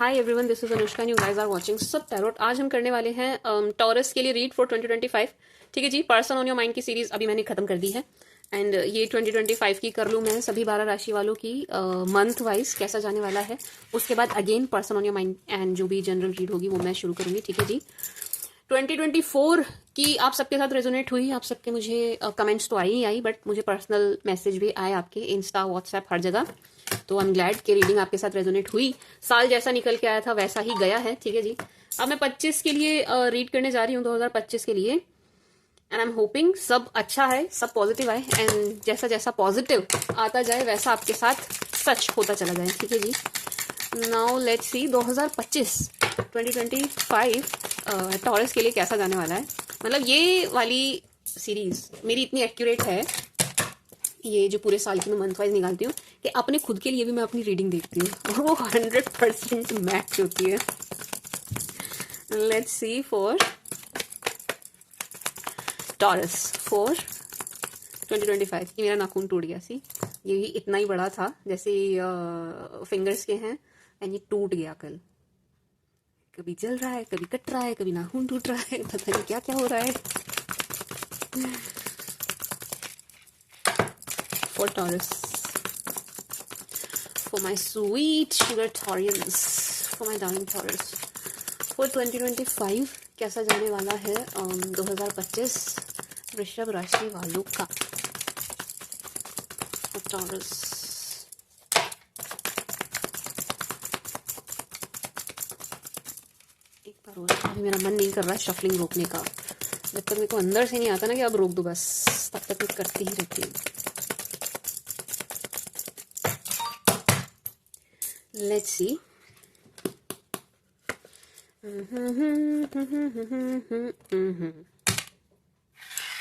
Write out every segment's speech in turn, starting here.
Hi everyone, this is Anushka and you guys are watching सब tarot. आज हम करने वाले हैं टॉरस के लिए रीड फॉर 2025। ठीक है जी, पर्सन ऑन योर माइंड की सीरीज अभी मैंने खत्म कर दी है एंड ये 2025 की कर लूँ मैं सभी 12 राशि वालों की मंथ वाइज कैसा जाने वाला है। उसके बाद again person on your mind and जो भी जनरल रीड होगी वो मैं शुरू करूंगी। ठीक है जी, 2024 की आप सबके साथ रेजोनेट हुई। आप सबके मुझे कमेंट्स तो आई बट मुझे पर्सनल मैसेज भी आए आपके इंस्टा व्हाट्सएप हर जगह। तो आई एम ग्लैड कि रीडिंग आपके साथ रेजोनेट हुई। साल जैसा निकल के आया था वैसा ही गया है। ठीक है जी, अब मैं 25 के लिए रीड करने जा रही हूँ, 2025 के लिए। एंड आई एम होपिंग सब अच्छा है, सब पॉजिटिव आए एंड जैसा जैसा पॉजिटिव आता जाए वैसा आपके साथ सच होता चला जाए। ठीक है जी, नाउ लेट्स सी 2025 टॉरस के लिए कैसा जाने वाला है। मतलब ये वाली सीरीज मेरी इतनी एक्यूरेट है, ये जो पूरे साल की मैं मंथ वाइज निकालती हूँ, कि अपने खुद के लिए भी मैं अपनी रीडिंग देखती हूँ और वो 100% मैच होती है। Let's see for taurus for 2025। ये मेरा नाखून टूट गया, सी ये भी इतना ही बड़ा था जैसे फिंगर्स के हैं एंड ये टूट गया कल। कभी जल रहा है, कभी कट रहा है, कभी नाखून टूट रहा है, पता नहीं क्या क्या हो रहा है। For taurus, for my sweet sugar Taurians, for my darling Taurus, for 2025 कैसा जाने वाला है 2025 वृषभ राशि वालों का। Taurus, एक बार और, अभी मेरा मन नहीं कर रहा शफलिंग रोकने का। जब तक मेरे को अंदर से नहीं आता ना कि अब रोक दो बस, तब तक मैं करती ही रहती हूँ। Let's see.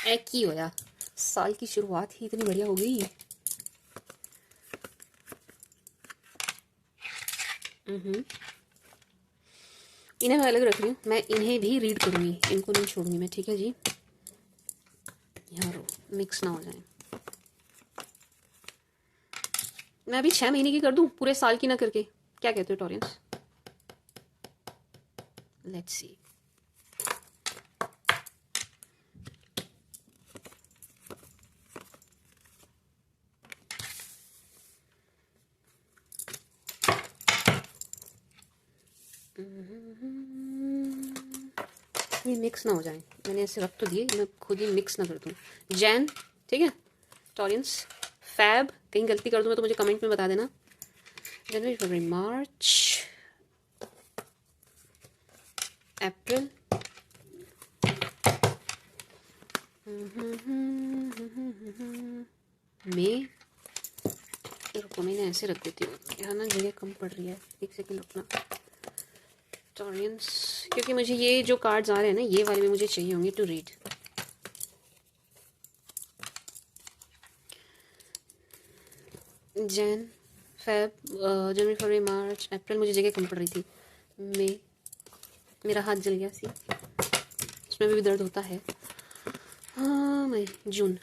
एक ही होया, साल की शुरुआत ही इतनी बढ़िया हो गई। इन्हें मैं अलग रख रही हूँ, मैं इन्हें भी रीड करूंगी, इनको नहीं छोड़ूंगी मैं। ठीक है जी, यार मिक्स ना हो जाए। मैं अभी 6 महीने की कर दूं, पूरे साल की ना करके, क्या कहते हो टॉरियंस? Let's see. ये मिक्स ना हो जाए, मैंने ऐसे रख तो दिए, मैं खुद ही मिक्स ना कर दूं। जैन, ठीक है टॉरियंस। फैब, कहीं गलती कर दूं मैं तो मुझे कमेंट में बता देना। जनवरी, फरवरी, मार्च, अप्रैल, मई। रुको मैंने ऐसे रख देती हूँ, यहाँ ना जगह कम पड़ रही है, एक सेकंड रुकना टॉरियंस, क्योंकि मुझे ये जो कार्ड्स आ रहे हैं ना ये वाले भी मुझे चाहिए होंगे टू रीड। जैन, फेब, जनवरी, फरवरी, मार्च, अप्रैल मुझे जगह कम पड़ रही थी। मई, मेरा हाथ जल गया सी, उसमें भी दर्द होता है। हाँ मई, जून।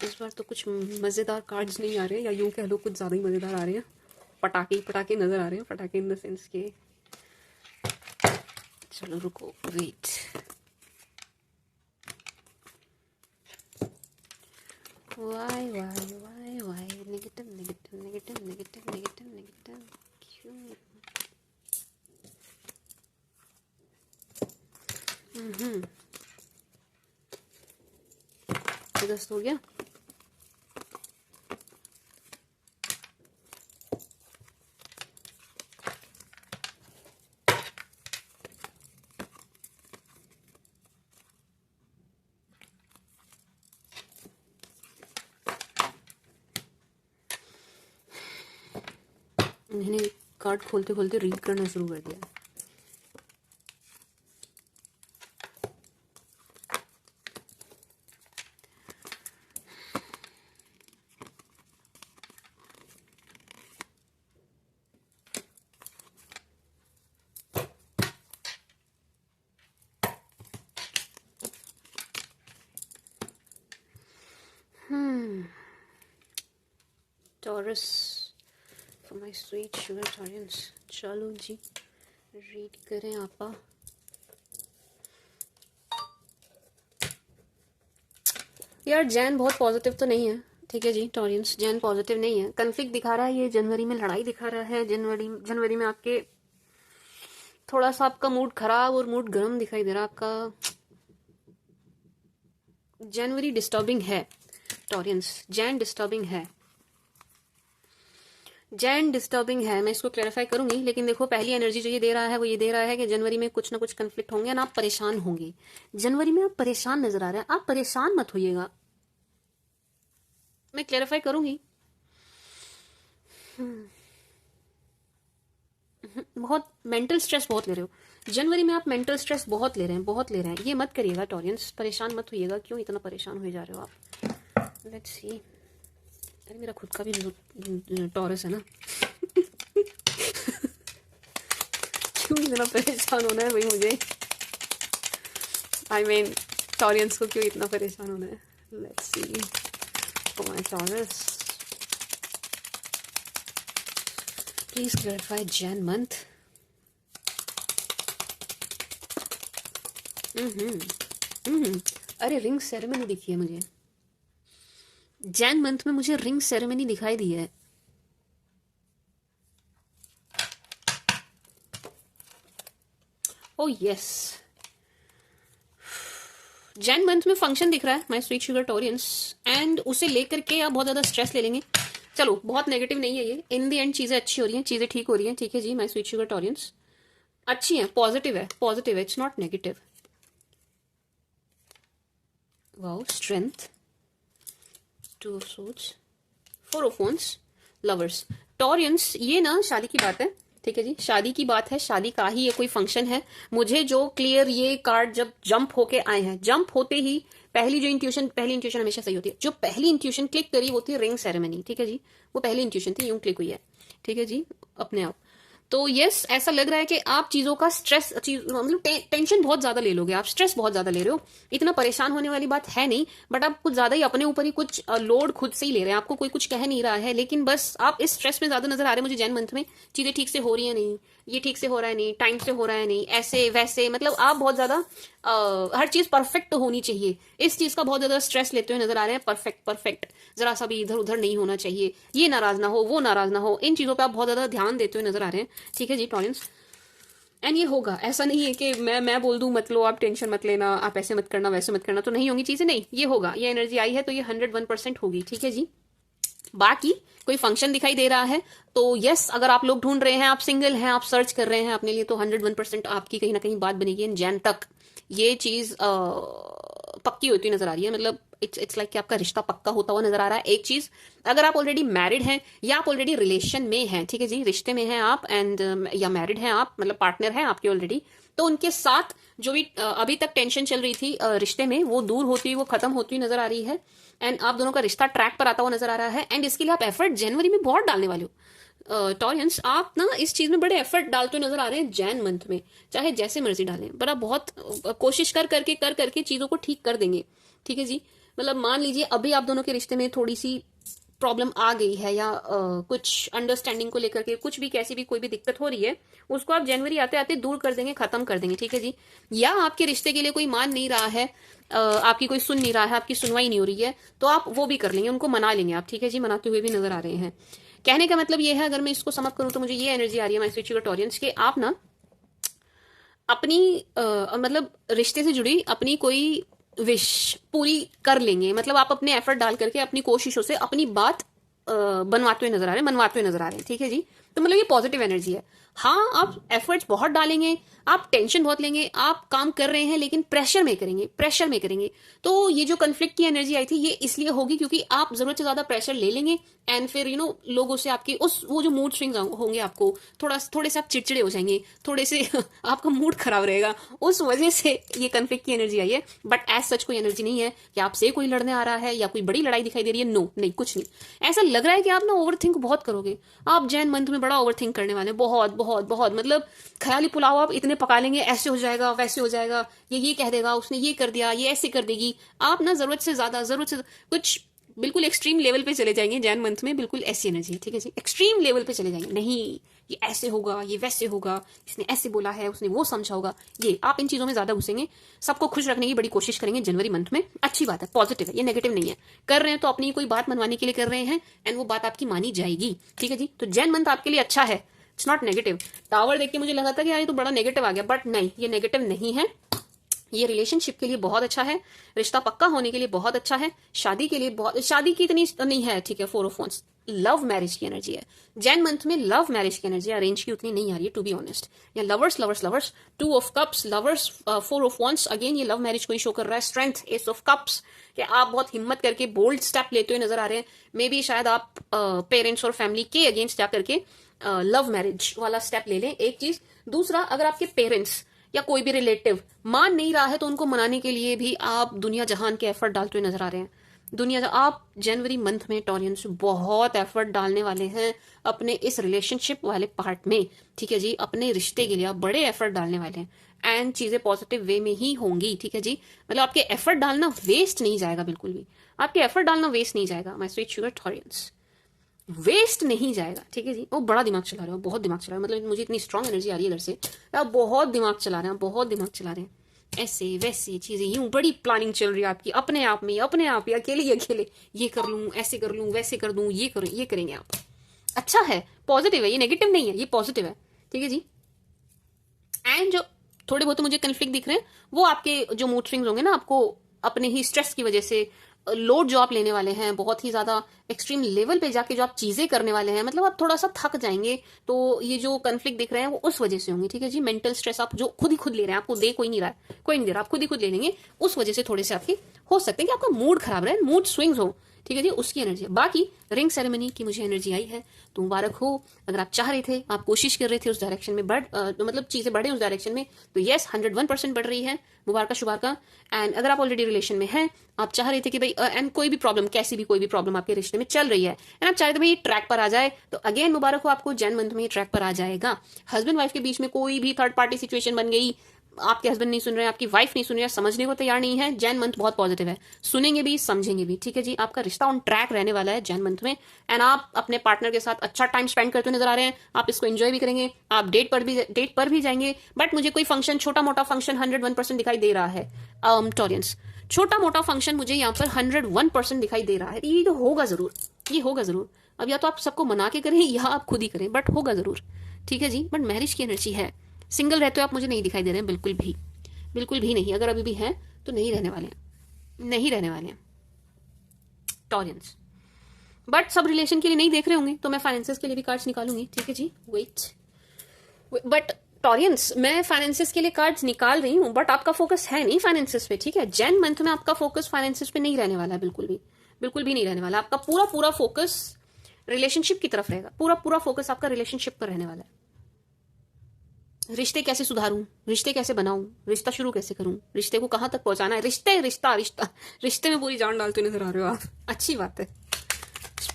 इस बार तो कुछ मज़ेदार कार्ड्स नहीं आ रहे हैं, या यूँ कह लो कुछ ज़्यादा ही मज़ेदार आ रहे हैं। पटाखे पटाखे नज़र आ रहे हैं, पटाखे इन द सेंस के। चलो रुको, wait. Why, negative, negative, negative, negative, negative, negative, क्यों? तो 10 हो गया। मैंने कार्ड खोलते खोलते रीड करना शुरू कर दिया। Taurus, for my sweet sugar Taureans. चलो जी रीड करें आपा। यार जैन बहुत पॉजिटिव तो नहीं है, ठीक है जी टॉरियंस, जैन पॉजिटिव नहीं है। कन्फ्लिक्ट दिखा रहा है, ये जनवरी में लड़ाई दिखा रहा है, जनवरी में आपके थोड़ा सा आपका मूड खराब और मूड गर्म दिखाई दे रहा है आपका। जनवरी डिस्टर्बिंग है टॉरियंस, जैन डिस्टर्बिंग है, जैन डिस्टर्बिंग है। मैं इसको क्लैरिफाई करूंगी, लेकिन देखो पहली एनर्जी जो ये दे रहा है वो ये दे रहा है कि जनवरी में कुछ ना कुछ कंफ्लिक्ट होंगे ना, आप परेशान होंगे। जनवरी में आप परेशान नजर आ रहे हैं, आप परेशान मत होइएगा, मैं क्लैरिफाई करूंगी। बहुत मेंटल स्ट्रेस बहुत ले रहे हो जनवरी में, आप मेंटल स्ट्रेस बहुत ले रहे हैं, बहुत ले रहे हैं। ये मत करिएगा टॉरियंस, परेशान मत होइएगा। क्यों इतना परेशान हो जा रहे हो आप? Let's see. अरे मेरा खुद का भी टॉरस है ना क्यों इतना परेशान होना है भाई मुझे? आई मीन टॉरियंस को क्यों इतना परेशान होना है? Let's see for my taurus, please clarify Jain month. अरे रिंग सेरेमनी दिखी है मुझे, जैन मंथ में मुझे रिंग सेरेमनी दिखाई दी है। ओह यस, जैन मंथ में फंक्शन दिख रहा है my sweet sugar Taureans, and उसे लेकर के आप बहुत ज्यादा स्ट्रेस ले लेंगे। चलो बहुत नेगेटिव नहीं है ये, इन द एंड चीजें अच्छी हो रही हैं, चीजें ठीक हो रही हैं, ठीक है जी माय स्वीट शुगर टॉरियंस, अच्छी है, पॉजिटिव है, पॉजिटिव है, it's not negative. Wow strength, two of swords, four of wands, lovers. Taureans ये ना शादी की बात है, ठीक है जी, शादी की बात है, शादी का ही ये कोई फंक्शन है। मुझे जो क्लियर ये कार्ड जब जंप होके आए हैं, जंप होते ही पहली इंट्यूशन हमेशा सही होती है। जो पहली इंट्यूशन क्लिक करी वो थी रिंग सेरेमनी, ठीक है जी, वो पहली इंट्यूशन थी, यूं क्लिक हुई है, ठीक है जी अपने आप। तो यस ऐसा लग रहा है कि आप चीजों का स्ट्रेस, मतलब टेंशन बहुत ज्यादा ले लोगे, आप स्ट्रेस बहुत ज्यादा ले रहे हो। इतना परेशान होने वाली बात है नहीं, बट आप कुछ ज्यादा ही अपने ऊपर ही कुछ लोड खुद से ही ले रहे हैं। आपको कोई कुछ कह नहीं रहा है, लेकिन बस आप इस स्ट्रेस में ज्यादा नजर आ रहे हैं मुझे जैन मंथ में। चीजें ठीक से हो रही है नहीं, ये ठीक से हो रहा है नहीं, टाइम से हो रहा है नहीं, ऐसे वैसे, मतलब आप बहुत ज्यादा हर चीज परफेक्ट होनी चाहिए, इस चीज का बहुत ज्यादा स्ट्रेस लेते हुए नजर आ रहे हैं। परफेक्ट परफेक्ट, जरा सा भी इधर उधर नहीं होना चाहिए, ये नाराज ना हो, वो नाराज ना हो, इन चीजों पे आप बहुत ज्यादा ध्यान देते हुए नजर आ रहे हैं, ठीक है जी टॉरियंस। एंड ये होगा, ऐसा नहीं है कि मैं बोल दूं मत लो, आप टेंशन मत लेना, आप ऐसे मत करना, वैसे मत करना, तो नहीं होंगी चीजें, नहीं, ये होगा, ये एनर्जी आई है तो ये 101% होगी, ठीक है जी। बाकी कोई फंक्शन दिखाई दे रहा है तो यस, अगर आप लोग ढूंढ रहे हैं, आप सिंगल हैं, आप सर्च कर रहे हैं अपने लिए, तो 101% आपकी कहीं ना कहीं बात बनेगी। इन जैन तक ये चीज पक्की होती नजर आ रही है, मतलब इट्स लाइक कि आपका रिश्ता पक्का होता हुआ नजर आ रहा है। एक चीज, अगर आप ऑलरेडी मैरिड हैं या आप ऑलरेडी रिलेशन में हैं, ठीक है जी, रिश्ते में हैं आप एंड या मैरिड हैं आप, मतलब पार्टनर हैं आपके ऑलरेडी, तो उनके साथ जो भी अभी तक टेंशन चल रही थी रिश्ते में, वो दूर होती हुई, वो खत्म होती हुई नजर आ रही है, एंड आप दोनों का रिश्ता ट्रैक पर आता हुआ नजर आ रहा है। एंड इसके लिए आप एफर्ट जनवरी में बहुत डालने वाले हो टॉरियंस, आप ना इस चीज में बड़े एफर्ट डालते हुए नजर आ रहे हैं जैन मंथ में, चाहे जैसे मर्जी डालें, पर आप बहुत कोशिश कर करके चीजों को ठीक कर देंगे, ठीक है जी। मतलब मान लीजिए अभी आप दोनों के रिश्ते में थोड़ी सी प्रॉब्लम आ गई है या कुछ अंडरस्टैंडिंग को लेकर के कुछ भी, कैसी भी कोई भी दिक्कत हो रही है, उसको आप जनवरी आते आते दूर कर देंगे, खत्म कर देंगे, ठीक है जी। या आपके रिश्ते के लिए कोई मान नहीं रहा है, आपकी कोई सुन नहीं रहा है, आपकी सुनवाई नहीं हो रही है, तो आप वो भी कर लेंगे, उनको मना लेंगे आप, ठीक है जी, मनाते हुए भी नजर आ रहे हैं। कहने का मतलब ये है, अगर मैं इसको समअप करूं तो मुझे ये एनर्जी आ रही है माय स्वीट शुगर टॉरियंस के, आप ना अपनी मतलब रिश्ते से जुड़ी अपनी कोई विश पूरी कर लेंगे, मतलब आप अपने एफर्ट डाल करके अपनी कोशिशों से अपनी बात बनवाते हुए नजर आ रहे हैं, मनवाते हुए नजर आ रहे हैं, ठीक है जी। तो मतलब ये पॉजिटिव एनर्जी है। हाँ आप एफर्ट्स बहुत डालेंगे, आप टेंशन बहुत लेंगे, आप काम कर रहे हैं लेकिन प्रेशर में करेंगे, प्रेशर में करेंगे। तो ये जो कन्फ्लिक्ट की एनर्जी आई थी ये इसलिए होगी क्योंकि आप जरूरत से ज्यादा प्रेशर ले लेंगे, एंड फिर लोगों से आपके उस वो जो मूड स्विंग्स होंगे, आपको थोड़े से आप चिड़चिड़े हो जाएंगे, थोड़े से आपका मूड खराब रहेगा, उस वजह से ये कन्फ्लिक्ट की एनर्जी आई है। बट एज सच कोई एनर्जी नहीं है कि आपसे कोई लड़ने आ रहा है या कोई बड़ी लड़ाई दिखाई दे रही है, नो नहीं, कुछ नहीं। ऐसा लग रहा है कि आप ना ओवर थिंक बहुत करोगे, आप जैन मंथ में बड़ा ओवर थिंक करने वाले, बहुत बहुत बहुत, मतलब ख्याली पुलाव आप इतने पका लेंगे, ऐसे हो जाएगा, वैसे हो जाएगा, ये कह देगा, उसने ये कर दिया, ये ऐसे कर देगी। आप ना जरूरत से ज्यादा कुछ बिल्कुल एक्सट्रीम लेवल पे चले जाएंगे जैन मंथ में, बिल्कुल ऐसी एनर्जी है, ठीक है जी, एक्सट्रीम लेवल पे चले जाएंगे, नहीं ये ऐसे होगा, ये वैसे होगा, इसने ऐसे बोला है, उसने वो समझा होगा, ये आप इन चीजों में ज्यादा घुसेंगे, सबको खुश रखने की बड़ी कोशिश करेंगे जनवरी मंथ में। अच्छी बात है, पॉजिटिव है, ये नेगेटिव नहीं है। कर रहे हैं तो अपनी कोई बात मनवाने के लिए कर रहे हैं, एंड वो बात आपकी मानी जाएगी, ठीक है जी। तो जैन मंथ आपके लिए अच्छा है, इट्स नॉट नेगेटिव। टावर देख के मुझे लगा था कि यार ये तो बड़ा नेगेटिव आ गया, बट नहीं, ये नेगेटिव नहीं है, ये रिलेशनशिप के लिए बहुत अच्छा है, रिश्ता पक्का होने के लिए बहुत अच्छा है, शादी के लिए बहुत, शादी की इतनी नहीं है, ठीक है, 4 ऑफ wands, लव मैरिज की एनर्जी है जैन मंथ में, लव मैरिज की एनर्जी, अरेंज की उतनी नहीं आ रही है टू बी ऑनेस्ट। या lovers lovers lovers, 2 of cups, lovers, 4 of wands, again ये लव मैरिज को ही शो कर रहा है। स्ट्रेंथ, एस ऑफ कप्स, कि आप बहुत हिम्मत करके बोल्ड स्टेप लेते हुए नजर आ रहे हैं। मे बी शायद आप पेरेंट्स और फैमिली के अगेंस्ट जा करके लव मैरिज वाला स्टेप ले लें, एक चीज। दूसरा, अगर आपके पेरेंट्स या कोई भी रिलेटिव मान नहीं रहा है तो उनको मनाने के लिए भी आप दुनिया जहान के एफर्ट डालते हुए नजर आ रहे हैं। आप जनवरी मंथ में टॉरियंस बहुत एफर्ट डालने वाले हैं अपने इस रिलेशनशिप वाले पार्ट में, ठीक है जी। अपने रिश्ते के लिए आप बड़े एफर्ट डालने वाले हैं, एंड चीजें पॉजिटिव वे में ही होंगी, ठीक है जी। मतलब आपके एफर्ट डालना वेस्ट नहीं जाएगा, बिल्कुल भी आपके एफर्ट डालना वेस्ट नहीं जाएगा, my sweet sugar Taureans, waste नहीं जाएगा, ठीक है जी। वो बड़ा दिमाग चला रहे हो, बहुत दिमाग चला रहे हो, मतलब मुझे इतनी स्ट्रांग एनर्जी आ रही है इधर से, आप बहुत दिमाग चला रहे हैं, बहुत दिमाग चला रहे हैं, ऐसे वैसे चीजें, यूं बड़ी प्लानिंग चल रही है आपकी अपने आप में, अपने आप ही अकेले ही अकेले, ये कर लूं, ऐसे कर लूं, वैसे कर दूं, ये करूं, ये करेंगे आप। अच्छा है, पॉजिटिव है, ये नेगेटिव नहीं है, ये पॉजिटिव है, ठीक है जी। एंड जो थोड़े बहुत मुझे कन्फ्लिक्ट दिख रहे हैं वो आपके जो मूड स्विंग्स होंगे ना, आपको अपने ही स्ट्रेस की वजह से लोड जो आप लेने वाले हैं, बहुत ही ज्यादा एक्सट्रीम लेवल पे जाके जो आप चीजें करने वाले हैं, मतलब आप थोड़ा सा थक जाएंगे, तो ये जो कन्फ्लिक्ट दिख रहे हैं वो उस वजह से होंगे, ठीक है जी। मेंटल स्ट्रेस आप जो खुद ही खुद ले रहे हैं, आपको दे कोई नहीं रहा है, कोई नहीं दे रहा, आप खुद ही खुद ले लेंगे, उस वजह से थोड़े से आपके हो सकते हैं कि आपका मूड खराब रहे, मूड स्विंग्स हो, ठीक है जी, उसकी एनर्जी है। बाकी रिंग सेरेमनी की मुझे एनर्जी आई है, तो मुबारक हो। अगर आप चाह रहे थे, आप कोशिश कर रहे थे उस डायरेक्शन में तो मतलब चीजें बढ़े उस डायरेक्शन में, तो यस 101% बढ़ रही है, मुबारक शुबारका। एंड अगर आप ऑलरेडी रिलेशन में हैं, आप चाह रहे थे कि भाई एंड कोई भी प्रॉब्लम, कैसी भी कोई भी प्रॉब्लम आपके रिश्ते में चल रही है, एंड आप चाह रहे थे भाई ये ट्रैक पर आ जाए, तो अगेन मुबारक हो आपको, जैन मंथ में ये ट्रैक पर आ जाएगा। हस्बैंड वाइफ के बीच में कोई भी थर्ड पार्टी सिचुएशन बन गई, आपके हस्बैंड नहीं सुन रहे हैं, आपकी वाइफ नहीं सुन रही है, समझने को तैयार नहीं है, जैन मंथ बहुत पॉजिटिव है, सुनेंगे भी समझेंगे भी, ठीक है जी। आपका रिश्ता ऑन ट्रैक रहने वाला है जैन मंथ में, एंड आप अपने पार्टनर के साथ अच्छा टाइम स्पेंड करते हुए नजर आ रहे हैं, आप इसको एंजॉय भी करेंगे, आप डेट पर भी जाएंगे। बट मुझे कोई फंक्शन, छोटा मोटा फंक्शन 101% दिखाई दे रहा है टॉरियंस, छोटा मोटा फंक्शन मुझे यहाँ पर 101% दिखाई दे रहा है, ये तो होगा जरूर, ये होगा जरूर। अब या तो आप सबको मना के करें या आप खुद ही करें, बट होगा जरूर, ठीक है जी। बट मैरिज की एनर्जी है, सिंगल रहते हो आप मुझे नहीं दिखाई दे रहे हैं, बिल्कुल भी, बिल्कुल भी नहीं। अगर अभी भी हैं तो नहीं रहने वाले हैं, नहीं रहने वाले हैं टॉरियंस। बट सब रिलेशन के लिए नहीं देख रहे होंगे, तो मैं फाइनेंसेस के लिए भी कार्ड्स निकालूंगी, ठीक है जी। वेट, बट टॉरियंस मैं फाइनेंसेस के लिए कार्ड्स निकाल रही हूं, बट आपका फोकस है नहीं फाइनेंसेस पे, ठीक है। जैन मंथ में आपका फोकस फाइनेंसेस पे नहीं रहने वाला है, बिल्कुल भी, बिल्कुल भी नहीं रहने वाला। आपका पूरा पूरा फोकस रिलेशनशिप की तरफ रहेगा, पूरा पूरा फोकस आपका रिलेशनशिप पर रहने वाला है। रिश्ते कैसे सुधारूं, रिश्ते कैसे बनाऊं, रिश्ता शुरू कैसे करूं, रिश्ते को कहां तक पहुंचाना है, रिश्ते में पूरी जान डालते नजर आ रहे हो आप, अच्छी बात है,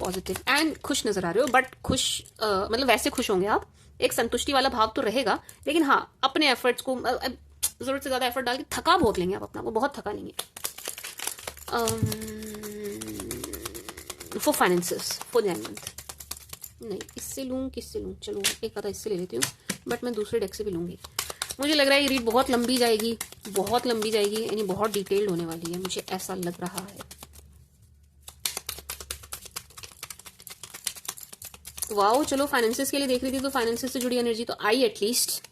पॉजिटिव एंड खुश नजर आ रहे हो। बट खुश मतलब वैसे खुश होंगे आप, एक संतुष्टि वाला भाव तो रहेगा, लेकिन हाँ अपने एफर्ट्स को जरूरत से ज्यादा एफर्ट डाल के थका बहुत लेंगे आप अपना, वो बहुत थका लेंगे। For finances for Jain month, नहीं इससे लूं किससे लूं, चलो एक आधा इससे ले लेती हूँ, बट मैं दूसरे डेक से भी लूंगी। मुझे लग रहा है ये रीड बहुत लंबी जाएगी, बहुत लंबी जाएगी, यानी बहुत डिटेल्ड होने वाली है, मुझे ऐसा लग रहा है। वाओ, चलो फाइनेंसेस के लिए देख रही थी तो फाइनेंसेस से जुड़ी एनर्जी तो आई एटलीस्ट।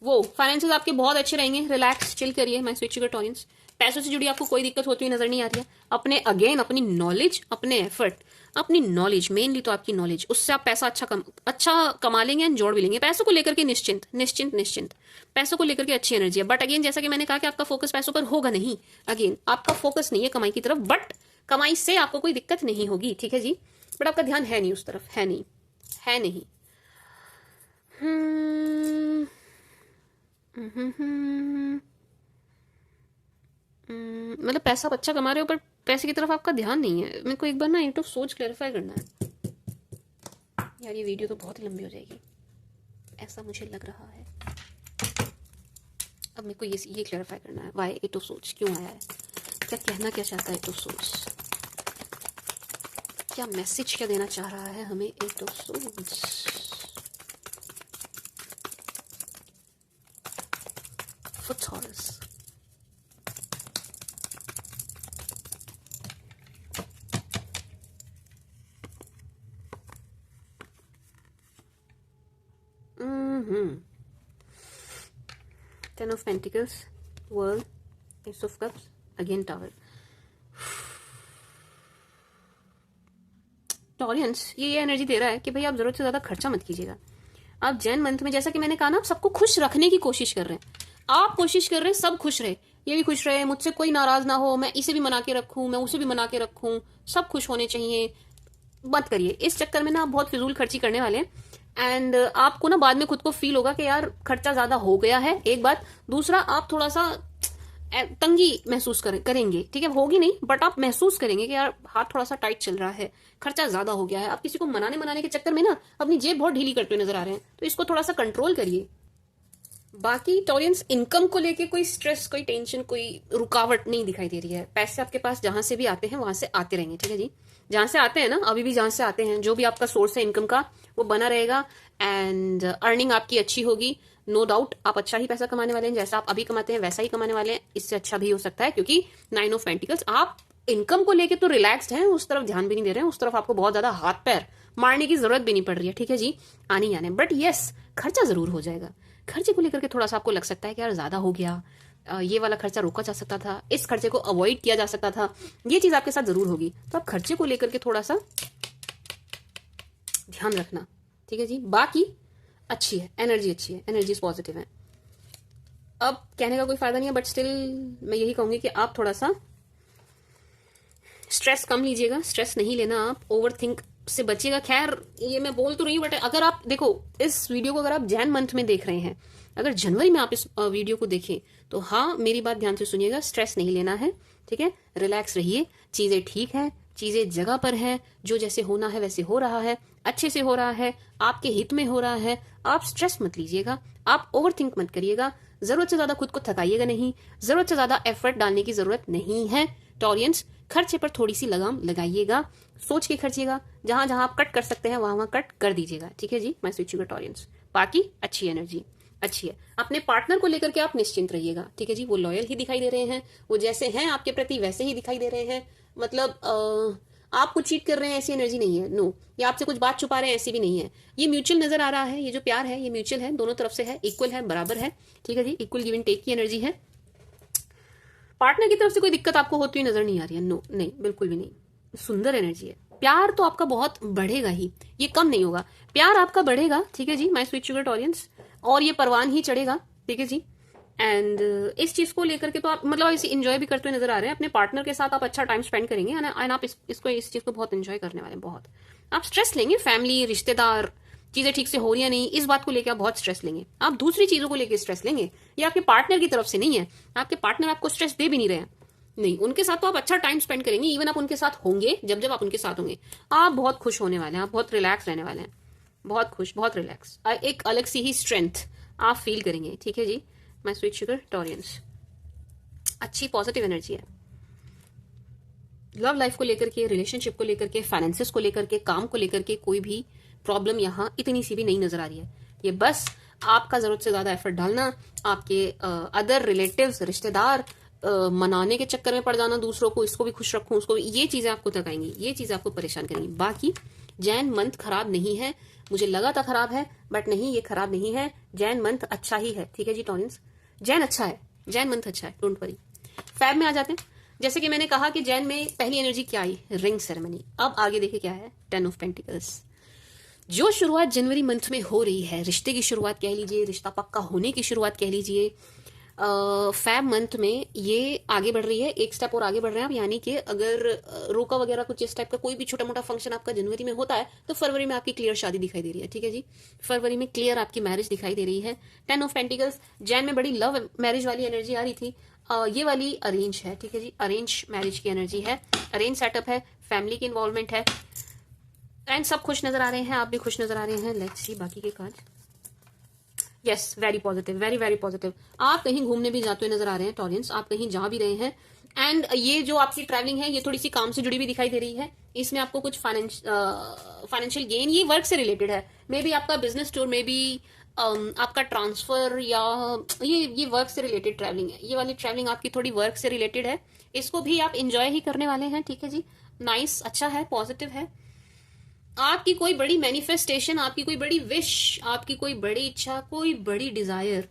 वो फाइनेंसेस आपके बहुत अच्छे रहेंगे, रिलैक्स चिल करिए माय स्वीट शुगर टॉरियंस। पैसों से जुड़ी आपको कोई दिक्कत होती हुई नजर नहीं आ रही है। अपने अगेन अपनी नॉलेज, अपने एफर्ट, अपनी नॉलेज, मेनली तो आपकी नॉलेज, उससे आप पैसा अच्छा कमा लेंगे एंड जोड़ भी लेंगे। पैसों को लेकर के निश्चिंत निश्चिंत निश्चिंत, पैसों को लेकर के अच्छी एनर्जी है। बट अगेन जैसा कि मैंने कहा कि आपका फोकस पैसों पर होगा नहीं, अगेन आपका फोकस नहीं है कमाई की तरफ, बट कमाई से आपको कोई दिक्कत नहीं होगी, ठीक है जी। बट आपका ध्यान है नहीं उस तरफ, है नहीं, है नहीं। मतलब पैसा आप अच्छा कमा रहे हो पर पैसे की तरफ आपका ध्यान नहीं है। मेरे को एक बार ना यूट्यूब सोच क्लैरिफाई करना है यार, ये वीडियो तो बहुत ही लंबी हो जाएगी, ऐसा मुझे लग रहा है। अब मेरे को ये क्लैरिफाई करना है, वाई इट ऑफ सोच क्यों आया है, क्या कहना क्या चाहता है इट ऑफ सोच। क्या मैसेज क्या देना चाह रहा है हमें eight of swords. For Taurus, ten of pentacles, world, ace of cups, again tower. Taureans ये एनर्जी दे रहा है कि भाई आप जरूरत से ज्यादा खर्चा मत कीजिएगा। आप जैन मंथ में, जैसा कि मैंने कहा ना, आप सबको खुश रखने की कोशिश कर रहे हैं। आप कोशिश कर रहे हैं सब खुश रहे, ये भी खुश रहे, मुझसे कोई नाराज ना हो, मैं इसे भी मना के रखूं, मैं उसे भी मना के रखूं, सब खुश होने चाहिए। मत करिए इस चक्कर में ना, आप बहुत फिजूल खर्ची करने वाले हैं। एंड आपको ना बाद में खुद को फील होगा कि यार खर्चा ज्यादा हो गया है, एक बात। दूसरा, आप थोड़ा सा तंगी महसूस करेंगे, ठीक है, होगी नहीं बट आप महसूस करेंगे कि यार हाथ थोड़ा सा टाइट चल रहा है, खर्चा ज्यादा हो गया है। आप किसी को मनाने के चक्कर में ना अपनी जेब बहुत ढीली करते हुए नजर आ रहे हैं, तो इसको थोड़ा सा कंट्रोल करिए। बाकी टॉरियंस, इनकम को लेके कोई स्ट्रेस, कोई टेंशन, कोई रुकावट नहीं दिखाई दे रही है। पैसे आपके पास जहां से भी आते हैं वहां से आते रहेंगे, ठीक है जी। जहां से आते हैं ना, अभी भी जहां से आते हैं, जो भी आपका सोर्स है इनकम का, वो बना रहेगा। एंड अर्निंग आपकी अच्छी होगी, नो डाउट। आप अच्छा ही पैसा कमाने वाले हैं, जैसा आप अभी कमाते हैं वैसा ही कमाने वाले हैं, इससे अच्छा भी हो सकता है, क्योंकि 9 ऑफ पेंटिकल्स। आप इनकम को लेके तो रिलैक्स्ड हैं, उस तरफ ध्यान भी नहीं दे रहे हैं, उस तरफ आपको बहुत ज्यादा हाथ पैर मारने की जरूरत भी नहीं पड़ रही है, ठीक है जी, आने आने। बट यस, खर्चा जरूर हो जाएगा। खर्चे को लेकर के थोड़ा सा आपको लग सकता है कि यार ज्यादा हो गया, ये वाला खर्चा रोका जा सकता था, इस खर्चे को अवॉइड किया जा सकता था, ये चीज आपके साथ जरूर होगी। तो आप खर्चे को लेकर के थोड़ा सा ध्यान रखना, ठीक है जी। बाकी अच्छी है एनर्जी, अच्छी है एनर्जी, पॉजिटिव है। अब कहने का कोई फायदा नहीं है, बट स्टिल मैं यही कहूंगी कि आप थोड़ा सा स्ट्रेस कम लीजिएगा, स्ट्रेस नहीं लेना, आप ओवर थिंक से बचिएगा। खैर ये मैं बोल तो रही हूँ, बट अगर आप देखो इस वीडियो को, अगर आप जैन मंथ में देख रहे हैं, अगर जनवरी में आप इस वीडियो को देखें, तो हाँ मेरी बात ध्यान से सुनिएगा, स्ट्रेस नहीं लेना है, ठीक है, रिलैक्स रहिए, चीजें ठीक है, चीजें जगह पर है, जो जैसे होना है वैसे हो रहा है, अच्छे से हो रहा है, आपके हित में हो रहा है। आप स्ट्रेस मत लीजिएगा, आप ओवर थिंक मत करिएगा, जरूरत से ज्यादा खुद को थकाइएगा नहीं, जरूरत से ज्यादा एफर्ट डालने की जरूरत नहीं है। टॉरियंस, खर्चे पर थोड़ी सी लगाम लगाइएगा, सोच के खर्चिएगा, जहां जहां आप कट कर सकते हैं वहां वहां कट कर दीजिएगा, ठीक है जी। मैं स्विच शुगर टॉरियंस, बाकी अच्छी एनर्जी अच्छी है। अपने पार्टनर को लेकर के आप निश्चिंत रहिएगा, ठीक है जी। वो लॉयल ही दिखाई दे रहे हैं, वो जैसे हैं आपके प्रति वैसे ही दिखाई दे रहे हैं। मतलब आपको चीट कर रहे हैं ऐसी एनर्जी नहीं है, नो। या आपसे कुछ बात छुपा रहे हैं ऐसी भी नहीं है। ये म्यूचुअल नजर आ रहा है, ये जो प्यार है ये म्यूचुअल है, दोनों तरफ से है, इक्वल है, बराबर है, ठीक है जी। इक्वल गिव एंड टेक की एनर्जी है। पार्टनर की तरफ से कोई दिक्कत आपको होती हुई नजर नहीं आ रही है, नो, नहीं, बिल्कुल भी नहीं। सुंदर एनर्जी है। प्यार तो आपका बहुत बढ़ेगा ही, ये कम नहीं होगा, प्यार आपका बढ़ेगा, ठीक है जी। माय स्वीट शुगर टॉरियंस, और ये परवान ही चढ़ेगा, ठीक है जी। एंड इस चीज को लेकर के तो आप मतलब इसे एंजॉय भी करते हुए नजर आ रहे हैं। अपने पार्टनर के साथ आप अच्छा टाइम स्पेंड करेंगे, एंड आप इस चीज को बहुत एंजॉय करने वाले हैं, बहुत। आप स्ट्रेस लेंगे, फैमिली, रिश्तेदार, चीजें ठीक से हो रही है नहीं, इस बात को लेकर आप बहुत स्ट्रेस लेंगे। आप दूसरी चीजों को लेकर स्ट्रेस लेंगे, ये आपके पार्टनर की तरफ से नहीं है। आपके पार्टनर आपको स्ट्रेस दे भी नहीं रहे हैं, नहीं, उनके साथ तो आप अच्छा टाइम स्पेंड करेंगे। इवन आप उनके साथ होंगे, जब जब आप उनके साथ होंगे आप बहुत खुश होने वाले हैं, आप बहुत रिलैक्स रहने वाले हैं, बहुत खुश, बहुत रिलैक्स। एक अलग सी ही स्ट्रेंथ आप फील करेंगे, ठीक है जी। माय स्वीट शुगर टॉरियंस, अच्छी पॉजिटिव एनर्जी है। लव लाइफ को लेकर के, रिलेशनशिप को लेकर के, फाइनेंसेस को लेकर के, काम को लेकर के कोई भी प्रॉब्लम यहाँ इतनी सी भी नहीं नजर आ रही है। ये बस आपका जरूरत से ज्यादा एफर्ट डालना, आपके अदर रिलेटिव्स, रिश्तेदार मनाने के चक्कर में पड़ जाना दूसरों को, इसको भी खुश रखूं, उसको भी, ये चीजें आपको थकाएंगी, ये चीजें आपको परेशान करेंगी। बाकी जैन मंथ खराब नहीं है, मुझे लगा था खराब है, बट नहीं, ये खराब नहीं है। जैन मंथ अच्छा ही है, ठीक है जी टॉरियंस, जैन अच्छा है, जैन मंथ अच्छा है, डोंट वरी। फैब में आ जाते हैं। जैसे कि मैंने कहा कि जैन में पहली एनर्जी क्या आई, रिंग सेरेमनी। अब आगे देखिए क्या है, 10 ऑफ पेंटिकल्स। जो शुरुआत जनवरी मंथ में हो रही है, रिश्ते की शुरुआत कह लीजिए, रिश्ता पक्का होने की शुरुआत कह लीजिए, फैब मंथ में ये आगे बढ़ रही है, एक स्टेप और आगे बढ़ रहे हैं आप। यानी कि अगर रोका वगैरह कुछ इस टाइप का कोई भी छोटा मोटा फंक्शन आपका जनवरी में होता है, तो फरवरी में आपकी क्लियर शादी दिखाई दे रही है, ठीक है जी। फरवरी में क्लियर आपकी मैरिज दिखाई दे रही है। 10 ऑफ पेंटिकल्स, जैन में बड़ी लव मैरिज वाली एनर्जी आ रही थी, ये वाली अरेंज है, ठीक है जी। अरेंज मैरिज की एनर्जी है, अरेंज सेटअप है, फैमिली की इन्वॉल्वमेंट है, एंड सब खुश नजर आ रहे हैं, आप भी खुश नजर आ रहे हैं। लेट्स सी बाकी के card. Yes, very positive, very very positive. आप कहीं घूमने भी जाते हुए नजर आ रहे हैं टॉरियंस, आप कहीं जा भी रहे हैं। एंड ये जो आपकी ट्रैवलिंग है, ये थोड़ी सी काम से जुड़ी भी दिखाई दे रही है, इसमें आपको कुछ फाइनेंशियल गेन, ये वर्क से रिलेटेड है, मे बी आपका बिजनेस टूर, मे बी आपका ट्रांसफर, या ये वर्क से रिलेटेड ट्रैवलिंग है। ये वाली ट्रैवलिंग आपकी थोड़ी वर्क से रिलेटेड है, इसको भी आप इंजॉय ही करने वाले हैं, ठीक है जी। नाइस, अच्छा है, पॉजिटिव है। आपकी कोई बड़ी मैनिफेस्टेशन, आपकी कोई बड़ी विश, आपकी कोई बड़ी इच्छा, कोई बड़ी डिजायर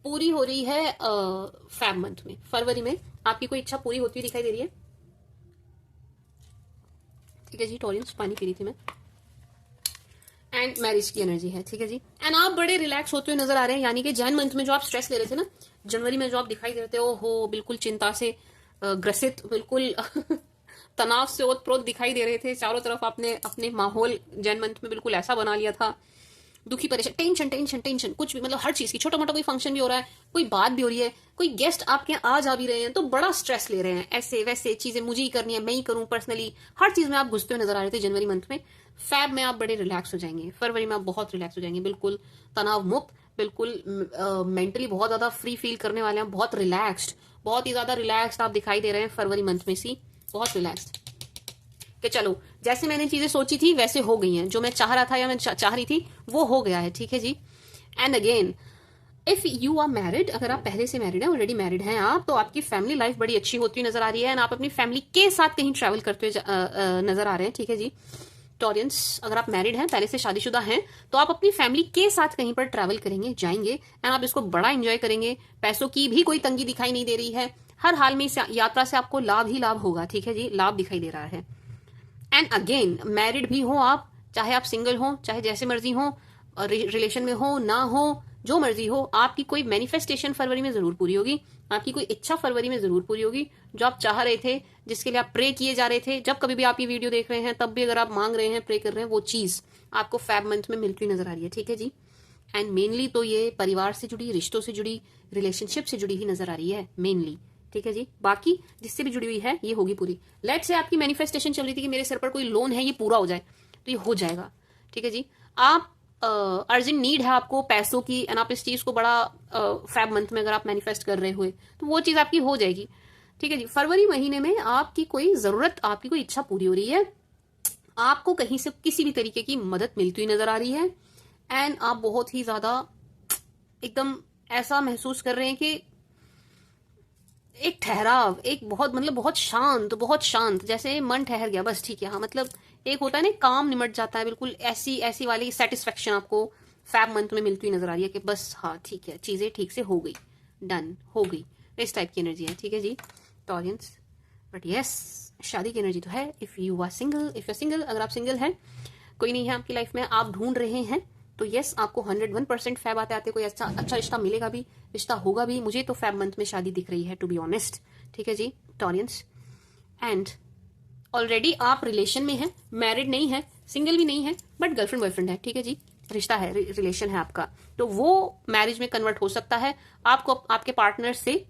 पूरी हो रही है फेब मंथ में, फरवरी में आपकी कोई इच्छा पूरी होती हुई दिखाई दे रही है, ठीक है जी। टॉरियंस, पानी पी रही थी मैं। एंड मैरिज की एनर्जी है, ठीक है जी। एंड आप बड़े रिलैक्स होते हुए नजर आ रहे हैं, यानी कि जैन मंथ में जो आप स्ट्रेस ले रहे थे ना, जनवरी में जो आप दिखाई दे रहे थे, ओहो बिल्कुल चिंता से ग्रसित, बिल्कुल तनाव से ओतप्रोत दिखाई दे रहे थे, चारों तरफ आपने अपने माहौल जैन मंथ में बिल्कुल ऐसा बना लिया था, दुखी, परेशान, टेंशन टेंशन टेंशन, कुछ भी, मतलब हर चीज की, छोटा मोटा कोई फंक्शन भी हो रहा है, कोई बात भी हो रही है, कोई गेस्ट आपके यहाँ आ जा भी रहे हैं, तो बड़ा स्ट्रेस ले रहे हैं, ऐसे वैसे चीजें मुझे ही करनी है, मैं ही करूं, पर्सनली हर चीज में आप घुसते हुए नजर आ रहे थे जनवरी मंथ में। फैब में आप बड़े रिलैक्स हो जाएंगे, फरवरी में आप बहुत रिलैक्स हो जाएंगे, बिल्कुल तनाव मुक्त, बिल्कुल मेंटली बहुत ज्यादा फ्री फील करने वाले हैं, बहुत रिलैक्स्ड, बहुत ही ज्यादा रिलैक्स्ड आप दिखाई दे रहे हैं फरवरी मंथ में, सी बहुत रिलैक्स्ड, कि चलो जैसे मैंने चीजें सोची थी वैसे हो गई हैं, जो मैं चाह रहा था या मैं चाह रही थी वो हो गया है, ठीक है जी। And again, if you are married, अगर आप पहले से मैरिड हैं, ऑलरेडी मैरिड हैं आप, तो आपकी फैमिली लाइफ बड़ी अच्छी होती हुई नजर आ रही है, एंड आप अपनी फैमिली के साथ कहीं ट्रैवल करते हुए नजर आ रहे हैं, ठीक है जी। टॉरियंस, अगर आप मैरिड हैं, पहले से शादीशुदा हैं, तो आप अपनी फैमिली के साथ कहीं पर ट्रैवल करेंगे, जाएंगे, एंड आप इसको बड़ा एंजॉय करेंगे, पैसों की भी कोई तंगी दिखाई नहीं दे रही है, हर हाल में इस यात्रा से आपको लाभ ही लाभ होगा, ठीक है जी, लाभ दिखाई दे रहा है। एंड अगेन, मैरिड भी हो आप, चाहे आप सिंगल हो, चाहे जैसे मर्जी हो, रिलेशन में हो ना हो, जो मर्जी हो, आपकी कोई मैनिफेस्टेशन फरवरी में जरूर पूरी होगी, आपकी कोई इच्छा फरवरी में जरूर पूरी होगी, जो आप चाह रहे थे, जिसके लिए आप प्रे किए जा रहे थे, जब कभी भी आप ये वीडियो देख रहे हैं, तब भी अगर आप मांग रहे हैं, प्रे कर रहे हैं, वो चीज आपको फैब मंथ में मिलती हुई नजर आ रही है, ठीक है जी। एंड मेनली तो ये परिवार से जुड़ी, रिश्तों से जुड़ी, रिलेशनशिप से जुड़ी ही नजर आ रही है मेनली, ठीक है जी। बाकी जिससे भी जुड़ी हुई है ये होगी पूरी। लेट से आपकी मैनिफेस्टेशन चल रही थी कि मेरे सर पर कोई लोन है, ये पूरा हो जाए, तो ये हो जाएगा, ठीक है जी। आप अर्जेंट नीड है आपको पैसों की, एंड आप इस चीज को बड़ा फैब मंथ में अगर आप मैनिफेस्ट कर रहे हुए, तो वो चीज आपकी हो जाएगी, ठीक है जी। फरवरी महीने में आपकी कोई जरूरत, आपकी कोई इच्छा पूरी हो रही है, आपको कहीं से किसी भी तरीके की मदद मिलती हुई नजर आ रही है, एंड आप बहुत ही ज्यादा एकदम ऐसा महसूस कर रहे हैं कि एक ठहराव, एक बहुत, मतलब बहुत शांत, जैसे मन ठहर गया, बस ठीक है, हाँ, मतलब एक होता है ना, काम निमट जाता है, बिल्कुल ऐसी ऐसी वाली सेटिस्फेक्शन आपको फैब मंथ में मिलती हुई नजर आ रही है कि बस हाँ ठीक है, चीजें ठीक से हो गई, डन हो गई, इस टाइप की एनर्जी है, ठीक है जी टॉरियंस। बट यस, शादी की एनर्जी तो है। इफ यू आर सिंगल, अगर आप सिंगल हैं, कोई नहीं है आपकी लाइफ में, आप ढूंढ रहे हैं, तो यस, आपको 101% फैब आते आते कोई अच्छा रिश्ता मिलेगा भी, रिश्ता होगा भी। मुझे तो फैब मंथ में शादी दिख रही है, टू बी ऑनेस्ट, ठीक है जी टॉरियंस। एंड ऑलरेडी आप रिलेशन में हैं, मैरिड नहीं है, सिंगल भी नहीं है, बट गर्लफ्रेंड बॉयफ्रेंड है, ठीक है जी, रिश्ता है, रिलेशन है आपका, तो वो मैरिज में कन्वर्ट हो सकता है, आपको आपके पार्टनर से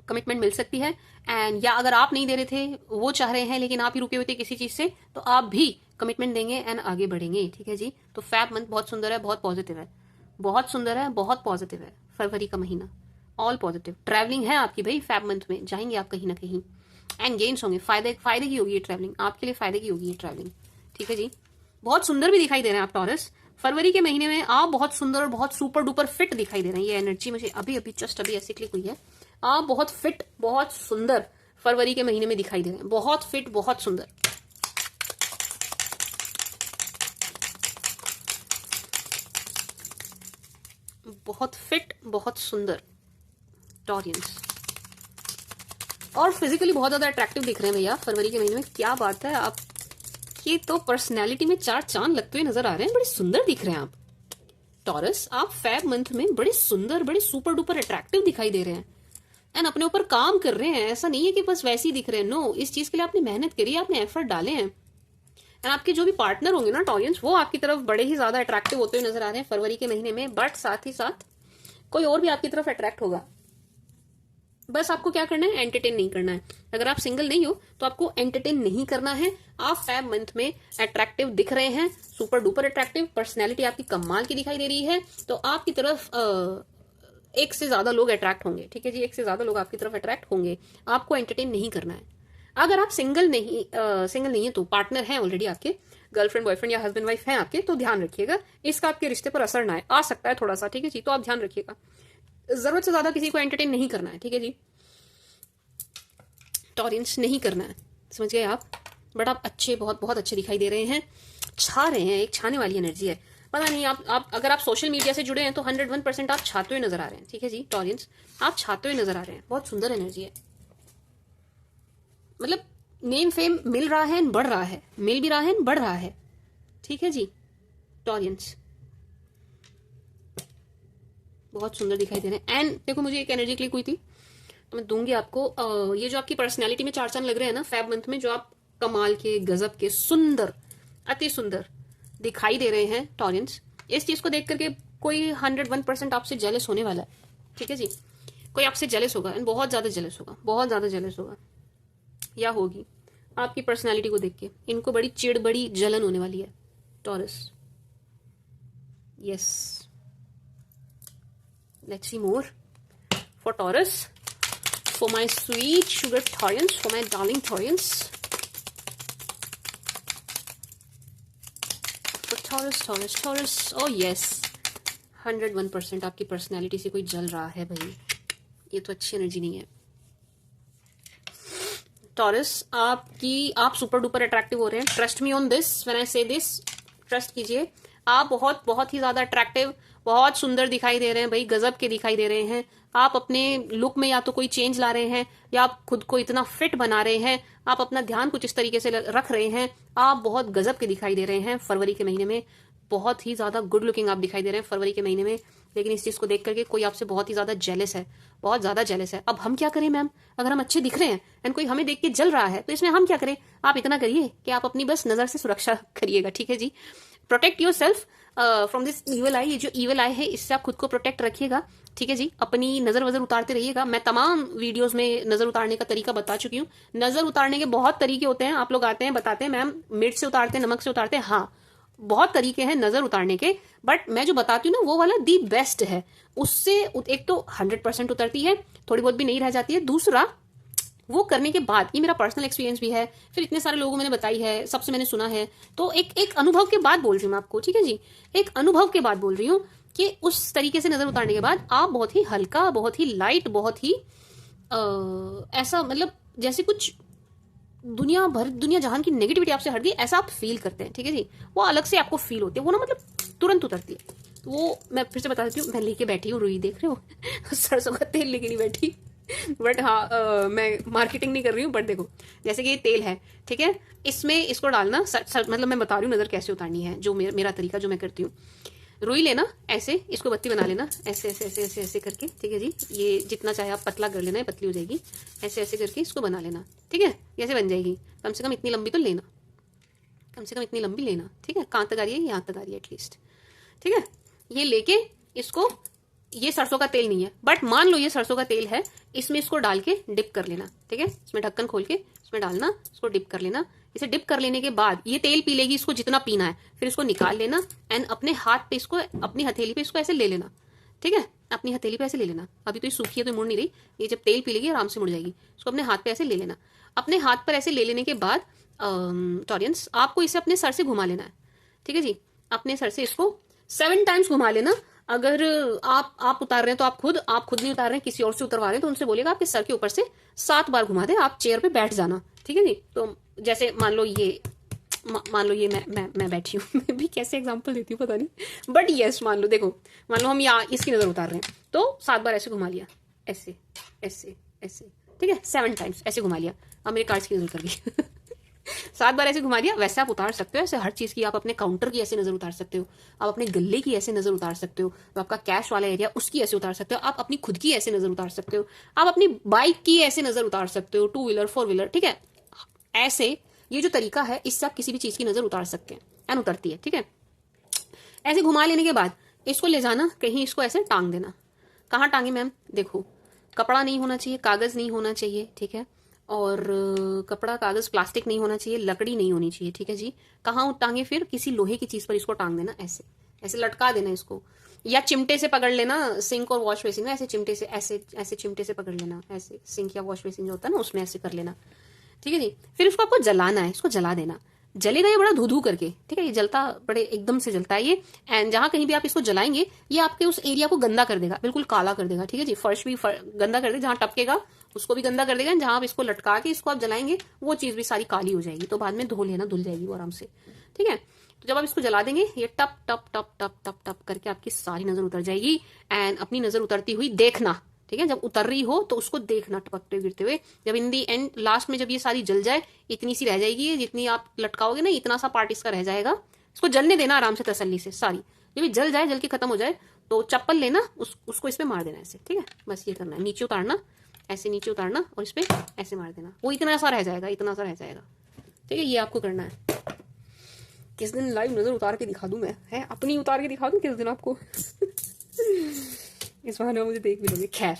कमिटमेंट मिल सकती है, एंड या अगर आप नहीं दे रहे थे, वो चाह रहे हैं लेकिन आप ही रुके हुए थे किसी चीज से, तो आप भी कमिटमेंट देंगे एंड आगे बढ़ेंगे, ठीक है जी। तो फैब मंथ बहुत सुंदर है, बहुत पॉजिटिव है, बहुत सुंदर है, बहुत पॉजिटिव है, फरवरी का महीना ऑल पॉजिटिव। ट्रैवलिंग है आपकी भाई, फैब मंथ में जाएंगे आप कहीं ना कहीं, एंड गेन्स होंगे, फायदे की होगी ये ट्रैवलिंग, आपके लिए फायदे की होगी ये ट्रैवलिंग, ठीक है जी। बहुत सुंदर भी दिखाई दे रहे हैं आप टॉरस, फरवरी के महीने में आप बहुत सुंदर और बहुत सुपर डुपर फिट दिखाई दे रहे हैं, ये एनर्जी मुझे अभी अभी जस्ट अभी ऐसे क्लिक हुई है, आप बहुत फिट, बहुत सुंदर फरवरी के महीने में दिखाई दे रहे हैं, बहुत फिट, बहुत सुंदर, बहुत फिट, बहुत सुंदर टॉरियंस, और फिजिकली बहुत ज्यादा अट्रैक्टिव दिख रहे हैं भैया फरवरी के महीने में, क्या बात है, आप ये तो पर्सनैलिटी में 4 चांद लगते हुए नजर आ रहे हैं, बड़े सुंदर दिख रहे हैं आप टॉरस, आप फैब मंथ में बड़े सुंदर, बड़े सुपर डुपर अट्रैक्टिव दिखाई दे रहे हैं, एंड अपने ऊपर काम कर रहे हैं, ऐसा नहीं है कि बस वैसे ही दिख रहे हैं, नो, इस चीज के लिए आपने मेहनत करी है, आपने एफर्ट डाले हैं, एंड आपके जो भी पार्टनर होंगे ना टॉरियंस, वो आपकी तरफ बड़े ही ज्यादा अट्रैक्टिव होते हुए नजर आ रहे हैं फरवरी के महीने में, बट साथ ही साथ कोई और भी आपकी तरफ अट्रैक्ट होगा, बस आपको क्या करना है, एंटरटेन नहीं करना है। अगर आप सिंगल नहीं हो तो आपको एंटरटेन नहीं करना है, आप फैब मंथ में अट्रैक्टिव दिख रहे हैं, सुपर डुपर अट्रैक्टिव, पर्सनैलिटी आपकी कमाल की दिखाई दे रही है, तो आपकी तरफ एक से ज्यादा लोग अट्रैक्ट होंगे, ठीक है जी, एक से ज्यादा लोग आपकी तरफ अट्रैक्ट होंगे, आपको एंटरटेन नहीं करना है, अगर आप सिंगल नहीं है तो पार्टनर है ऑलरेडी आपके, गर्लफ्रेंड बॉयफ्रेंड या हस्बैंड वाइफ है आपके, तो ध्यान रखिएगा इसका आपके रिश्ते पर असर ना आए, आ सकता है थोड़ा सा, ठीक है जी, तो आप ध्यान रखिएगा। जरूरत से ज्यादा किसी को एंटरटेन नहीं करना है, ठीक है जी, टॉरेंस नहीं करना है, समझ गए आप। बट आप अच्छे, बहुत बहुत अच्छे दिखाई दे रहे हैं, छा रहे हैं, एक छाने वाली एनर्जी है। पता नहीं आप अगर आप सोशल मीडिया से जुड़े हैं तो 101% आप छाते हुए नजर आ रहे हैं, ठीक है जी टॉरेंस, आप छाते हुए नजर आ रहे हैं, बहुत सुंदर एनर्जी है। मतलब नेम फेम मिल रहा है, बढ़ रहा है, मिल भी रहा है, बढ़ रहा है, ठीक है जी टॉरेंस, बहुत सुंदर दिखाई दे रहे हैं। एंड देखो मुझे एक एनर्जी क्लिक हुई थी तो मैं दूंगी आपको। ये जो आपकी पर्सनैलिटी में 4 चांद लग रहे हैं ना फेब मंथ में, जो आप कमाल के, गजब के, सुंदर, अति सुंदर दिखाई दे रहे हैं टॉरेंस, इस चीज को देख करके कोई 101% आपसे जेलस होने वाला है, ठीक है जी, कोई आपसे जेलस होगा, एंड बहुत ज्यादा जेलस होगा, बहुत ज्यादा जेलस होगा या होगी आपकी पर्सनैलिटी को देख के। इनको बड़ी चिड़, बड़ी जलन होने वाली है taurus. Yes, let's see more for taurus, for my sweet sugar Taurans, for my darling Taurans, for Taurus, oh yes, 101% आपकी पर्सनैलिटी से कोई जल रहा है भाई, ये तो अच्छी एनर्जी नहीं है टॉरस। आप सुपर डुपर अट्रैक्टिव हो रहे हैं, trust me on this when I से दिस, ट्रस्ट कीजिए, आप बहुत बहुत ही ज्यादा अट्रैक्टिव, बहुत सुंदर दिखाई दे रहे हैं भाई, गजब के दिखाई दे रहे हैं। आप अपने लुक में या तो कोई चेंज ला रहे हैं, या आप खुद को इतना फिट बना रहे हैं, आप अपना ध्यान कुछ इस तरीके से रख रहे हैं, आप बहुत गजब के दिखाई दे रहे हैं फरवरी के महीने में, बहुत ही ज्यादा गुड लुकिंग आप दिखाई दे रहे हैं फरवरी के महीने में। लेकिन इस चीज को देख करके कोई आपसे बहुत ही ज्यादा जेलस है, बहुत ज्यादा जेलस है। अब हम क्या करें मैम, अगर हम अच्छे दिख रहे हैं एंड कोई हमें देख के जल रहा है तो इसमें हम क्या करें, आप इतना करिए कि आप अपनी बस नजर से सुरक्षा करिएगा, ठीक है जी, protect yourself from this evil eye. ये जो इवल आई है इससे आप खुद को प्रोटेक्ट रखिएगा, ठीक है जी, अपनी नजर वजर उतारते रहिएगा। मैं तमाम वीडियोस में नजर उतारने का तरीका बता चुकी हूँ। नजर उतारने के बहुत तरीके होते हैं, आप लोग आते हैं बताते हैं मैम मिर्च से उतारते हैं, नमक से उतारते हैं, हाँ बहुत तरीके हैं नजर उतारने के, बट मैं जो बताती हूँ ना वो वाला दी बेस्ट है। उससे एक तो 100% उतरती है, थोड़ी बहुत भी नहीं रह जाती है, दूसरा वो करने के बाद, ये मेरा पर्सनल एक्सपीरियंस भी है, फिर इतने सारे लोगों मैंने बताई है, सबसे मैंने सुना है, तो एक अनुभव के बाद बोल रही हूँ मैं आपको, ठीक है जी, एक अनुभव के बाद बोल रही हूँ कि उस तरीके से नजर उतारने के बाद आप बहुत ही हल्का, बहुत ही लाइट, बहुत ही ऐसा, मतलब जैसे कुछ दुनिया जहान की नेगेटिविटी आपसे हट गई ऐसा आप फील करते हैं, ठीक है जी, वो अलग से आपको फील होती है, वो ना मतलब तुरंत उतरती है। तो वो मैं फिर से बता देती हूँ, मैं लेके बैठी हूँ रुई, देख रहे हो सरसों का तेल लेके नहीं बैठी, बट हाँ मैं मार्केटिंग नहीं कर रही हूँ, बट देखो जैसे कि ये तेल है, ठीक है, इसमें इसको डालना, मतलब मैं बता रही हूँ नजर कैसे उतारनी है, जो मेरा तरीका जो मैं करती हूँ। रुई लेना, ऐसे इसको बत्ती बना लेना, ऐसे ऐसे ऐसे ऐसे ऐसे करके, ठीक है जी, ये जितना चाहे आप पतला कर लेना है, पतली हो जाएगी, ऐसे ऐसे करके इसको बना लेना, ठीक है, ऐसे बन जाएगी। कम से कम इतनी लंबी तो लेना, कम से कम इतनी लंबी लेना, ठीक है, कहाँ तक आ रही है, यहाँ तक आ रही है एटलीस्ट, ठीक है। ये लेके इसको, ये सरसों का तेल नहीं है बट मान लो ये सरसों का तेल है, इसमें इसको डाल के डिप कर लेना, ठीक है, इसमें ढक्कन खोल के इसमें डालना, इसको डिप कर लेना। इसे डिप कर लेने के बाद ये तेल पी लेगी, इसको जितना पीना है, फिर इसको निकाल लेना एंड अपने हाथ पे इसको, अपनी हथेली पे इसको ऐसे ले लेना, ठीक है, अपनी हथेली पे ऐसे ले लेना। अभी तो ये सूखी है तो मुड़ नहीं रही, ये जब तेल पी लेगी आराम से मुड़ जाएगी। इसको अपने हाथ पे ऐसे ले लेना। अपने हाथ पर ऐसे ले लेने के बाद टॉरियंस आपको इसे अपने सर से घुमा लेना है, ठीक है जी, अपने सर से इसको 7 टाइम्स घुमा लेना। अगर आप उतार रहे हैं तो आप खुद नहीं उतार रहे हैं, किसी और से उतरवा रहे हैं तो उनसे बोलेगा आपके सर के ऊपर से 7 बार घुमा दे, आप चेयर पे बैठ जाना, ठीक है जी। तो जैसे मान लो ये मैं बैठी हूँ मैं भी कैसे एग्जांपल देती हूँ पता नहीं, बट यस मान लो, देखो मान लो हम यहाँ इसकी नजर उतार रहे हैं तो 7 बार ऐसे घुमा लिया, ऐसे ऐसे ऐसे, ठीक है, 7 टाइम्स ऐसे घुमा लिया। अब मेरे कार्ड्स की नजर उतर गई 7 बार ऐसे घुमा दिया। वैसे आप उतार सकते हो, ऐसे हर चीज की, आप अपने काउंटर की ऐसे नजर उतार सकते हो, आप अपने गले की ऐसे नजर उतार सकते हो, तो आपका कैश वाला एरिया उसकी ऐसे उतार सकते हो, आप अपनी खुद की ऐसे नजर उतार सकते हो, आप अपनी बाइक की ऐसे नजर उतार सकते हो, 2 व्हीलर 4 व्हीलर, ठीक है। ऐसे ये जो तरीका है इससे आप किसी भी चीज की नजर उतार सकते हैं, एंड उतरती है, ठीक है। ऐसे घुमा लेने के बाद इसको ले जाना कहीं, इसको ऐसे टांग देना। कहाँ टांगे मैम, देखो कपड़ा नहीं होना चाहिए, कागज नहीं होना चाहिए, ठीक है, और कपड़ा कागज प्लास्टिक नहीं होना चाहिए, लकड़ी नहीं होनी चाहिए, ठीक है जी। कहाँ टांगे, फिर किसी लोहे की चीज पर इसको टांग देना, ऐसे ऐसे लटका देना इसको, या चिमटे से पकड़ लेना, सिंक और वॉश बेसिन में ऐसे चिमटे से, ऐसे ऐसे चिमटे से पकड़ लेना, ऐसे सिंक या वॉश बेसिन जो होता है ना उसमें ऐसे कर लेना, ठीक है जी। फिर उसको आपको जलाना है, इसको जला देना। जलेगा ये बड़ा धू धू करके, ठीक है, ये जलता बड़े एकदम से जलता है ये। एंड जहां कहीं भी आप इसको जलाएंगे ये आपके उस एरिया को गंदा कर देगा, बिल्कुल काला कर देगा, ठीक है जी। फर्श भी गंदा कर देगा, जहां टपकेगा उसको भी गंदा कर देगा। जहां आप इसको लटका के इसको आप जलाएंगे वो चीज भी सारी काली हो जाएगी, तो बाद में धो लेना, धुल जाएगी वो आराम से, ठीक है। तो जब आप इसको जला देंगे ये टप टप टप टप टप टप करके आपकी सारी नजर उतर जाएगी। एंड अपनी नजर उतरती हुई देखना, ठीक है, जब उतर रही हो तो उसको देखना टपकते गिरते हुए। जब इन दी एंड लास्ट में जब ये सारी जल जाए, इतनी सी रह जाएगी ये, जितनी आप लटकाओगे ना इतना सा पार्ट इसका रह जाएगा। इसको जलने देना आराम से तसल्ली से सारी। जब ये जल जाए, जल के खत्म हो जाए, तो चप्पल लेना, उसको इस पे मार देना ऐसे, ठीक है। बस ये करना है, नीचे उतारना, ऐसे नीचे उतारना और इस पे ऐसे मार देना, वो इतना सा रह जाएगा, इतना सा रह जाएगा, ठीक है। ये आपको करना है। किस दिन लाइव नजर उतार के दिखा दूं मैं, है अपनी उतार के दिखा दूं किस दिन आपको। इस बहाने मुझे देख भी लोगे। खैर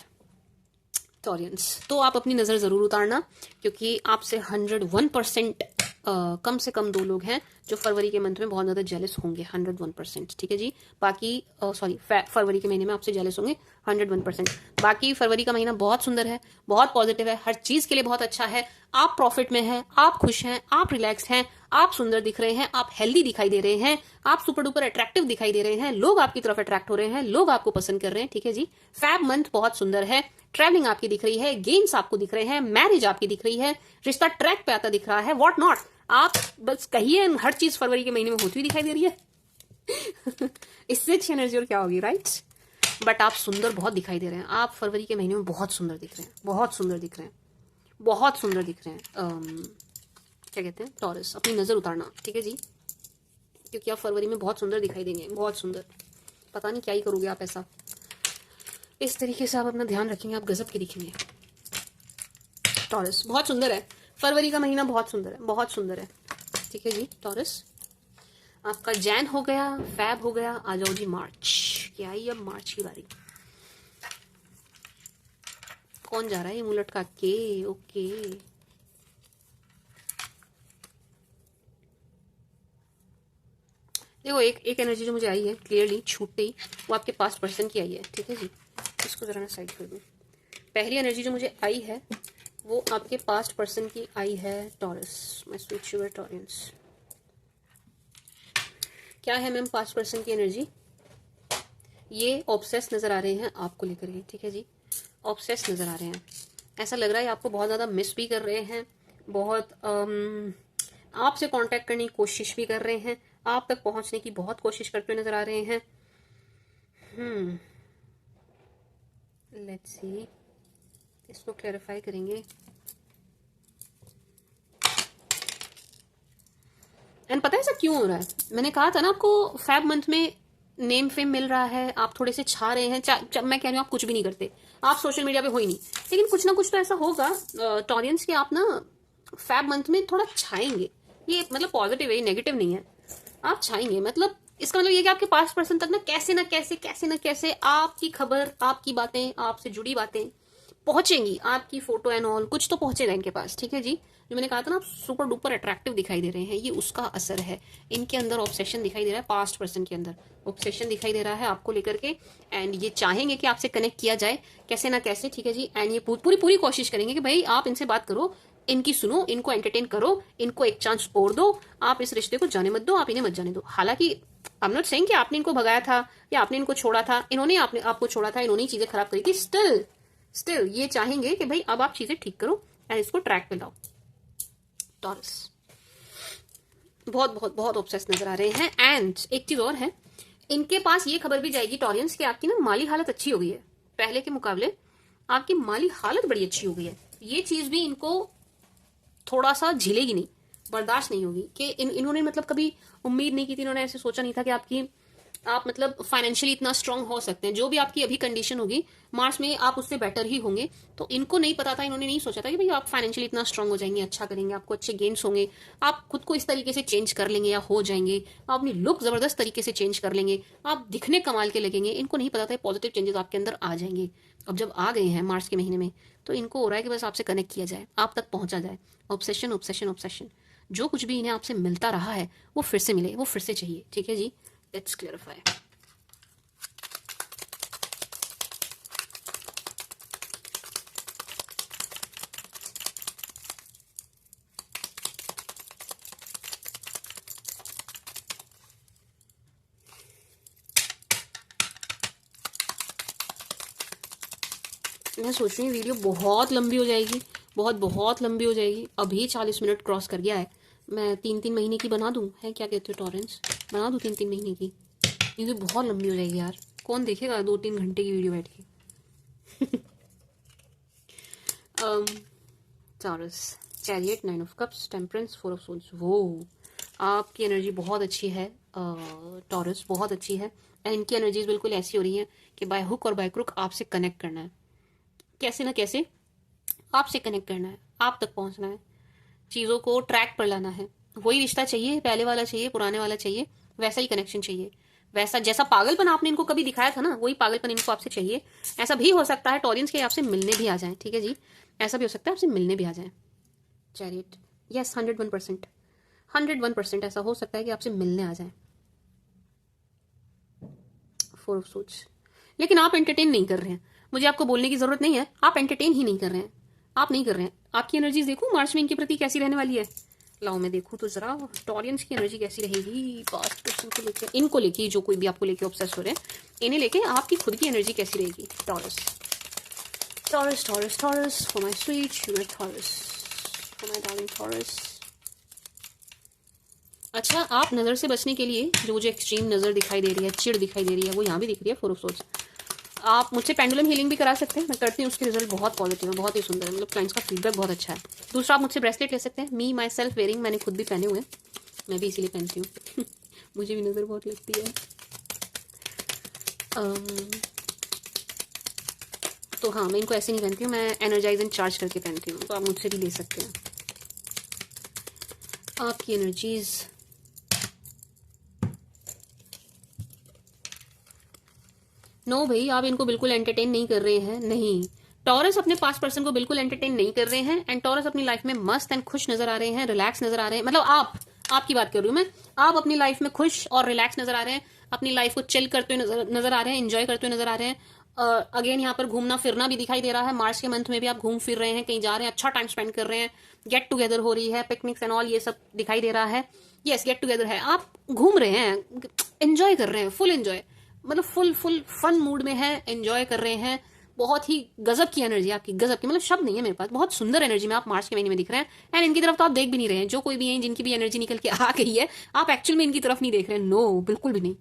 टॉरियंस, तो आप अपनी नज़र ज़रूर उतारना, क्योंकि आपसे 101% कम से कम 2 लोग हैं जो फरवरी के मंथ में बहुत ज़्यादा जेलस होंगे, 101%, ठीक है जी। बाकी सॉरी फरवरी के महीने में आपसे जेलस होंगे 101%। बाकी फरवरी का महीना बहुत सुंदर है, बहुत पॉजिटिव है, हर चीज़ के लिए बहुत अच्छा है। आप प्रॉफिट में हैं, आप खुश हैं, आप रिलैक्स हैं, आप सुंदर दिख रहे हैं, आप हेल्दी दिखाई दे रहे हैं, आप सुपर डुपर अट्रैक्टिव दिखाई दे रहे हैं, लोग आपकी तरफ अट्रैक्ट हो रहे हैं, लोग आपको पसंद कर रहे हैं, ठीक है जी। फैब मंथ बहुत सुंदर है, ट्रैवलिंग आपकी दिख रही है, गेम्स आपको दिख रहे हैं, मैरिज आपकी दिख रही है, रिश्ता ट्रैक पे आता दिख रहा है, व्हाट नॉट। आप बस कहिए, हर चीज फरवरी के महीने में होती हुई दिखाई दे रही है। इससे अच्छी एनर्जी और क्या होगी, राइट। बट आप सुंदर बहुत दिखाई दे रहे हैं, आप फरवरी के महीने में बहुत सुंदर दिख रहे हैं, बहुत सुंदर दिख रहे हैं, बहुत सुंदर दिख रहे हैं। क्या कहते हैं, टॉरस, अपनी नजर उतारना, ठीक है जी, क्योंकि आप फरवरी में बहुत सुंदर दिखाई देंगे, बहुत सुंदर। पता नहीं क्या ही करोगे आप ऐसा, इस तरीके से आप अपना ध्यान रखेंगे, आप गजब के दिखेंगे। टॉरस बहुत सुंदर है, फरवरी का महीना बहुत सुंदर है, बहुत सुंदर है, ठीक है जी। टॉरस आपका जैन हो गया, फैब हो गया, आ जाओ जी मार्च। क्या ही अब मार्च की बारी। कौन जा रहा है ये मुंह लटका के, ओके। देखो एक एनर्जी जो मुझे आई है क्लियरली छूटते ही, वो आपके पास्ट पर्सन की आई है, ठीक है जी। इसको जरा मैं साइड कर दूं। पहली एनर्जी जो मुझे आई है वो आपके पास्ट पर्सन की आई है, taurus, my sweet sugar Taureans. क्या है मैम पास्ट पर्सन की एनर्जी? ये ऑब्सेस नजर आ रहे हैं आपको लेकर के, ठीक है जी। ऑब्सेस नजर आ रहे हैं, ऐसा लग रहा है आपको बहुत ज्यादा मिस भी कर रहे हैं, बहुत आपसे कांटेक्ट करने की कोशिश भी कर रहे हैं, आप तक पहुंचने की बहुत कोशिश करते हुए नजर आ रहे हैं। लेट्स सी, इसको क्लैरिफाई करेंगे। एंड पता है ऐसा क्यों हो रहा है? मैंने कहा था ना आपको, फैब मंथ में नेम फेम मिल रहा है, आप थोड़े से छा रहे हैं। मैं कह रही हूँ आप कुछ भी नहीं करते, आप सोशल मीडिया पे हो ही नहीं, लेकिन कुछ ना कुछ तो ऐसा होगा टॉरियंस के, आप ना फैब मंथ में थोड़ा छाएंगे। ये मतलब पॉजिटिव है, ये नेगेटिव नहीं है। आप छाएंगे मतलब इसका मतलब ये कि आपके पास्ट पर्सन तक ना कैसे ना कैसे आपकी खबर, आपकी बातें, आपसे जुड़ी बातें पहुंचेंगी, आपकी फोटो एंड ऑल कुछ तो पहुंचेगा इनके पास, ठीक है जी। जो मैंने कहा था ना आप सुपर डुपर अट्रैक्टिव दिखाई दे रहे हैं, ये उसका असर है। इनके अंदर ऑब्सेशन दिखाई दे रहा है, पास्ट पर्सन के अंदर ऑब्सेशन दिखाई दे रहा है आपको लेकर के। एंड ये चाहेंगे कि आपसे कनेक्ट किया जाए कैसे ना कैसे, ठीक है जी। एंड ये पूरी कोशिश करेंगे कि भाई आप इनसे बात करो, इनकी सुनो, इनको एंटरटेन करो, इनको एक चांस और दो, आप इस रिश्ते को जाने मत दो, आप इन्हें मत जाने दो। हालांकि आई एम नॉट सेइंग कि आपने इनको भगाया था या आपने इनको छोड़ा था, इन्होंने आपको छोड़ा था, इन्होंने चीजें खराब करी थी। स्टिल ये चाहेंगे कि भाई अब आप चीजें ठीक करो एंड इसको ट्रैक पे लाओ। टॉरस बहुत बहुत बहुत ऑब्सेस नजर आ रहे हैं। एंड एक चीज और है, इनके पास ये खबर भी जाएगी टॉरियंस की आपकी ना माली हालत अच्छी हो गई है, पहले के मुकाबले आपकी माली हालत बड़ी अच्छी हो गई है। ये चीज भी इनको थोड़ा सा झेलेगी नहीं, बर्दाश्त नहीं होगी कि इन्होंने मतलब कभी उम्मीद नहीं की थी, इन्होंने ऐसे सोचा नहीं था कि आप मतलब फाइनेंशियली इतना स्ट्रांग हो सकते हैं। जो भी आपकी अभी कंडीशन होगी मार्च में आप उससे बेटर ही होंगे। तो इनको नहीं पता था, इन्होंने नहीं सोचा था कि भाई आप फाइनेंशियली इतना स्ट्रांग हो जाएंगे, अच्छा करेंगे, आपको अच्छे गेन्स होंगे, आप खुद को इस तरीके से चेंज कर लेंगे या हो जाएंगे, आप अपनी लुक जबरदस्त तरीके से चेंज कर लेंगे, आप दिखने कमाल के लगेंगे। इनको नहीं पता था पॉजिटिव चेंजेस आपके अंदर आ जाएंगे। अब जब आ गए हैं मार्च के महीने में, तो इनको हो रहा है कि बस आपसे कनेक्ट किया जाए, आप तक पहुंचा जाए। ऑब्सेशन ऑब्सेशन ऑब्सेशन, जो कुछ भी इन्हें आपसे मिलता रहा है वो फिर से मिले, वो फिर से चाहिए, ठीक है जी। Let's clarify. मैं सोच रही हूँ वीडियो बहुत लंबी हो जाएगी, बहुत बहुत लंबी हो जाएगी। अभी 40 मिनट क्रॉस कर गया है। मैं 3-3 महीने की बना दूँ, है क्या कहते हो टॉरेंस? बना दूँ 3-3 महीने की? ये तो बहुत लंबी हो जाएगी यार, कौन देखेगा 2-3 घंटे की वीडियो बैठ के। Taurus, chariot, 9 of cups, temperance, 4 of souls. वो आपकी एनर्जी बहुत अच्छी है टॉरस, बहुत अच्छी है। एंड इनकी एनर्जीज बिल्कुल ऐसी हो रही है कि बाय हुक और बाय क्रुक आपसे कनेक्ट करना है, कैसे ना कैसे आपसे कनेक्ट करना है, आप तक पहुंचना है, चीज़ों को ट्रैक पर लाना है। वही रिश्ता चाहिए, पहले वाला चाहिए, पुराने वाला चाहिए, वैसा ही कनेक्शन चाहिए, वैसा जैसा पागलपन आपने इनको कभी दिखाया था ना, वही पागलपन इनको आपसे चाहिए। ऐसा भी हो सकता है टॉरियंस के आपसे मिलने भी आ जाए, ठीक है जी, ऐसा भी हो सकता है आपसे मिलने भी आ जाए। चैरियट, यस 101%, 101% ऐसा हो सकता है कि आपसे मिलने आ जाए। 4 ऑफ सोर्ड्स, लेकिन आप एंटरटेन नहीं कर रहे हैं, मुझे आपको बोलने की जरूरत नहीं है, आप एंटरटेन ही नहीं कर रहे हैं, आप नहीं कर रहे हैं। आपकी एनर्जीज देखूं मार्च में इनके प्रति कैसी रहने वाली है। लाओ मैं देखूं तो जरा टॉरियंस की एनर्जी कैसी रहेगी पास्ट पर्सन को लेकर, इनको लेके, जो कोई भी आपको लेके ऑब्सेस हो रहे हैं, इन्हें लेके आपकी खुद की एनर्जी कैसी रहेगी। Taurus, Taurus, Taurus, taurus, for my sweet sugar taurus, for my darling taurus. अच्छा, आप नज़र से बचने के लिए जो मुझे एक्सट्रीम नज़र दिखाई दे रही है, चिड़ दिखाई दे रही है, वो यहाँ भी दिख रही है 4 ऑफ सोर्ड्स। आप मुझसे पेंडुलम हीलिंग भी करा सकते हैं, मैं करती हूँ, उसके रिजल्ट बहुत पॉजिटिव है, बहुत ही सुंदर है, मतलब क्लाइंट्स का फीडबैक बहुत अच्छा है। दूसरा, आप मुझसे ब्रेसलेट ले सकते हैं, मी माई सेल्फ वेयरिंग, मैंने खुद भी पहने हुए हैं, मैं भी इसीलिए पहनती हूँ। मुझे भी नज़र बहुत लगती है। तो हाँ, मैं इनको ऐसे नहीं पहनती हूँ, मैं एनर्जाइज एंड चार्ज करके पहनती हूँ, तो आप मुझसे भी ले सकते हैं। आपकी एनर्जीज नो भाई, आप इनको बिल्कुल एंटरटेन नहीं कर रहे हैं, नहीं। टॉरस अपने पास पर्सन को बिल्कुल एंटरटेन नहीं कर रहे हैं, एंड टॉरस अपनी लाइफ में मस्त एंड खुश नजर आ रहे हैं, रिलैक्स नजर आ रहे हैं। मतलब आपकी बात कर रही हूँ मैं, आप अपनी लाइफ में खुश और रिलैक्स नजर आ रहे हैं, अपनी लाइफ को चिल करते हुए नजर आ रहे हैं, एंजॉय करते हुए नजर आ रहे हैं। अगेन यहाँ पर घूमना फिरना भी दिखाई दे रहा है, मार्च के मंथ में भी आप घूम फिर रहे हैं, कहीं जा रहे हैं, अच्छा टाइम स्पेंड कर रहे हैं, गेट टुगेदर हो रही है, पिकनिक्स एंड ऑल ये सब दिखाई दे रहा है। यस, गेट टुगेदर है, आप घूम रहे हैं, एंजॉय कर रहे हैं, फुल एंजॉय, मतलब फुल फन मूड में है, एंजॉय कर रहे हैं। बहुत ही गजब की एनर्जी आपकी, गजब की, मतलब शब्द नहीं है मेरे पास, बहुत सुंदर एनर्जी में आप मार्च के महीने में दिख रहे हैं। एंड इनकी तरफ तो आप देख भी नहीं रहे हैं, जो कोई भी है जिनकी भी एनर्जी निकल के आ गई है, आप एक्चुअल में इनकी तरफ नहीं देख रहे हैं, नो, बिल्कुल भी नहीं,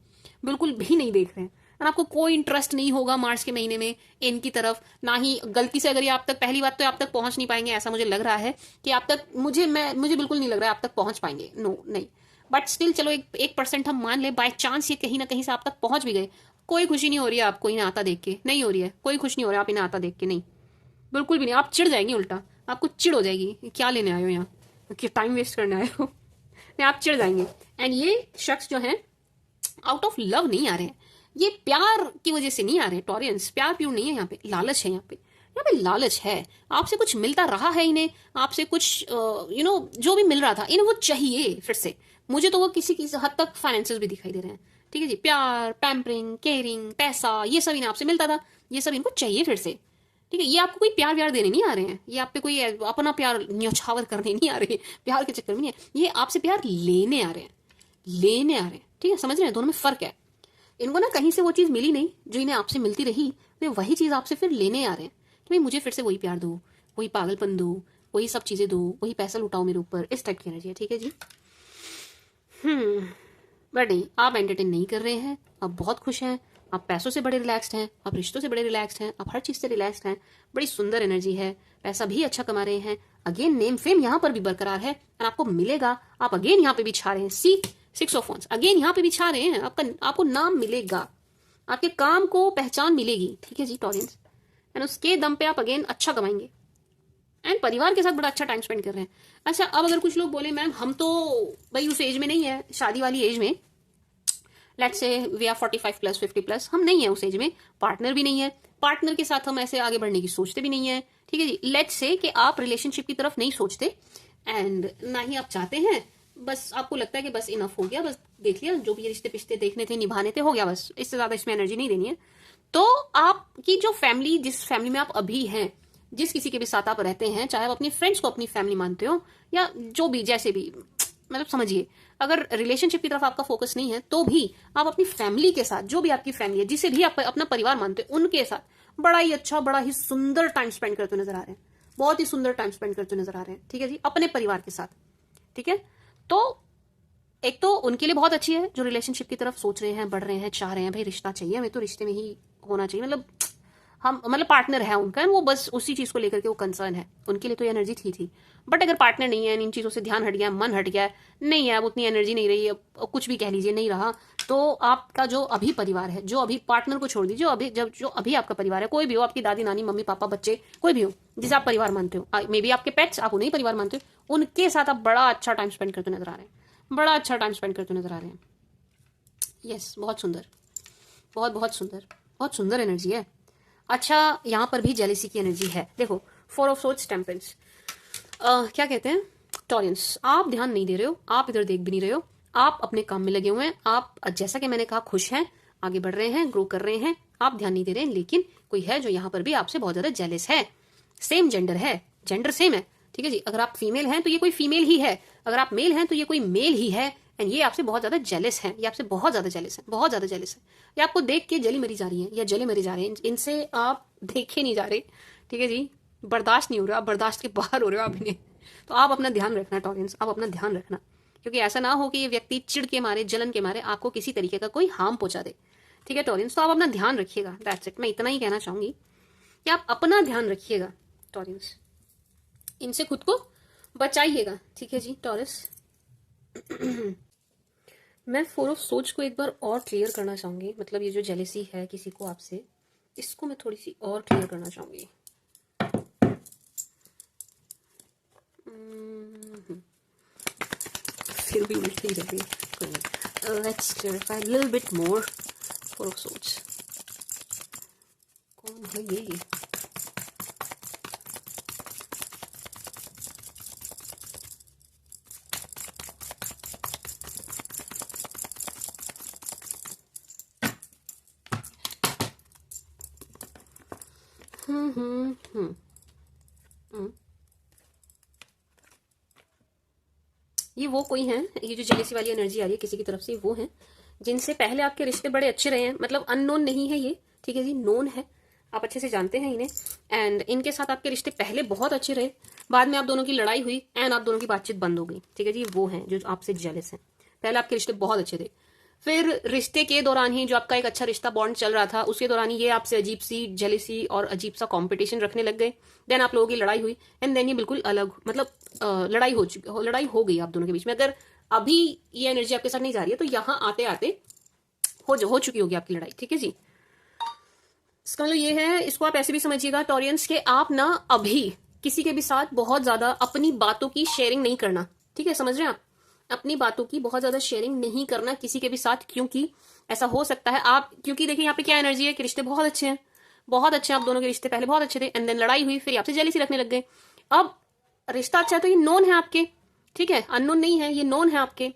बिल्कुल भी नहीं देख रहे हैं। और आपको कोई इंटरेस्ट नहीं होगा मार्च के महीने में इनकी तरफ, ना ही गलती से अगर ये आप तक, पहली बात तो आप तक पहुंच नहीं पाएंगे, ऐसा मुझे लग रहा है कि आप तक, मुझे बिल्कुल नहीं लग रहा है आप तक पहुंच पाएंगे, नो, नहीं। बट स्टिल चलो 1% हम मान ले, बाय चांस ये कहीं ना कहीं से आप तक पहुंच भी गए, कोई खुशी नहीं हो रही है आपको इन्हें आता देख के, नहीं हो रही है, कोई खुश नहीं हो रहा है आप इन्हें आता देख के, नहीं, बिल्कुल भी नहीं। आप चिढ़ जाएंगे, उल्टा आपको चिढ़ हो जाएगी, क्या लेने आए हो यहाँ, कि टाइम वेस्ट करने आए हो। नहीं, आप चिढ़ जाएंगे। एंड ये शख्स जो है आउट ऑफ लव नहीं आ रहे हैं, ये प्यार की वजह से नहीं आ रहे हैं टॉरियंस, प्यार प्यूर नहीं है यहाँ पे, लालच है यहाँ पे लालच है। आपसे कुछ मिलता रहा है इन्हें, आपसे कुछ जो भी मिल रहा था इन्हें वो चाहिए फिर से। मुझे तो वो किसी हद तक फाइनेंसेस भी दिखाई दे रहे हैं, ठीक है जी, प्यार, पैम्परिंग, केयरिंग, पैसा, ये सब इन्हें आपसे मिलता था, ये सब इनको चाहिए फिर से, ठीक है। ये आपको कोई प्यार व्यार देने नहीं आ रहे हैं, ये आप पे कोई अपना प्यार न्यौछावर करने नहीं आ रहे हैं, प्यार के चक्कर में नहीं है, ये आपसे प्यार लेने आ रहे हैं, लेने आ रहे हैं, ठीक है, समझ रहे हैं, दोनों में फर्क है। इनको ना कहीं से वो चीज़ मिली नहीं जो इन्हें आपसे मिलती रही, वे वही चीज़ आपसे फिर लेने आ रहे हैं कि भाई मुझे फिर से वही प्यार दो, वही पागलपन दो, वही सब चीज़ें दो, वही पैसा लुटाओ मेरे ऊपर, इस टाइप की एनर्जी है, ठीक है जी। बट नहीं, आप एंटरटेन नहीं कर रहे हैं, आप बहुत खुश हैं, आप पैसों से बड़े रिलैक्स्ड हैं, आप रिश्तों से बड़े रिलैक्स्ड हैं, आप हर चीज़ से रिलैक्स्ड हैं, बड़ी सुंदर एनर्जी है, पैसा भी अच्छा कमा रहे हैं, अगेन नेम फेम यहाँ पर भी बरकरार है और आपको मिलेगा, आप अगेन यहाँ पे भी छा रहे हैं, सी 6 ऑफ वांड्स, अगेन यहाँ पे भी छा रहे हैं, आपको नाम मिलेगा, आपके काम को पहचान मिलेगी, ठीक है जी टॉरियंस, एंड उसके दम पे आप अगेन अच्छा कमाएंगे एंड परिवार के साथ बड़ा अच्छा टाइम स्पेंड कर रहे हैं। अच्छा, अब अगर कुछ लोग बोले मैम हम तो भाई उस एज में नहीं है, शादी वाली एज में, let's say we are 45 plus 50 plus, हम नहीं है उस एज में, पार्टनर भी नहीं है, पार्टनर के साथ हम ऐसे आगे बढ़ने की सोचते भी नहीं है, ठीक है जी। लेट्स से कि आप रिलेशनशिप की तरफ नहीं सोचते एंड ना ही आप चाहते हैं, बस आपको लगता है कि बस इनफ हो गया, बस देख लिया, जो भी रिश्ते पिश्ते देखने थे निभाने थे, हो गया, बस इससे ज्यादा इसमें एनर्जी नहीं देनी है। तो आपकी जो फैमिली, जिस फैमिली में आप अभी हैं, जिस किसी के भी साथ आप रहते हैं, चाहे आप अपनी फ्रेंड्स को अपनी फैमिली मानते हो या जो भी जैसे भी, मतलब समझिए, अगर रिलेशनशिप की तरफ आपका फोकस नहीं है तो भी आप अपनी फैमिली के साथ, जो भी आपकी फैमिली है, जिसे भी आप अपना परिवार मानते हो, उनके साथ बड़ा ही अच्छा, बड़ा ही सुंदर टाइम स्पेंड करते नजर आ रहे हैं, बहुत ही सुंदर टाइम स्पेंड करते नजर आ रहे हैं, ठीक है जी, अपने परिवार के साथ। ठीक है, तो एक तो उनके लिए बहुत अच्छी है जो रिलेशनशिप की तरफ सोच रहे हैं, बढ़ रहे हैं, चाह रहे हैं भाई रिश्ता चाहिए हमें, तो रिश्ते में ही होना चाहिए, मतलब हम मतलब पार्टनर है उनका, वो बस उसी चीज को लेकर के वो कंसर्न है, उनके लिए तो ये एनर्जी थी। बट अगर पार्टनर नहीं है, इन चीजों से ध्यान हट गया, मन हट गया, नहीं है अब उतनी एनर्जी नहीं रही, अब कुछ भी कह लीजिए नहीं रहा, तो आपका जो अभी परिवार है, जो अभी पार्टनर को छोड़ दीजिए, अभी जब जो अभी आपका परिवार है, कोई भी हो, आपकी दादी नानी मम्मी पापा बच्चे कोई भी हो जिसे आप परिवार मानते हो, मे बी आपके पेट्स, आप उन्हें परिवार मानते हो, उनके साथ आप बड़ा अच्छा टाइम स्पेंड करते नजर आ रहे हैं, बड़ा अच्छा टाइम स्पेंड करते नजर आ रहे हैं। यस, बहुत सुंदर, बहुत बहुत सुंदर, बहुत सुंदर एनर्जी है। अच्छा, यहाँ पर भी जेलेसी की एनर्जी है, देखो 4 ऑफ सोर्ड्स, टेम्परेंस, क्या कहते हैं, टॉलरेंस, आप ध्यान नहीं दे रहे हो, आप इधर देख भी नहीं रहे हो, आप अपने काम में लगे हुए हैं, आप जैसा कि मैंने कहा खुश हैं, आगे बढ़ रहे हैं, ग्रो कर रहे हैं, आप ध्यान नहीं दे रहे हैं, लेकिन कोई है जो यहाँ पर भी आपसे बहुत ज्यादा जेलस है। सेम जेंडर है, जेंडर सेम है, ठीक है जी, अगर आप फीमेल हैं तो ये कोई फीमेल ही है, अगर आप मेल हैं तो ये कोई मेल ही है, एंड ये आपसे बहुत ज्यादा जेलस है, ये आपसे बहुत ज्यादा जेलस है, बहुत ज्यादा जेलस है, ये आपको देख के जली मरी जा रही है या जले मरे जा रहे हैं, इनसे आप देखे नहीं जा रहे, ठीक है जी, बर्दाश्त नहीं हो रहा, आप बर्दाश्त के बाहर हो रहे हो आप इन्हें, तो आप अपना ध्यान रखना टॉलरेंस, आप अपना ध्यान रखना, क्योंकि ऐसा ना हो कि ये व्यक्ति चिढ़ के मारे, जलन के मारे आपको किसी तरीके का कोई हार्म पहुंचा दे, ठीक है टॉलरेंस, तो आप अपना ध्यान रखिएगा, दैट्स इट, मैं इतना ही कहना चाहूंगी कि आप अपना ध्यान रखिएगा टॉलरेंस, इनसे खुद को बचाइएगा, ठीक है जी टॉरस। मैं 4 ऑफ सोच को एक बार और क्लियर करना चाहूंगी, मतलब ये जो जेलेसी है किसी को आपसे, इसको मैं थोड़ी सी और क्लियर करना चाहूंगी। फिर भी उल्टी ही रही, let's clarify little bit more. 4 of सोच कौन है ये? ये वो कोई हैं, ये जो जेलेसी वाली एनर्जी आ रही है किसी की तरफ से, वो हैं जिनसे पहले आपके रिश्ते बड़े अच्छे रहे हैं, मतलब अननोन नहीं है ये, ठीक है जी, नोन है, आप अच्छे से जानते हैं इन्हें, एंड इनके साथ आपके रिश्ते पहले बहुत अच्छे रहे, बाद में आप दोनों की लड़ाई हुई एंड आप दोनों की बातचीत बंद हो गई, ठीक है जी, वो हैं जो आपसे जेलस हैं, पहले आपके रिश्ते बहुत अच्छे थे, फिर रिश्ते के दौरान ही जो आपका एक अच्छा रिश्ता बॉन्ड चल रहा था, उसके दौरान ही ये आपसे अजीब सी जेलेसी और अजीब सा कंपटीशन रखने लग गए, देन आप लोगों की लड़ाई हुई, एंड देन ये बिल्कुल अलग, मतलब लड़ाई हो गई आप दोनों के बीच में। अगर अभी ये एनर्जी आपके साथ नहीं जा रही है तो यहाँ आते आते हो चुकी होगी आपकी लड़ाई, ठीक है जी। इसका मतलब ये है, इसको आप ऐसे भी समझिएगा टॉरियंस के, आप ना अभी किसी के भी साथ बहुत ज्यादा अपनी बातों की शेयरिंग नहीं करना, ठीक है, समझ रहे हैं आप, अपनी बातों की बहुत ज्यादा शेयरिंग नहीं करना किसी के भी साथ, क्योंकि ऐसा हो सकता है आप, क्योंकि देखिए यहाँ पे क्या एनर्जी है कि रिश्ते बहुत अच्छे हैं, बहुत अच्छे हैं, आप दोनों के रिश्ते पहले बहुत अच्छे थे, एंड देन लड़ाई हुई, फिर आपसे जेलसी रखने लग गए, अब रिश्ता अच्छा है तो ये नोन है आपके, ठीक है, अननोन नहीं है, ये नोन है आपके।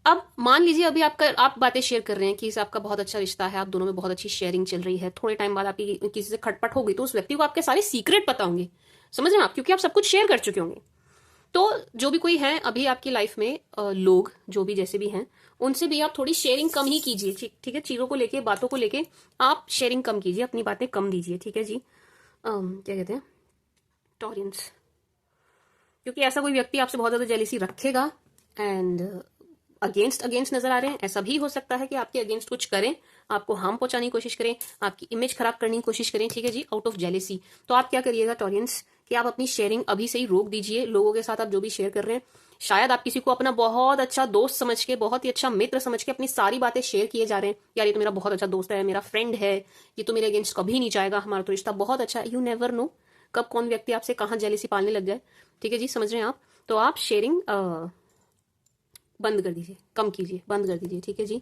अब मान लीजिए अभी आप बातें शेयर कर रहे हैं कि आपका बहुत अच्छा रिश्ता है, आप दोनों में बहुत अच्छी शेयरिंग चल रही है, थोड़े टाइम बाद आपकी किसी से खटपट हो गई तो उस व्यक्ति को आपके सारे सीक्रेट पता होंगे, समझ रहे हैं आप, क्योंकि आप सब कुछ शेयर कर चुके होंगे। तो जो भी कोई है अभी आपकी लाइफ में, लोग जो भी जैसे भी हैं, उनसे भी आप थोड़ी शेयरिंग कम ही कीजिए, ठीक है, चीजों को लेके, बातों को लेके आप शेयरिंग कम कीजिए, अपनी बातें कम दीजिए, ठीक है जी, क्या कहते हैं टॉरियंस, क्योंकि ऐसा कोई व्यक्ति आपसे बहुत ज्यादा जेलिसी रखेगा एंड अगेंस्ट नजर आ रहे हैं, ऐसा भी हो सकता है कि आपके अगेंस्ट कुछ करें, आपको हार्म पहुंचाने की कोशिश करें, आपकी इमेज खराब करने की कोशिश करें, ठीक है जी, आउट ऑफ जेलेसी। तो आप क्या करिएगा टॉरियंस कि आप अपनी शेयरिंग अभी से ही रोक दीजिए, लोगों के साथ आप जो भी शेयर कर रहे हैं, शायद आप किसी को अपना बहुत अच्छा दोस्त समझ के, बहुत ही अच्छा मित्र समझ के अपनी सारी बातें शेयर किए जा रहे हैं, यार ये तो मेरा बहुत अच्छा दोस्त है, मेरा फ्रेंड है, ये तो मेरे अगेंस्ट कभी नहीं जाएगा, हमारा तो रिश्ता बहुत अच्छा है, यू नेवर नो कब कौन व्यक्ति आपसे कहाँ जेलेसी पालने लग जाए, ठीक है जी, समझ रहे हैं आप। तो आप शेयरिंग बंद कर दीजिए, कम कीजिए, बंद कर दीजिए, ठीक है जी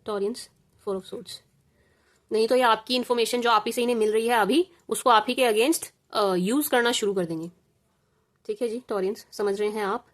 टॉरियंस, 4 ऑफ सोर्ड्स, नहीं तो ये आपकी इन्फॉर्मेशन जो आप ही से इन्हें मिल रही है अभी, उसको आप ही के अगेंस्ट यूज करना शुरू कर देंगे, ठीक है जी टॉरियंस, समझ रहे हैं आप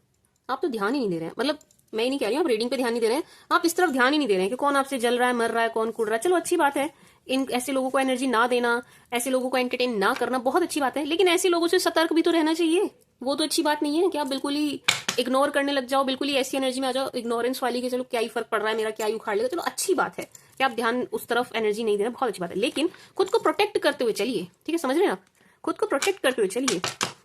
तो ध्यान ही नहीं दे रहे हैं, मतलब मैं ही नहीं कह रही हूँ आप रीडिंग पे ध्यान नहीं दे रहे हैं, आप इस तरफ ध्यान ही नहीं दे रहे हैं कि कौन आपसे जल रहा है, मर रहा है, कौन कूद रहा है, चलो अच्छी बात है, इन ऐसे लोगों को एनर्जी ना देना, ऐसे लोगों को एंटरटेन ना करना बहुत अच्छी बात है, लेकिन ऐसे लोगों से सतर्क भी तो रहना चाहिए, वो तो अच्छी बात नहीं है कि आप बिल्कुल ही इग्नोर करने लग जाओ, बिल्कुल ही ऐसी एनर्जी में आ जाओ इग्नोरेंस वाली कि चलो क्या ही फर्क पड़ रहा है, मेरा क्या ही उखाड़ लेगा। चलो अच्छी बात है कि आप ध्यान उस तरफ एनर्जी नहीं दे रहे, बहुत अच्छी बात है, लेकिन खुद को प्रोटेक्ट करते हुए चलिए, ठीक है, समझ रहे हैं आप, खुद को प्रोटेक्ट करते हुए चलिए।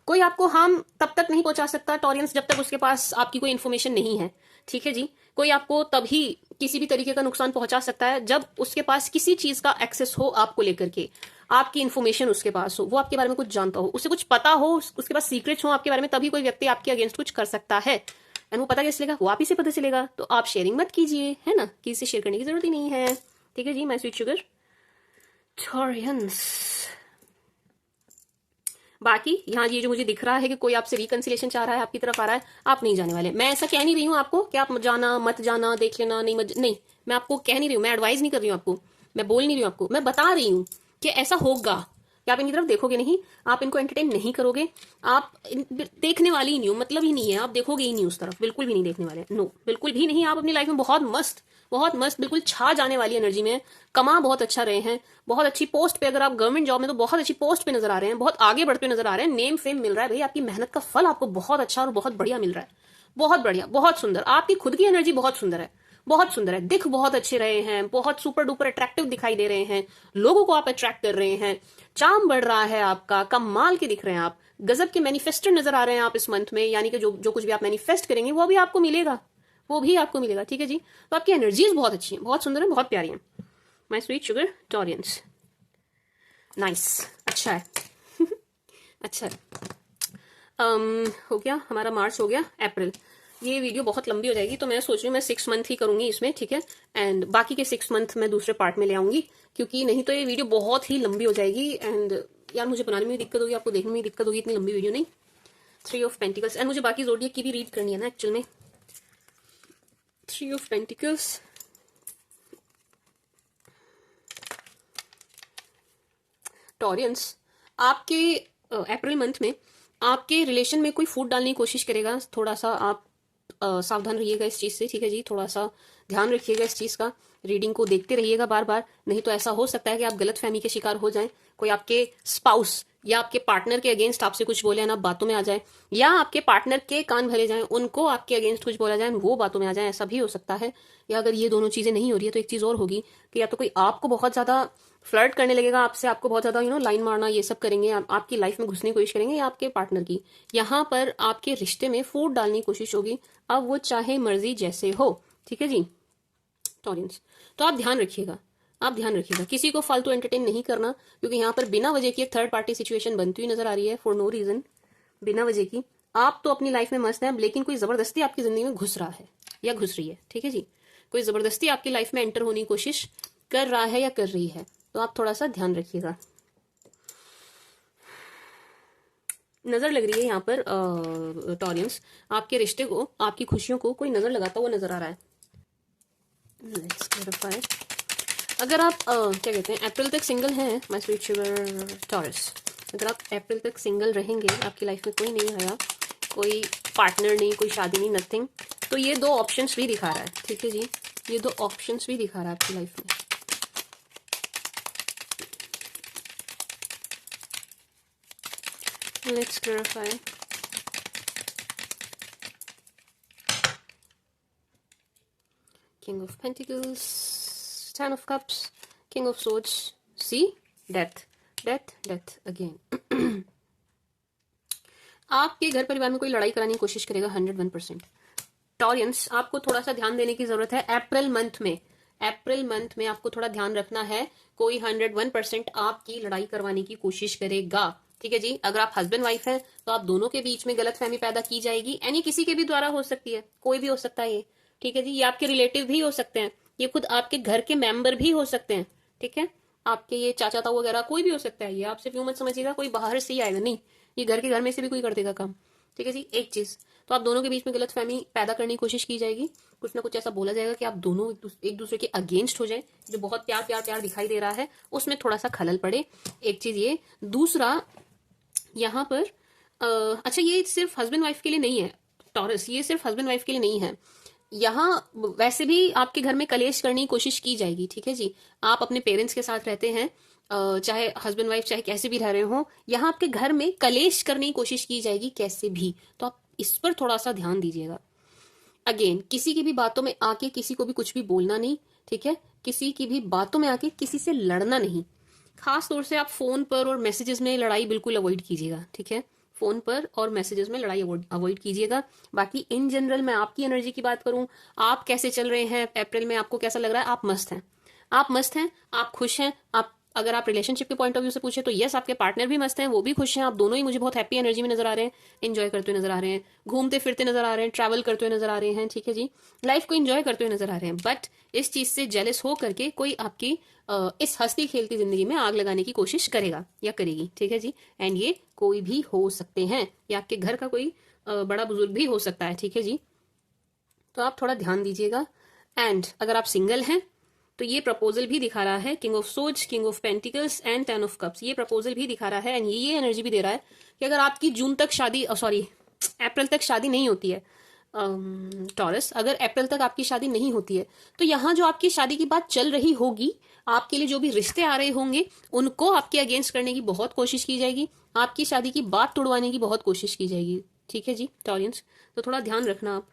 कोई आपको हार्म तब तक नहीं पहुंचा सकता टॉरियंस जब तक उसके पास आपकी कोई इन्फॉर्मेशन नहीं है, ठीक है जी। कोई आपको तभी किसी भी तरीके का नुकसान पहुंचा सकता है जब उसके पास किसी चीज का एक्सेस हो आपको लेकर के, आपकी इन्फॉर्मेशन उसके पास हो, वो आपके बारे में कुछ जानता हो, उसे कुछ पता हो, उसके पास सीक्रेट्स हो आपके बारे में, तभी कोई व्यक्ति आपके अगेंस्ट कुछ कर सकता है। एंड वो पता कैसे चलेगा? वो आप ही से पता चलेगा। तो आप शेयरिंग मत कीजिए, है ना, किसी से शेयर करने की जरूरत ही नहीं है, ठीक है जी। My sweet sugar Taureans. बाकी यहाँ ये जो मुझे दिख रहा है कि कोई आपसे रिकंसिलेशन चाह रहा है, आपकी तरफ आ रहा है, आप नहीं जाने वाले। मैं ऐसा कह नहीं रही हूँ आपको कि आप जाना मत जाना, देख लेना, नहीं, मैं आपको कह नहीं रही हूँ, मैं एडवाइस नहीं कर रही हूँ आपको, मैं बोल नहीं रही हूँ आपको, मैं बता रही हूँ कि ऐसा होगा कि आप इनकी तरफ देखोगे नहीं, आप इनको एंटरटेन नहीं करोगे, आप देखने वाली ही नहीं हो, मतलब ही नहीं है, आप देखोगे ही नहीं उस तरफ, बिल्कुल भी नहीं देखने वाले, नो, बिल्कुल भी नहीं। आप अपनी लाइफ में बहुत मस्त बिल्कुल छा जाने वाली एनर्जी में, कमा बहुत अच्छा रहे हैं, बहुत अच्छी पोस्ट पे, अगर आप गवर्नमेंट जॉब में तो बहुत अच्छी पोस्ट पे नजर आ रहे हैं, बहुत आगे बढ़ते नजर आ रहे हैं, नेम फेम मिल रहा है भाई, आपकी मेहनत का फल आपको बहुत अच्छा और बहुत बढ़िया मिल रहा है, बहुत बढ़िया, बहुत सुंदर। आपकी खुद की एनर्जी बहुत सुंदर है, बहुत सुंदर है, दिख बहुत अच्छे रहे हैं, बहुत सुपर डुपर अट्रैक्टिव दिखाई दे रहे हैं, लोगों को आप अट्रैक्ट कर रहे हैं, चार्म बढ़ रहा है आपका, कमाल के दिख रहे हैं आप, गजब के मैनिफेस्टर नजर आ रहे हैं आप इस मंथ में, यानी कि जो जो कुछ भी आप मैनिफेस्ट करेंगे वो भी आपको मिलेगा, वो भी आपको मिलेगा, ठीक है जी। तो आपकी एनर्जीज बहुत अच्छी हैं, बहुत सुंदर है, बहुत प्यारी हैं। My sweet sugar Taureans, nice, अच्छा है अच्छा है। हो गया हमारा मार्च, हो गया अप्रैल। ये वीडियो बहुत लंबी हो जाएगी, तो मैं सोच रही हूँ मैं 6 मंथ ही करूंगी इसमें, ठीक है, एंड बाकी के 6 मंथ मैं दूसरे पार्ट में ले आऊंगी, क्योंकि नहीं तो ये वीडियो बहुत ही लंबी हो जाएगी, एंड यार मुझे बनाने में भी दिक्कत होगी, आपको देखने में भी दिक्कत होगी, इतनी लंबी वीडियो नहीं। 3 ऑफ पेंटिकल्स, एंड मुझे बाकी ज़ोडिएक की भी रीड करनी है ना एक्चुअल में। 3 ऑफ पेंटिकल्स, टॉरियंस, आपके अप्रैल मंथ में आपके रिलेशन में कोई फूट डालने की कोशिश करेगा, थोड़ा सा आप सावधान रहिएगा इस चीज से, ठीक है जी, थोड़ा सा ध्यान रखिएगा इस चीज का, रीडिंग को देखते रहिएगा बार बार, नहीं तो ऐसा हो सकता है कि आप गलत फहमी के शिकार हो जाएं, कोई आपके स्पाउस या आपके पार्टनर के अगेंस्ट आपसे कुछ बोले ना, बातों में आ जाए, या आपके पार्टनर के कान भरे जाएं, उनको आपके अगेंस्ट कुछ बोला जाए, वो बातों में आ जाए, ऐसा भी हो सकता है। या अगर ये दोनों चीजें नहीं हो रही है तो एक चीज और होगी कि या तो कोई आपको बहुत ज्यादा फ्लर्ट करने लगेगा आपसे, आपको बहुत ज्यादा लाइन मारना ये सब करेंगे, आपकी लाइफ में घुसने की कोशिश करेंगे, या आपके पार्टनर की, यहाँ पर आपके रिश्ते में फूट डालने की कोशिश होगी, अब वो चाहे मर्जी जैसे हो, ठीक है जी टॉरियंस। तो आप ध्यान रखिएगा, आप ध्यान रखिएगा, किसी को फालतू एंटरटेन नहीं करना, क्योंकि यहाँ पर बिना वजह की एक थर्ड पार्टी सिचुएशन बनती हुई नजर आ रही है, फॉर नो रीजन, बिना वजह की। आप तो अपनी लाइफ में मस्त हैं, लेकिन कोई जबरदस्ती आपकी जिंदगी में घुस रहा है या घुस रही है, ठीक है जी, कोई जबरदस्ती आपकी लाइफ में एंटर होने की कोशिश कर रहा है या कर रही है, तो आप थोड़ा सा ध्यान रखिएगा। नजर लग रही है यहाँ पर टॉरियंस, आपके रिश्ते को, आपकी खुशियों को कोई नजर लगाता हुआ नजर आ रहा है। Let's clarify. अगर आप क्या कहते हैं अप्रैल तक सिंगल हैं माय स्वीट शुगर टॉरस, अगर आप अप्रैल तक सिंगल रहेंगे, आपकी लाइफ में कोई नहीं आया, कोई पार्टनर नहीं, कोई शादी नहीं, नथिंग, तो ये 2 ऑप्शंस भी दिखा रहा है, ठीक है जी, ये 2 ऑप्शंस भी दिखा रहा है आपकी लाइफ में। Let's clarify. King of Pentacles, 10 of Cups, King of Swords. See? Death. Death, death again. आपके घर परिवार में कोई लड़ाई कराने की कोशिश करेगा 101%। टॉरियंस, आपको थोड़ा सा ध्यान देने की जरूरत है अप्रैल मंथ में, अप्रैल मंथ में आपको थोड़ा ध्यान रखना है, कोई 101% आपकी लड़ाई करवाने की कोशिश करेगा, ठीक है जी। अगर आप हस्बैंड वाइफ हैं तो आप दोनों के बीच में गलतफहमी पैदा की जाएगी, यानी किसी के भी द्वारा हो सकती है, कोई भी हो सकता है ये, ठीक है जी, ये आपके रिलेटिव भी हो सकते हैं, ये खुद आपके घर के मेंबर भी हो सकते हैं, ठीक है, आपके ये चाचा ताऊ वगैरह कोई भी हो सकता है, ये आप सिर्फ यूं मत समझिएगा कोई बाहर से ही आएगा, नहीं, ये घर के घर में से भी कोई कर देगा काम, ठीक है जी। एक चीज तो आप दोनों के बीच में गलतफहमी पैदा करने की कोशिश की जाएगी, कुछ ना कुछ ऐसा बोला जाएगा कि आप दोनों एक दूसरे के अगेंस्ट हो जाए, जो बहुत प्यार प्यार प्यार दिखाई दे रहा है उसमें थोड़ा सा खलल पड़े, एक चीज ये। दूसरा यहाँ पर अच्छा, ये सिर्फ हस्बैंड वाइफ के लिए नहीं है टॉरस, ये सिर्फ हस्बैंड वाइफ के लिए नहीं है, यहाँ वैसे भी आपके घर में कलेश करने की कोशिश की जाएगी, ठीक है जी। आप अपने पेरेंट्स के साथ रहते हैं, चाहे हस्बैंड वाइफ चाहे कैसे भी रह रहे हो, यहाँ आपके घर में कलेश करने की कोशिश की जाएगी कैसे भी, तो आप इस पर थोड़ा सा ध्यान दीजिएगा। अगेन, किसी की भी बातों में आके किसी को भी कुछ भी बोलना नहीं, ठीक है। किसी की भी बातों में आके किसी से लड़ना नहीं। खास तौर से आप फोन पर और मैसेजेस में लड़ाई बिल्कुल अवॉइड कीजिएगा, ठीक है। फोन पर और मैसेजेस में लड़ाई अवॉइड कीजिएगा। बाकी इन जनरल मैं आपकी एनर्जी की बात करूं, आप कैसे चल रहे हैं अप्रैल में, आपको कैसा लग रहा है? आप मस्त हैं, आप मस्त हैं, आप खुश हैं। आप अगर आप रिलेशनशिप के पॉइंट ऑफ व्यू से पूछे तो यस, आपके पार्टनर भी मस्त हैं, वो भी खुश हैं, आप दोनों ही मुझे बहुत हैप्पी एनर्जी में नजर आ रहे हैं, एंजॉय करते हुए नजर आ रहे हैं, घूमते फिरते नजर आ रहे हैं, ट्रैवल करते हुए नजर आ रहे हैं, ठीक है जी। लाइफ को एंजॉय करते हुए नजर आ रहे हैं। बट इस चीज से जेलस हो करके कोई आपकी इस हंसती खेलती जिंदगी में आग लगाने की कोशिश करेगा या करेगी, ठीक है जी। एंड ये कोई भी हो सकते हैं, या आपके घर का कोई बड़ा बुजुर्ग भी हो सकता है, ठीक है जी। तो आप थोड़ा ध्यान दीजिएगा। एंड अगर आप सिंगल हैं तो ये प्रपोजल भी दिखा रहा है king of swords, king of pentacles and 10 of cups. ये प्रपोजल भी दिखा रहा है एंड ये एनर्जी भी दे रहा है कि अगर आपकी जून तक शादी, सॉरी अप्रैल तक शादी नहीं होती है टॉरस, अगर अप्रैल तक आपकी शादी नहीं होती है तो यहाँ जो आपकी शादी की बात चल रही होगी, आपके लिए जो भी रिश्ते आ रहे होंगे उनको आपके अगेंस्ट करने की बहुत कोशिश की जाएगी, आपकी शादी की बात तोड़वाने की बहुत कोशिश की जाएगी, ठीक है जी टॉरियंस। तो थोड़ा ध्यान रखना, आप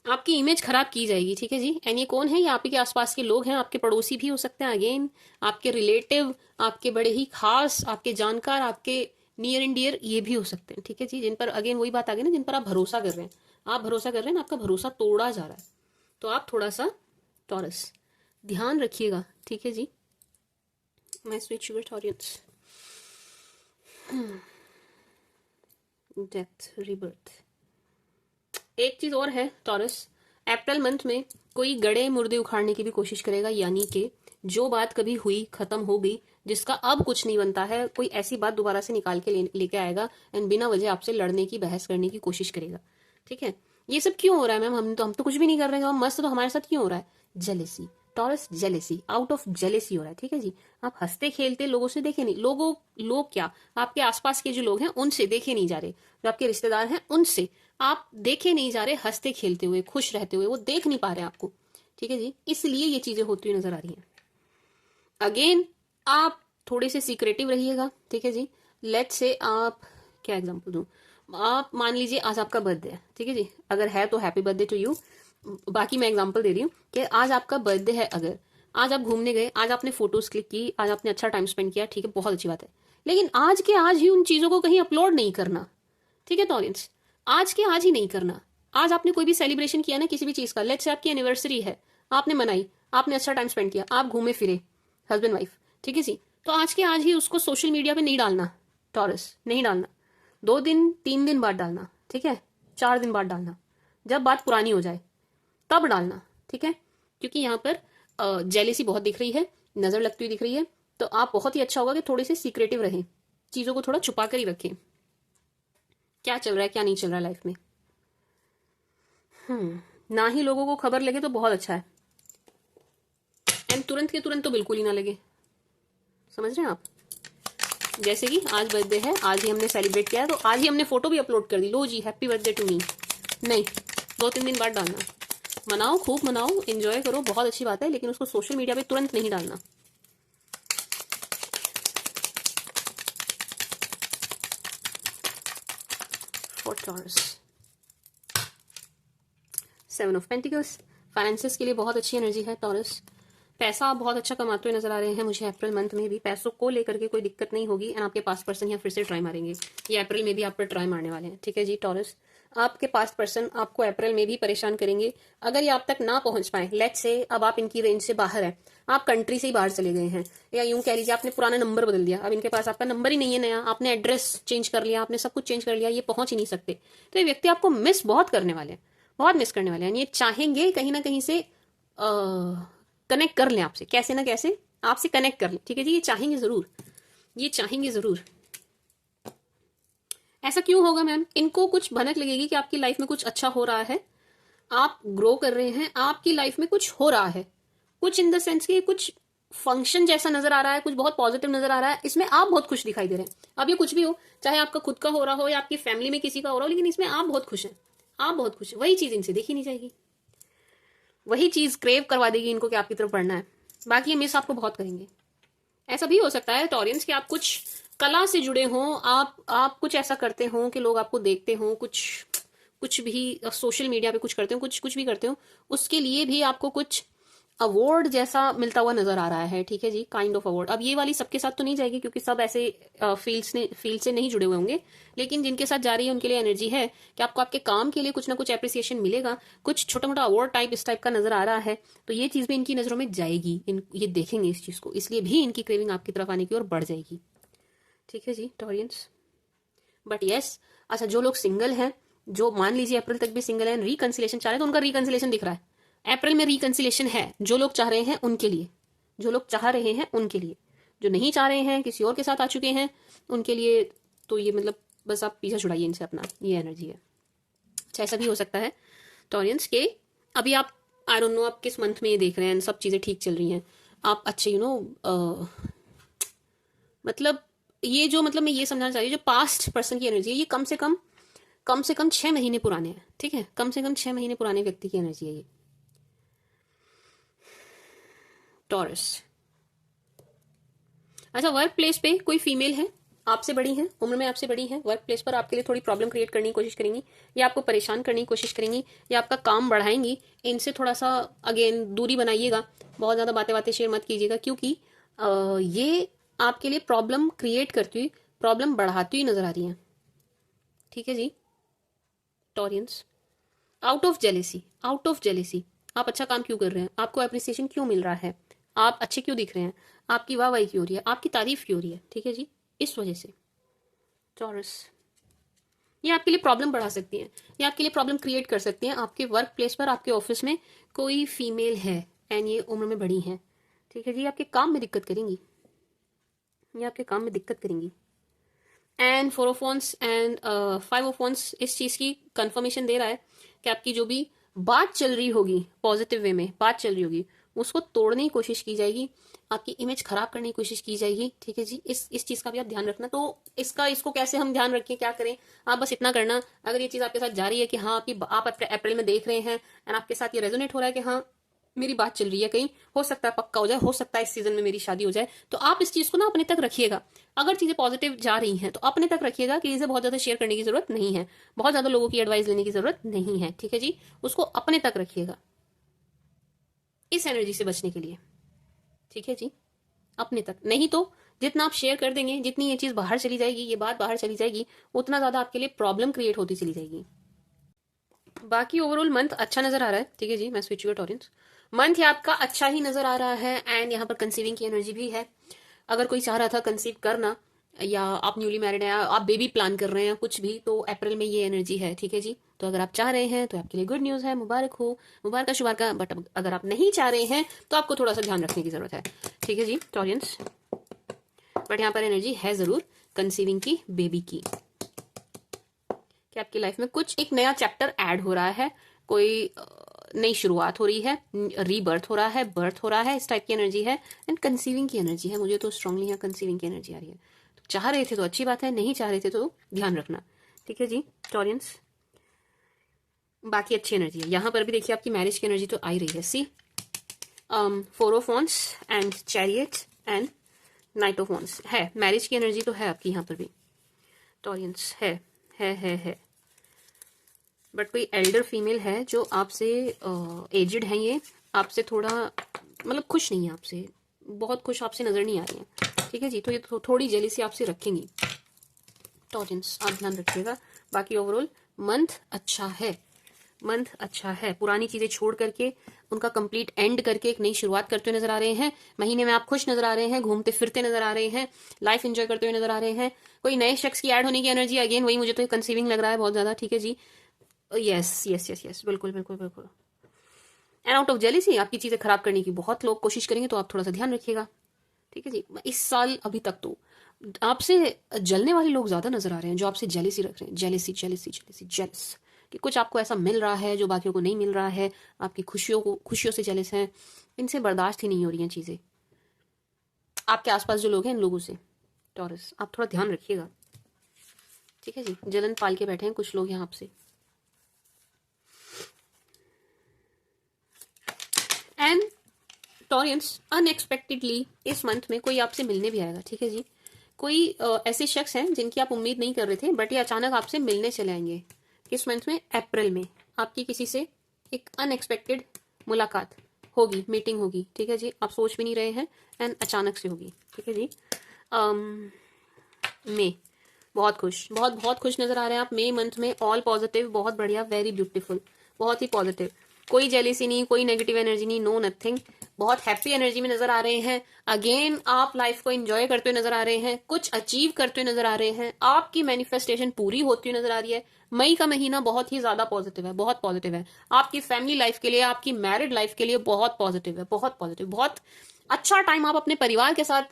आपकी इमेज खराब की जाएगी, ठीक है जी। एंड ये कौन है? ये आप ही के आसपास के लोग हैं, आपके पड़ोसी भी हो सकते हैं, अगेन आपके रिलेटिव, आपके बड़े ही खास, आपके जानकार, आपके नियर एंड डियर, ये भी हो सकते हैं, ठीक है जी। जिन पर अगेन वही बात आ गई ना, जिन पर आप भरोसा कर रहे हैं, आप भरोसा कर रहे हैं ना, आपका भरोसा तोड़ा जा रहा है, तो आप थोड़ा सा टॉरस ध्यान रखिएगा, ठीक है जी। मैं switch your Taureans, death, rebirth. एक चीज और है टॉरस, अप्रैल मंथ में कोई गड़े मुर्दे उखाड़ने की भी कोशिश करेगा, यानी कि जो बात कभी हुई खत्म हो गई, जिसका अब कुछ नहीं बनता है, कोई ऐसी बात दोबारा से निकाल के लेके आएगा एंड बिना वजह आपसे लड़ने की, बहस करने की कोशिश करेगा, ठीक है। ये सब क्यों हो रहा है मैम? हम तो कुछ भी नहीं कर रहे हैं, हम मस्त, तो हमारे साथ क्यों हो रहा है? Jealousy taurus, jealousy, out of jealousy हो रहा है, ठीक है जी। आप हंसते खेलते लोगों से देखे नहीं, लोग क्या, आपके आसपास के जो लोग हैं उनसे देखे नहीं जा रहे, जो आपके रिश्तेदार हैं उनसे आप देखे नहीं जा रहे हंसते खेलते हुए, खुश रहते हुए, वो देख नहीं पा रहे आपको, ठीक है जी। इसलिए ये चीजें होती हुई नजर आ रही हैं। अगेन आप थोड़े से सीक्रेटिव रहिएगा, ठीक है जी। लेट से आप, क्या एग्जांपल दूं, आप मान लीजिए आज आपका बर्थडे है, ठीक है जी, अगर है तो हैप्पी बर्थडे टू यू। बाकी मैं एग्जांपल दे रही हूँ कि आज आपका बर्थडे है, अगर आज आप घूमने गए, आज आपने फोटोज क्लिक की, आज आपने अच्छा टाइम स्पेंड किया, ठीक है, बहुत अच्छी बात है, लेकिन आज के आज ही उन चीजों को कहीं अपलोड नहीं करना, ठीक है टॉरेंस। आज के आज ही नहीं करना। आज आपने कोई भी सेलिब्रेशन किया ना किसी भी चीज का, लेट्स से आपकी एनिवर्सरी है, आपने मनाई, आपने अच्छा टाइम स्पेंड किया, आप घूमे फिरे हस्बैंड वाइफ, ठीक है जी, तो आज के आज ही उसको सोशल मीडिया पे नहीं डालना टॉरस, नहीं डालना। 2 दिन 3 दिन बाद डालना, ठीक है, 4 दिन बाद डालना, जब बात पुरानी हो जाए तब डालना, ठीक है। क्योंकि यहाँ पर जेलेसी बहुत दिख रही है, नजर लगती हुई दिख रही है, तो आप बहुत ही अच्छा होगा कि थोड़े से सीक्रेटिव रहें, चीजों को थोड़ा छुपा कर ही रखें, क्या चल रहा है क्या नहीं चल रहा है लाइफ में। ना ही लोगों को खबर लगे तो बहुत अच्छा है, एंड तुरंत के तुरंत तो बिल्कुल ही ना लगे, समझ रहे हैं आप। जैसे कि आज बर्थडे है, आज ही हमने सेलिब्रेट किया, तो आज ही हमने फोटो भी अपलोड कर दी, लो जी हैप्पी बर्थडे टू मी, नहीं, 2-3 दिन बाद डालना। मनाओ, खूब मनाओ, एंजॉय करो, बहुत अच्छी बात है, लेकिन उसको सोशल मीडिया पे तुरंत नहीं डालना। For taurus, 7 of pentacles, finances के लिए बहुत अच्छी एनर्जी है टॉरस। पैसा आप बहुत अच्छा कमाते हुए नजर आ रहे हैं मुझे अप्रैल मंथ में भी, पैसों को लेकर के कोई दिक्कत नहीं होगी, एंड आपके पास्ट पर्सन यहाँ फिर से ट्राई मारेंगे, ये अप्रैल में भी आप पर ट्राई मारने वाले हैं, ठीक है जी टॉरस। आपके पास्ट पर्सन आपको अप्रैल में भी परेशान करेंगे, अगर ये आप तक ना पहुंच पाए, लेट्स से अब आप इनकी रेंज से बाहर है, आप कंट्री से ही बाहर चले गए हैं, या यूं कह लीजिए आपने पुराना नंबर बदल दिया, अब इनके पास आपका नंबर ही नहीं है नया, आपने एड्रेस चेंज कर लिया, आपने सब कुछ चेंज कर लिया, ये पहुंच ही नहीं सकते, तो ये व्यक्ति आपको मिस बहुत करने वाले हैं, बहुत मिस करने वाले हैं। ये चाहेंगे कहीं ना कहीं से कनेक्ट कर लें आपसे, कैसे ना कैसे आपसे कनेक्ट कर लें, ठीक है जी, ये चाहेंगे जरूर, ये चाहेंगे जरूर। ऐसा क्यों होगा मैम? इनको कुछ भनक लगेगी कि आपकी लाइफ में कुछ अच्छा हो रहा है, आप ग्रो कर रहे हैं, आपकी लाइफ में कुछ हो रहा है, कुछ इन द सेंस कि कुछ फंक्शन जैसा नजर आ रहा है, कुछ बहुत पॉजिटिव नजर आ रहा है, इसमें आप बहुत खुश दिखाई दे रहे हैं। अब ये कुछ भी हो, चाहे आपका खुद का हो रहा हो या आपकी फैमिली में किसी का हो रहा हो, लेकिन इसमें आप बहुत खुश हैं, आप बहुत खुश हैं, वही चीज इनसे देखी नहीं जाएगी, वही चीज़ क्रेव करवा देगी इनको कि आपकी तरफ बढ़ना है। बाकी ये मिस आपको बहुत करेंगे। ऐसा भी हो सकता है टॉरियंस कि आप कुछ कला से जुड़े हों, आप कुछ ऐसा करते हो कि लोग आपको देखते हो, कुछ कुछ भी सोशल मीडिया पे कुछ करते हो, कुछ कुछ भी करते हो, उसके लिए भी आपको कुछ अवार्ड जैसा मिलता हुआ नजर आ रहा है। ठीक है जी, काइंड ऑफ अवार्ड। अब ये वाली सबके साथ तो नहीं जाएगी क्योंकि सब ऐसे फील्ड से नहीं जुड़े हुए होंगे, लेकिन जिनके साथ जा रही है उनके लिए एनर्जी है कि आपको आपके काम के लिए कुछ ना कुछ एप्रिसिएशन मिलेगा, कुछ छोटा मोटा अवार्ड टाइप इस टाइप का नजर आ रहा है। तो ये चीज भी इनकी नजरों में जाएगी, ये देखेंगे इस चीज को, इसलिए भी इनकी क्रेविंग आपकी तरफ आने की ओर बढ़ जाएगी। ठीक है जी टॉरियंस। बट यस, अच्छा जो लोग सिंगल हैं, जो मान लीजिए अप्रैल तक भी सिंगल है, रिकंसिलेशन चाह रहे हैं, तो उनका रिकंसिलेशन दिख रहा है। अप्रैल में रिकंसिलेशन है, जो लोग चाह रहे हैं उनके लिए, जो लोग चाह रहे हैं उनके लिए, जो नहीं चाह रहे हैं किसी और के साथ आ चुके हैं उनके लिए तो ये मतलब बस आप पीछा छुड़ाइए इनसे अपना, ये एनर्जी है। अच्छा ऐसा भी हो सकता है टॉरियंस के अभी आप आई डोंट नो आप किस मंथ में ये देख रहे हैं, सब चीज़ें ठीक चल रही हैं, आप अच्छे मतलब ये जो मतलब मैं ये समझाना चाह रही हूँ, जो पास्ट पर्सन की एनर्जी है ये कम से कम 6 महीने पुराने हैं। ठीक है, कम से कम 6 महीने पुराने व्यक्ति की एनर्जी है ये टॉरस। अच्छा वर्क प्लेस पे कोई फीमेल है, आपसे बड़ी है, उम्र में आपसे बड़ी है, वर्क प्लेस पर आपके लिए थोड़ी प्रॉब्लम क्रिएट करने की कोशिश करेंगी, या आपको परेशान करने की कोशिश करेंगी, या आपका काम बढ़ाएंगी। इनसे थोड़ा सा अगेन दूरी बनाइएगा, बहुत ज़्यादा बातें बातें शेयर मत कीजिएगा, क्योंकि ये आपके लिए प्रॉब्लम क्रिएट करती हुई, प्रॉब्लम बढ़ाती हुई नजर आ रही है। ठीक है जी टॉरियंस। आउट ऑफ जेलेसी आप अच्छा काम क्यों कर रहे हैं, आपको अप्रिसिएशन क्यों मिल रहा है, आप अच्छे क्यों दिख रहे हैं, आपकी वाहवाही क्यों हो रही है, आपकी तारीफ क्यों हो रही है। ठीक है जी, इस वजह से टॉरस ये आपके लिए प्रॉब्लम बढ़ा सकती है, ये आपके लिए प्रॉब्लम क्रिएट कर सकती हैं। आपके वर्क प्लेस पर, आपके ऑफिस में कोई फीमेल है एंड ये उम्र में बड़ी है। ठीक है जी, आपके काम में दिक्कत करेंगी, ये आपके काम में दिक्कत करेंगी। And 4 of wands and 5 of wands इस चीज़ की कंफर्मेशन दे रहा है कि आपकी जो भी बात चल रही होगी, पॉजिटिव वे में बात चल रही होगी, उसको तोड़ने की कोशिश की जाएगी, आपकी इमेज खराब करने की कोशिश की जाएगी। ठीक है जी, इस चीज़ का भी आप ध्यान रखना। तो इसको कैसे हम ध्यान रखें, क्या करें, आप बस इतना करना, अगर ये चीज़ आपके साथ जा रही है कि हाँ आप अप्रैल में देख रहे हैं एंड आपके साथ ये रेजोनेट हो रहा है कि हाँ मेरी बात चल रही है, कहीं हो सकता है पक्का हो जाए, हो सकता है इस सीजन में मेरी शादी हो जाए, तो आप इस चीज को ना अपने तक रखिएगा। अगर चीजें पॉजिटिव जा रही हैं तो अपने तक रखिएगा, कि इसे बहुत ज्यादा शेयर करने की जरूरत नहीं है, बहुत ज्यादा लोगों की एडवाइस लेने की जरूरत नहीं है। ठीक है जी, उसको अपने तक रखिएगा इस एनर्जी से बचने के लिए। ठीक है जी, अपने तक, नहीं तो जितना आप शेयर कर देंगे, जितनी ये चीज बाहर चली जाएगी, ये बात बाहर चली जाएगी, उतना ज्यादा आपके लिए प्रॉब्लम क्रिएट होती चली जाएगी। बाकी ओवरऑल मंथ अच्छा नजर आ रहा है। ठीक है जी, मैं स्विच योर टॉरेंस, मंथ आपका अच्छा ही नजर आ रहा है एंड यहाँ पर कंसीविंग की एनर्जी भी है। अगर कोई चाह रहा था कंसीव करना, या आप न्यूली मैरिड हैं, आप बेबी प्लान कर रहे हैं कुछ भी, तो अप्रैल में ये एनर्जी है। ठीक है जी, तो अगर आप चाह रहे हैं तो आपके लिए गुड न्यूज़ है, मुबारक हो, मुबारक शुबारक। बट अगर आप नहीं चाह रहे हैं तो आपको थोड़ा सा ध्यान रखने की जरूरत है। ठीक है जी टॉरियंस, बट यहाँ पर एनर्जी है जरूर कंसीविंग की, बेबी की, कि आपकी लाइफ में कुछ एक नया चैप्टर ऐड हो रहा है, कोई नई शुरुआत हो रही है, रीबर्थ हो रहा है, बर्थ हो रहा है, इस टाइप की एनर्जी है। एंड कंसीविंग की एनर्जी है, मुझे तो स्ट्रांगली यहाँ कंसीविंग की एनर्जी आ रही है। तो चाह रहे थे तो अच्छी बात है, नहीं चाह रहे थे तो ध्यान रखना। ठीक है जी टॉरियंस, बाकी अच्छी एनर्जी है। यहाँ पर भी देखिए आपकी मैरिज की एनर्जी तो आ ही रही है। सी 4 of wands and chariot and night of wands है, मैरिज की एनर्जी तो है आपकी यहाँ पर भी टॉरियंस, है। बट कोई एल्डर फीमेल है जो आपसे एजिड है, ये आपसे थोड़ा मतलब खुश नहीं है, आपसे बहुत खुश आपसे नजर नहीं आ रही है। ठीक है जी, तो ये थोड़ी जेलिसी आपसे रखेंगी टॉरेंस, आप ध्यान रखिएगा। बाकी ओवरऑल मंथ अच्छा है, मंथ अच्छा है। पुरानी चीजें छोड़ करके उनका कंप्लीट एंड करके एक नई शुरुआत करते हुए नजर आ रहे हैं। महीने में आप खुश नजर आ रहे हैं, घूमते फिरते नजर आ रहे हैं, लाइफ एंजॉय करते हुए नजर आ रहे हैं। कोई नए शख्स की ऐड होने की एनर्जी, अगेन वही मुझे तो कंसीविंग लग रहा है बहुत ज्यादा। ठीक है जी, यस बिल्कुल बिल्कुल बिल्कुल। एंड आउट ऑफ जेलिसी आपकी चीजें खराब करने की बहुत लोग कोशिश करेंगे, तो आप थोड़ा सा ध्यान रखिएगा। ठीक है जी, इस साल अभी तक तो आपसे जलने वाले लोग ज्यादा नजर आ रहे हैं, जो आपसे जेलिसी रख रहे हैं, जेलस कि कुछ आपको ऐसा मिल रहा है जो बाकियों को नहीं मिल रहा है, आपकी खुशियों से जेलस हैं, इनसे बर्दाश्त ही नहीं हो रही हैं चीजें। आपके आसपास जो लोग हैं इन लोगों से टॉरस, आप थोड़ा ध्यान रखिएगा। ठीक है जी, जलन पाल के बैठे हैं कुछ लोग यहाँ आपसे। एंड टॉरियंस, अनएक्सपेक्टेडली इस मंथ में कोई आपसे मिलने भी आएगा, ठीक है जी। कोई ऐसे शख्स हैं जिनकी आप उम्मीद नहीं कर रहे थे, बट ये अचानक आपसे मिलने चले आएंगे। किस मंथ में? अप्रैल में आपकी किसी से एक अनएक्सपेक्टेड मुलाकात होगी, मीटिंग होगी, ठीक है जी। आप सोच भी नहीं रहे हैं एंड अचानक से होगी, ठीक है जी। मई, बहुत खुश, बहुत बहुत खुश नजर आ रहे हैं आप मई मंथ में। ऑल पॉजिटिव, बहुत बढ़िया, वेरी ब्यूटीफुल, बहुत ही पॉजिटिव। कोई जेलिसी नहीं, कोई नेगेटिव एनर्जी नहीं, नो नथिंग। बहुत हैप्पी एनर्जी में नजर आ रहे हैं। अगेन आप लाइफ को एंजॉय करते हुए नजर आ रहे हैं, कुछ अचीव करते हुए नजर आ रहे हैं, आपकी मैनिफेस्टेशन पूरी होती हुई नजर आ रही है। मई का महीना बहुत ही ज्यादा पॉजिटिव है, बहुत पॉजिटिव है। आपकी फैमिली लाइफ के लिए, आपकी मैरिड लाइफ के लिए बहुत पॉजिटिव है, बहुत पॉजिटिव। बहुत अच्छा टाइम आप अपने परिवार के साथ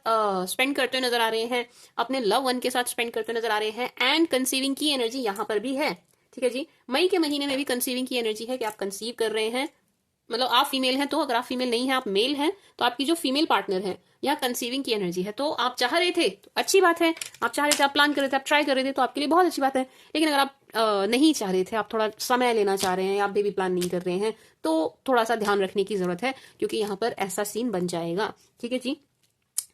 स्पेंड करते हुए नजर आ रहे हैं, अपने लव वन के साथ स्पेंड करते हुए नजर आ रहे हैं। एंड कंसीविंग की एनर्जी यहां पर भी है, ठीक है जी। मई के महीने में भी कंसीविंग की एनर्जी है कि आप कंसीव कर रहे हैं। मतलब आप फीमेल हैं तो, अगर आप फीमेल नहीं है, आप मेल हैं, तो आपकी जो फीमेल पार्टनर है, यहाँ कंसीविंग की एनर्जी है। तो आप चाह रहे थे तो अच्छी बात है, आप चाह रहे थे, आप प्लान कर रहे थे, आप ट्राई कर रहे थे, तो आपके लिए बहुत अच्छी बात है। लेकिन अगर आप नहीं चाह रहे थे, आप थोड़ा समय लेना चाह रहे हैं, आप बेबी प्लान नहीं कर रहे हैं, तो थोड़ा सा ध्यान रखने की जरूरत है, क्योंकि यहाँ पर ऐसा सीन बन जाएगा, ठीक है जी।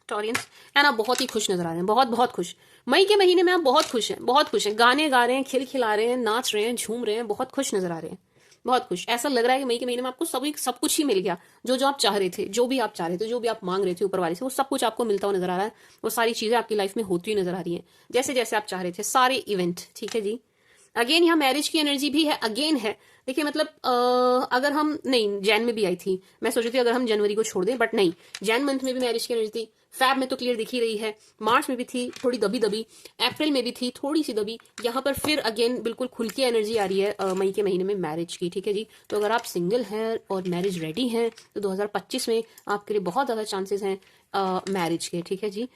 टॉरियंस एंड आप बहुत ही खुश नजर आ रहे हैं, बहुत बहुत खुश। मई के महीने में आप बहुत खुश हैं, बहुत खुश हैं, गाने गा रहे हैं, खिलखिला रहे हैं, नाच रहे हैं, झूम रहे हैं, बहुत खुश नजर आ रहे हैं, बहुत खुश। ऐसा लग रहा है कि मई के महीने में आपको सब कुछ ही मिल गया, जो जो आप चाह रहे थे, जो भी आप चाह रहे थे, जो भी आप मांग रहे थे ऊपर वाले से, वो सब कुछ आपको मिलता हुआ नजर आ रहा है। वो सारी चीजें आपकी लाइफ में होती हुई नजर आ रही हैं, जैसे जैसे आप चाह रहे थे, सारे इवेंट, ठीक है जी। अगेन यहाँ मैरिज की एनर्जी भी है, अगेन है। देखिए मतलब अगर हम, नहीं जैन में भी आई थी, मैं सोच रही थी अगर हम जनवरी को छोड़ दें, बट नहीं, जैन मंथ में भी मैरिज की एनर्जी थी, फैब में तो क्लियर दिख ही रही है, मार्च में भी थी थोड़ी दबी दबी, अप्रैल में भी थी थोड़ी सी दबी, यहाँ पर फिर अगेन बिल्कुल खुल के एनर्जी आ रही है मई के महीने में मैरिज की, ठीक है जी। तो अगर आप सिंगल हैं और मैरिज रेडी हैं, तो 2025 में आपके लिए बहुत ज़्यादा चांसेस हैं मैरिज के, ठीक है जी,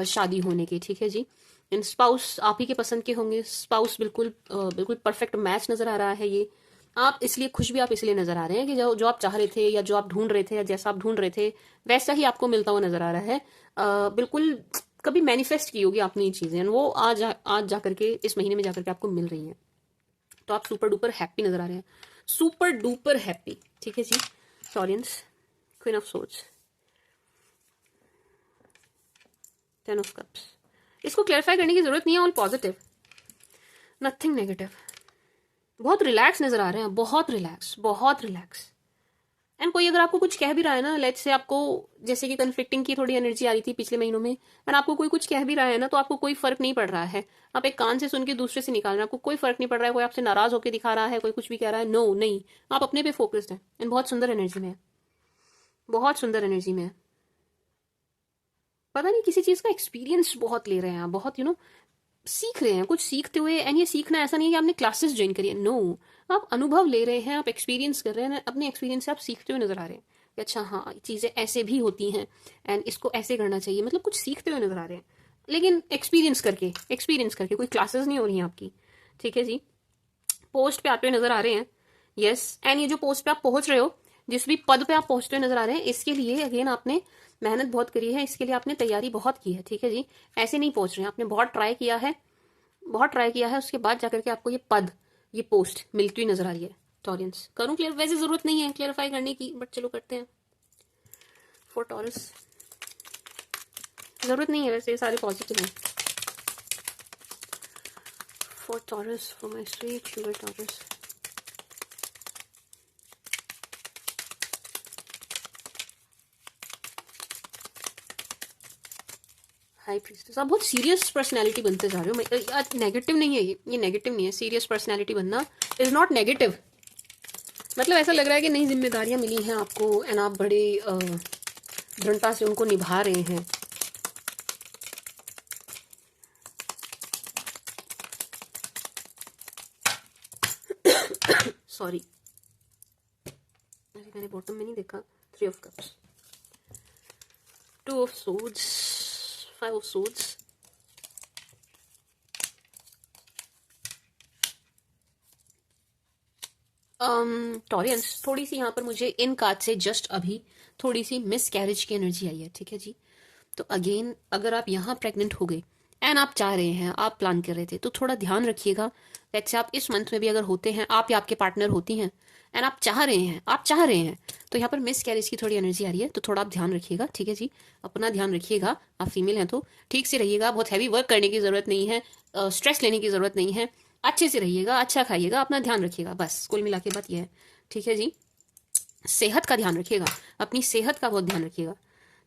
शादी होने के, ठीक है जी। इन स्पाउस आप ही के पसंद के होंगे, स्पाउस बिल्कुल बिल्कुल परफेक्ट मैच नजर आ रहा है ये। आप इसलिए खुश भी आप इसलिए नजर आ रहे हैं कि जो जो आप चाह रहे थे, या जो आप ढूंढ रहे थे, या जैसा आप ढूंढ रहे थे, वैसा ही आपको मिलता हुआ नजर आ रहा है। बिल्कुल कभी मैनिफेस्ट की होगी आपने ये चीजें, वो आज जा करके, इस महीने में जाकर के आपको मिल रही हैं। तो आप सुपर डुपर हैप्पी नजर आ रहे हैं, सुपर डुपर हैप्पी, ठीक है जी। Taureans, queen of swords, 10 of cups. इसको क्लैरिफाई करने की जरूरत नहीं है, ऑल पॉजिटिव, नथिंग नेगेटिव। बहुत रिलैक्स नजर आ रहे हैं, बहुत रिलैक्स, बहुत रिलैक्स। एंड कोई अगर आपको कुछ कह भी रहा है ना, लेट्स से आपको, जैसे कि कन्फ्लिक्टिंग की थोड़ी एनर्जी आ रही थी पिछले महीनों में, एंड आपको कोई कुछ कह भी रहा है ना, तो आपको कोई फर्क नहीं पड़ रहा है। आप एक कान से सुन के दूसरे से निकाल रहे हैं, आपको कोई फर्क नहीं पड़ रहा है। कोई आपसे नाराज होकर दिखा रहा है, कोई कुछ भी कह रहा है, नो नहीं, आप अपने पे फोकस्ड हैं एंड बहुत सुंदर एनर्जी में है, बहुत सुंदर एनर्जी में है। पता नहीं किसी चीज का एक्सपीरियंस बहुत ले रहे हैं आप, बहुत सीख रहे हैं, कुछ सीखते हुए। एंड ये सीखना ऐसा नहीं है कि आपने क्लासेस ज्वाइन करी है, नो, आप अनुभव ले रहे हैं, आप एक्सपीरियंस कर रहे हैं, अपने एक्सपीरियंस से आप सीखते हुए नजर आ रहे हैं कि अच्छा हाँ, चीजें ऐसे भी होती हैं एंड इसको ऐसे करना चाहिए, मतलब कुछ सीखते हुए नजर आ रहे हैं, लेकिन एक्सपीरियंस करके, कोई क्लासेस नहीं हो रही हैं आपकी, ठीक है जी। पोस्ट पे आते हुए नजर आ रहे हैं, यस। एंड ये जो पोस्ट पे आप पहुंच रहे हो, जिस भी पद पे आप पहुंचते हुए नजर आ रहे हैं, इसके लिए अगेन आपने मेहनत बहुत करी है, इसके लिए आपने तैयारी बहुत की है, ठीक है जी। ऐसे नहीं पहुंच रहे हैं, आपने बहुत ट्राई किया है, बहुत ट्राई किया है, उसके बाद जाकर के आपको ये पद, ये पोस्ट मिलती हुई नजर आ रही है। टॉरियंस, करूं क्लियर? वैसे जरूरत नहीं है क्लियरिफाई करने की, बट चलो करते हैं। फॉर टॉरस जरूरत नहीं है, वैसे ये सारे पॉजिटिव हैं। For taurus, for my sweet sugar taurus, high priestess. आप बहुत सीरियस पर्सनैलिटी बनते जा रहे हो। नेगेटिव नहीं है ये नेगेटिव नहीं है। सीरियस पर्सनैलिटी बनना इज नॉट नेगेटिव। मतलब ऐसा लग रहा है कि नई जिम्मेदारियां मिली हैं आपको एंड आप बड़े दृढ़ता से उनको निभा रहे हैं। सॉरी, मैंने बॉटम में नहीं देखा। 3 of cups, 2 of swords, 5 of swords, Taureans, थोड़ी सी यहाँ पर मुझे इन कार्ड से जस्ट अभी थोड़ी सी मिस कैरेज की एनर्जी आई है, ठीक है जी। तो अगेन अगर आप यहाँ प्रेग्नेंट हो गए एंड आप चाह रहे हैं, आप प्लान कर रहे थे, तो थोड़ा ध्यान रखिएगा। लेट्स से आप इस मंथ में भी अगर होते हैं, आप या आपके पार्टनर होती हैं एंड आप चाह रहे हैं तो यहाँ पर मिस कैरेज की थोड़ी एनर्जी आ रही है, तो थोड़ा आप ध्यान रखिएगा, ठीक है जी। अपना ध्यान रखिएगा, आप फीमेल हैं तो ठीक से रहिएगा, बहुत हैवी वर्क करने की ज़रूरत नहीं है, स्ट्रेस लेने की ज़रूरत नहीं है, अच्छे से रहिएगा, अच्छा खाइएगा, अपना ध्यान रखिएगा, बस कुल मिला के बात यह है, ठीक है जी। सेहत का ध्यान रखिएगा, अपनी सेहत का बहुत ध्यान रखिएगा,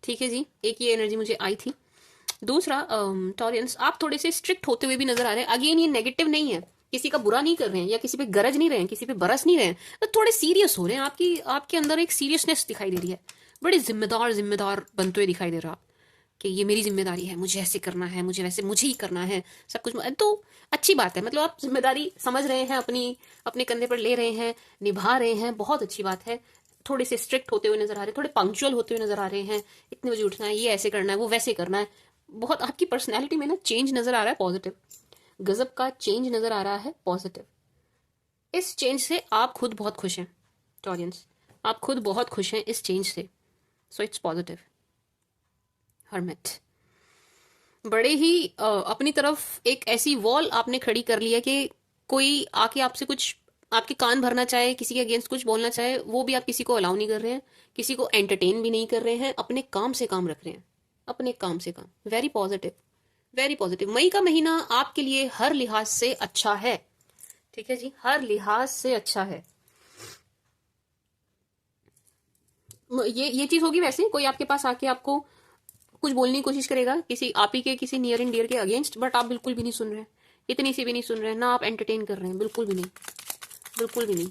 ठीक है जी। एक ये एनर्जी मुझे आई थी। दूसरा टॉरियंस, आप थोड़े से स्ट्रिक्ट होते हुए भी नजर आ रहे हैं। अगेन ये नेगेटिव नहीं है, किसी का बुरा नहीं कर रहे हैं या किसी पे गरज नहीं रहे हैं, किसी पे बरस नहीं रहे हैं, तो थोड़े सीरियस हो रहे हैं। आपके अंदर एक सीरियसनेस दिखाई दे रही है, बड़े जिम्मेदार जिम्मेदार बनते हुए दिखाई दे रहा है कि ये मेरी जिम्मेदारी है, मुझे ऐसे करना है, मुझे वैसे, मुझे ही करना है सब कुछ। तो अच्छी बात है, मतलब आप जिम्मेदारी समझ रहे हैं, अपने कंधे पर ले रहे हैं, निभा रहे हैं, बहुत अच्छी बात है। थोड़े से स्ट्रिक्ट होते हुए नजर आ रहे हैं, थोड़े पंक्चुअल होते हुए नजर आ रहे हैं, इतने बजे उठना है, ये ऐसे करना है, वो वैसे करना है। बहुत आपकी पर्सनैलिटी में ना चेंज नजर आ रहा है, पॉजिटिव, गजब का चेंज नजर आ रहा है, पॉजिटिव। इस चेंज से आप खुद बहुत खुश हैं टॉरियंस, आप खुद बहुत खुश हैं इस चेंज से, सो इट्स पॉजिटिव। हर्मिट, बड़े ही अपनी तरफ एक ऐसी वॉल आपने खड़ी कर ली है कि कोई आके आपसे कुछ, आपके कान भरना चाहे, किसी के अगेंस्ट कुछ बोलना चाहे, वो भी आप किसी को अलाउ नहीं कर रहे हैं, किसी को एंटरटेन भी नहीं कर रहे हैं, अपने काम से काम रख रहे हैं, अपने काम से काम। Very positive, very positive. मई का महीना आपके लिए हर लिहाज से अच्छा है, ठीक है जी, हर लिहाज से अच्छा है। ये चीज होगी वैसे, कोई आपके पास आके आपको कुछ बोलने की कोशिश करेगा किसी आप ही के किसी नियर एंड डियर के अगेंस्ट, बट आप बिल्कुल भी नहीं सुन रहे हैं, इतनी सी भी नहीं सुन रहे हैं ना, आप एंटरटेन कर रहे हैं, बिल्कुल भी नहीं, बिल्कुल भी नहीं।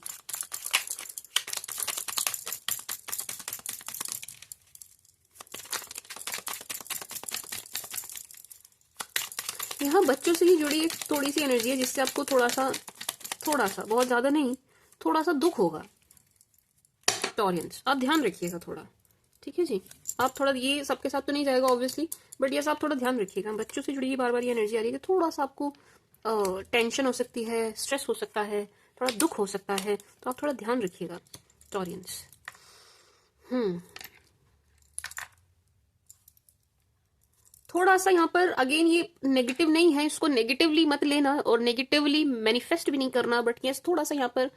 यहाँ बच्चों से ही जुड़ी एक थोड़ी सी एनर्जी है, जिससे आपको थोड़ा सा, बहुत ज्यादा नहीं, थोड़ा सा दुख होगा टॉरियंस, आप ध्यान रखिएगा थोड़ा, ठीक है जी। आप थोड़ा, ये सबके साथ तो नहीं जाएगा ऑब्वियसली, बट ये आप थोड़ा ध्यान रखिएगा। बच्चों से जुड़ी बार बार ये एनर्जी आ रही है कि थोड़ा सा आपको टेंशन हो सकती है, स्ट्रेस हो सकता है, थोड़ा दुख हो सकता है, तो आप थोड़ा ध्यान रखिएगा टॉरियंस। थोड़ा सा यहाँ पर अगेन ये नेगेटिव नहीं है, इसको नेगेटिवली मत लेना और नेगेटिवली मैनिफेस्ट भी नहीं करना, बट यस थोड़ा सा यहाँ पर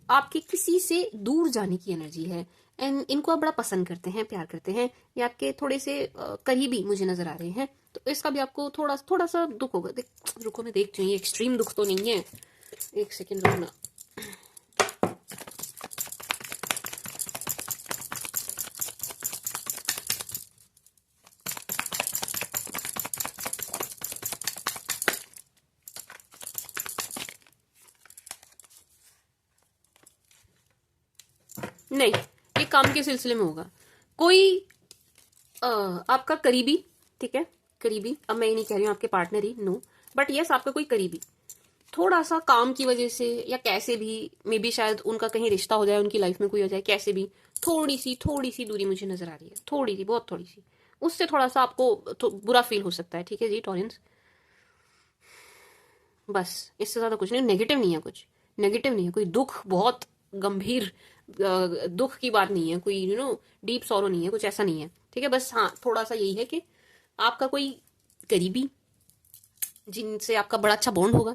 आपके किसी से दूर जाने की एनर्जी है, एंड इनको आप बड़ा पसंद करते हैं, प्यार करते हैं, ये आपके थोड़े से करीबी मुझे नजर आ रहे हैं, तो इसका भी आपको थोड़ा सा दुख होगा। रुको मैं देखती हूँ, ये एक्सट्रीम दुख तो नहीं है, एक सेकेंड रुकना। नहीं, ये काम के सिलसिले में होगा, कोई आपका करीबी, ठीक है, करीबी, अब मैं ये नहीं कह रही हूँ आपके पार्टनर ही, नो, बट यस आपका कोई करीबी थोड़ा सा काम की वजह से या कैसे भी, मे बी शायद उनका कहीं रिश्ता हो जाए, उनकी लाइफ में कोई हो जाए, कैसे भी थोड़ी सी दूरी मुझे नजर आ रही है, थोड़ी सी, बहुत थोड़ी सी, उससे थोड़ा सा आपको बुरा फील हो सकता है, ठीक है जी टॉरेंस। बस इससे ज्यादा कुछ नहीं, नेगेटिव नहीं है, कुछ नेगेटिव नहीं है, कोई दुख, बहुत गंभीर दुख की बात नहीं है, कोई डीप सॉरो नहीं है, कुछ ऐसा नहीं है, ठीक है। बस हाँ थोड़ा सा यही है कि आपका कोई करीबी, जिनसे आपका बड़ा अच्छा बॉन्ड होगा,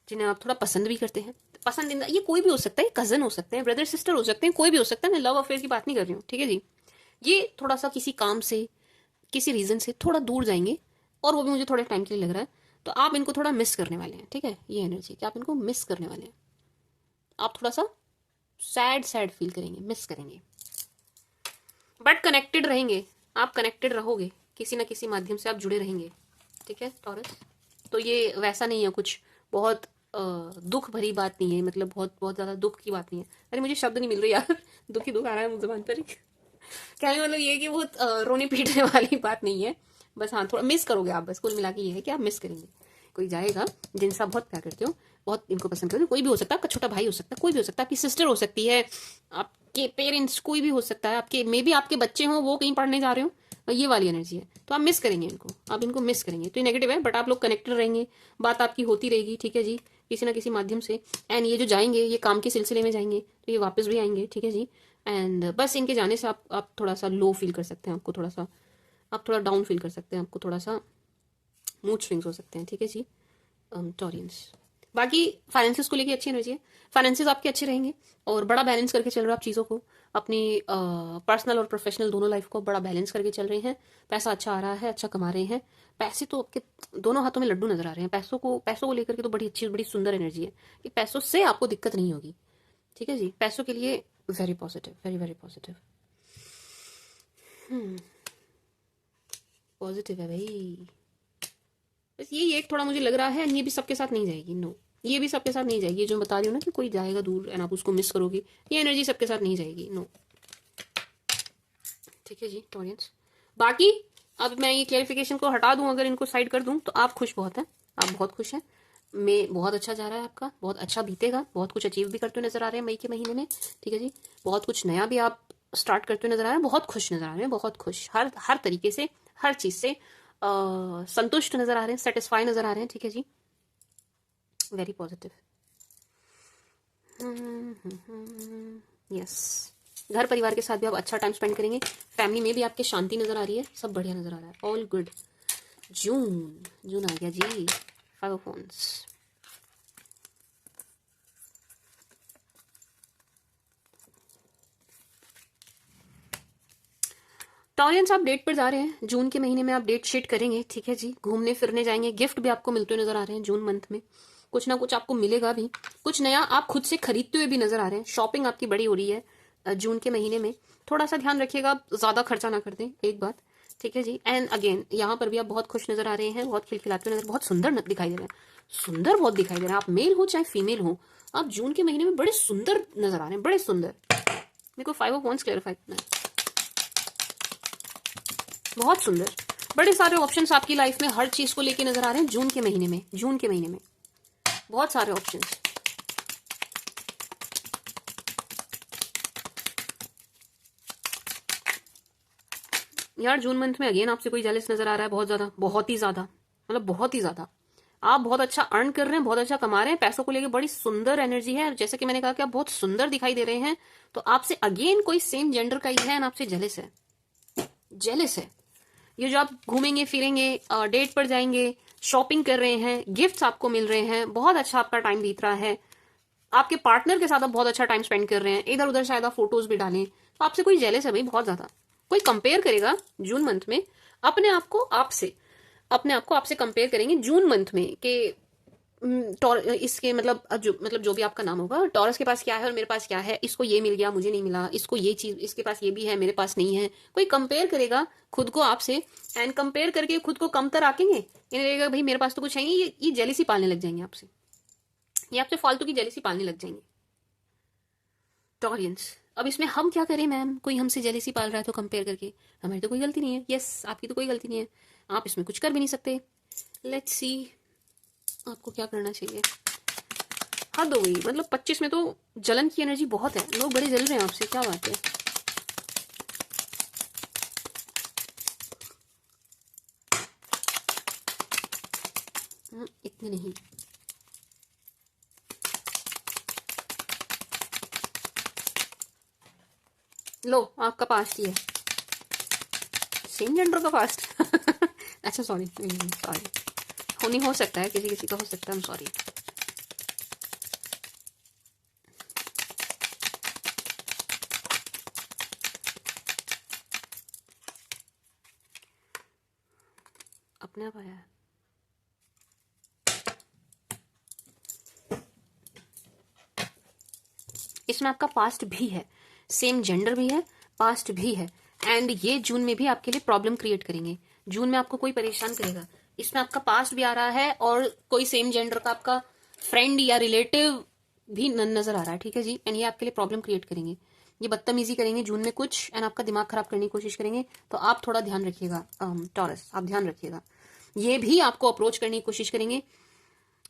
जिन्हें आप थोड़ा पसंद भी करते हैं, पसंदीदा, ये कोई भी हो सकता है, कजन हो सकते हैं, ब्रदर सिस्टर हो सकते हैं, कोई भी हो सकता है, मैं लव अफेयर की बात नहीं कर रही हूँ, ठीक है जी। ये थोड़ा सा किसी काम से, किसी रीजन से थोड़ा दूर जाएंगे, और वो भी मुझे थोड़े टाइम के लिए लग रहा है, तो आप इनको थोड़ा मिस करने वाले हैं, ठीक है, ये एनर्जी कि आप इनको मिस करने वाले हैं, आप थोड़ा सा सैड सैड फील करेंगे, मिस करेंगे, बट कनेक्टेड रहेंगे, आप कनेक्टेड रहोगे, किसी ना किसी माध्यम से आप जुड़े रहेंगे, ठीक है टॉरस। तो ये वैसा नहीं है कुछ बहुत दुख भरी बात नहीं है, मतलब बहुत बहुत ज्यादा दुख की बात नहीं है। अरे मुझे शब्द नहीं मिल रहे यार, दुख ही दुख आ रहा है मुझे जुबान पर। कहने मतलब ये कि बहुत रोने पीटने वाली बात नहीं है, बस हाँ थोड़ा मिस करोगे आप, बस कुल मिला के ये है कि आप मिस करेंगे। कोई जाएगा जिनसे आप बहुत प्यार करते हो, बहुत इनको पसंद करते हो, कोई भी हो सकता है, आपका छोटा भाई हो सकता है, कोई भी हो सकता है, आपकी सिस्टर हो सकती है, आपके पेरेंट्स, कोई भी हो सकता है, आपके मे बी आपके बच्चे हों, वो कहीं पढ़ने जा रहे हो, ये वाली एनर्जी है, तो आप मिस करेंगे इनको, आप इनको मिस करेंगे, तो ये नेगेटिव है, बट आप लोग कनेक्टेड रहेंगे, बात आपकी होती रहेगी, ठीक है जी, किसी ना किसी माध्यम से। एंड ये जो जाएंगे, ये काम के सिलसिले में जाएंगे, तो ये वापस भी आएंगे, ठीक है जी। एंड बस इनके जाने से आप थोड़ा सा लो फील कर सकते हैं, आपको थोड़ा सा, आप थोड़ा डाउन फील कर सकते हैं, आपको थोड़ा सा मूड स्विंग्स हो सकते हैं, ठीक है जी टॉरियंस। बाकी फाइनेंसिस को लेके अच्छी एनर्जी है, फाइनेंसिस आपके अच्छे रहेंगे और बड़ा बैलेंस करके चल रहे हो आप चीज़ों को, अपनी पर्सनल और प्रोफेशनल दोनों लाइफ को बड़ा बैलेंस करके चल रहे हैं। पैसा अच्छा आ रहा है, अच्छा कमा रहे हैं। पैसे तो आपके दोनों हाथों में लड्डू नजर आ रहे हैं। पैसों को लेकर के तो बड़ी अच्छी, बड़ी सुंदर एनर्जी है कि पैसों से आपको दिक्कत नहीं होगी। ठीक है जी, पैसों के लिए very positive, very very positive. Positive है भाई। बस ये एक थोड़ा मुझे लग रहा है, ये भी सबके साथ नहीं जाएगी। नो, ये भी सबके साथ नहीं जाएगी। ये जो बता रही हूँ ना कि कोई जाएगा दूर एंड आप उसको मिस करोगे, ये एनर्जी सबके साथ नहीं जाएगी। नो, ठीक है जी ऑडियंस। बाकी अब मैं ये क्लेरिफिकेशन को हटा दूं, अगर इनको साइड कर दूं, तो आप खुश बहुत हैं, आप बहुत खुश हैं। मैं बहुत अच्छा जा रहा है आपका, बहुत अच्छा बीतेगा, बहुत कुछ अचीव भी करते हुए नजर आ रहे हैं मई के महीने में। ठीक है जी, बहुत कुछ नया भी आप स्टार्ट करते हुए नजर आ रहे हैं। बहुत खुश नजर आ रहे हैं, बहुत खुश, हर तरीके से, हर चीज से संतुष्ट नजर आ रहे हैं, सेटिस्फाई नजर आ रहे हैं। ठीक है जी, वेरी पॉजिटिव। यस, घर परिवार के साथ भी आप अच्छा टाइम स्पेंड करेंगे। फैमिली में भी आपके शांति नजर आ रही है, सब बढ़िया नजर आ रहा है, ऑल गुड। जून, जून आ गया जी, 5 ऑफ wands। टॉरियंस, आप डेट पर जा रहे हैं जून के महीने में, आप डेट शीट करेंगे। ठीक है जी, घूमने फिरने जाएंगे, गिफ्ट भी आपको मिलते हुए नजर आ रहे हैं जून मंथ में। कुछ ना कुछ आपको मिलेगा भी, कुछ नया आप खुद से खरीदते हुए भी नजर आ रहे हैं। शॉपिंग आपकी बड़ी हो रही है जून के महीने में। थोड़ा सा ध्यान रखिएगा, आप ज्यादा खर्चा ना कर दें, एक बात। ठीक है जी, एंड अगेन यहाँ पर भी आप बहुत खुश नजर आ रहे हैं, बहुत खिलखिलाते हुए नजर, बहुत सुंदर दिखाई दे रहे हैं, सुंदर बहुत दिखाई दे रहे हैं। आप मेल हो चाहे फीमेल हो, आप जून के महीने में बड़े सुंदर नजर आ रहे हैं, बड़े सुंदर। मेरे को 5 ऑफ wands क्लैरिफाई करना है, बहुत सुंदर। बड़े सारे ऑप्शंस आपकी लाइफ में हर चीज को लेके नजर आ रहे हैं जून के महीने में, जून के महीने में बहुत सारे ऑप्शंस। यार जून मंथ में अगेन आपसे कोई जेलस नजर आ रहा है, बहुत ज्यादा, बहुत ही ज्यादा, मतलब बहुत ही ज्यादा। आप बहुत अच्छा अर्न कर रहे हैं, बहुत अच्छा कमा रहे हैं, पैसों को लेके बड़ी सुंदर एनर्जी है। और जैसे कि मैंने कहा कि आप बहुत सुंदर दिखाई दे रहे हैं, तो आपसे अगेन कोई सेम जेंडर का ही है और आपसे जेलस है, जेलस है। ये जो आप घूमेंगे फिरेंगे, डेट पर जाएंगे, शॉपिंग कर रहे हैं, गिफ्ट्स आपको मिल रहे हैं, बहुत अच्छा आपका टाइम बीत रहा है, आपके पार्टनर के साथ आप बहुत अच्छा टाइम स्पेंड कर रहे हैं, इधर उधर शायद आप फोटोज भी डालें, तो आपसे कोई जेलस है भाई, बहुत ज्यादा। कोई कंपेयर करेगा जून मंथ में अपने आप को आपसे, अपने आप को आपसे कंपेयर करेंगे जून मंथ में कि इसके मतलब जो भी आपका नाम होगा, टॉरस के पास क्या है और मेरे पास क्या है, इसको ये मिल गया मुझे नहीं मिला, इसको ये चीज, इसके पास ये भी है मेरे पास नहीं है। कोई कंपेयर करेगा खुद को आपसे, एंड कंपेयर करके खुद को कमतर आकेंगे, इन्हें लगेगा भाई मेरे पास तो कुछ है नहीं, ये जेलिसी पालने लग जाएंगे आपसे, ये आपसे फालतू की जेलिसी पालने लग जाएंगे टॉरियंस। अब इसमें हम क्या करें मैम, कोई हमसे जेलिसी पाल रहा है तो कंपेयर करके, हमारी तो कोई गलती नहीं है। यस, आपकी तो कोई गलती नहीं है, आप इसमें कुछ कर भी नहीं सकते। लेट्स सी आपको क्या करना चाहिए। हद हो गई, मतलब 25 में तो जलन की एनर्जी बहुत है, लोग बड़े जल रहे हैं आपसे, क्या बात है। इतने नहीं, लो आपका पास्ट ही है, सेम जेंडर का पास्ट। अच्छा सॉरी, होनी हो सकता है, किसी किसी का हो सकता है, सॉरी। अपने आप आया है। इसमें आपका पास्ट भी है, सेम जेंडर भी है, पास्ट भी है, एंड ये जून में भी आपके लिए प्रॉब्लम क्रिएट करेंगे। जून में आपको कोई परेशान करेगा, इसमें आपका पास्ट भी आ रहा है और कोई सेम जेंडर का आपका फ्रेंड या रिलेटिव भी नजर आ रहा है। ठीक है जी, एंड ये आपके लिए प्रॉब्लम क्रिएट करेंगे, ये बदतमीजी करेंगे जून में कुछ, एंड आपका दिमाग खराब करने की कोशिश करेंगे। तो आप थोड़ा ध्यान रखिएगा टॉरस, आप ध्यान रखिएगा। ये भी आपको अप्रोच करने की कोशिश करेंगे,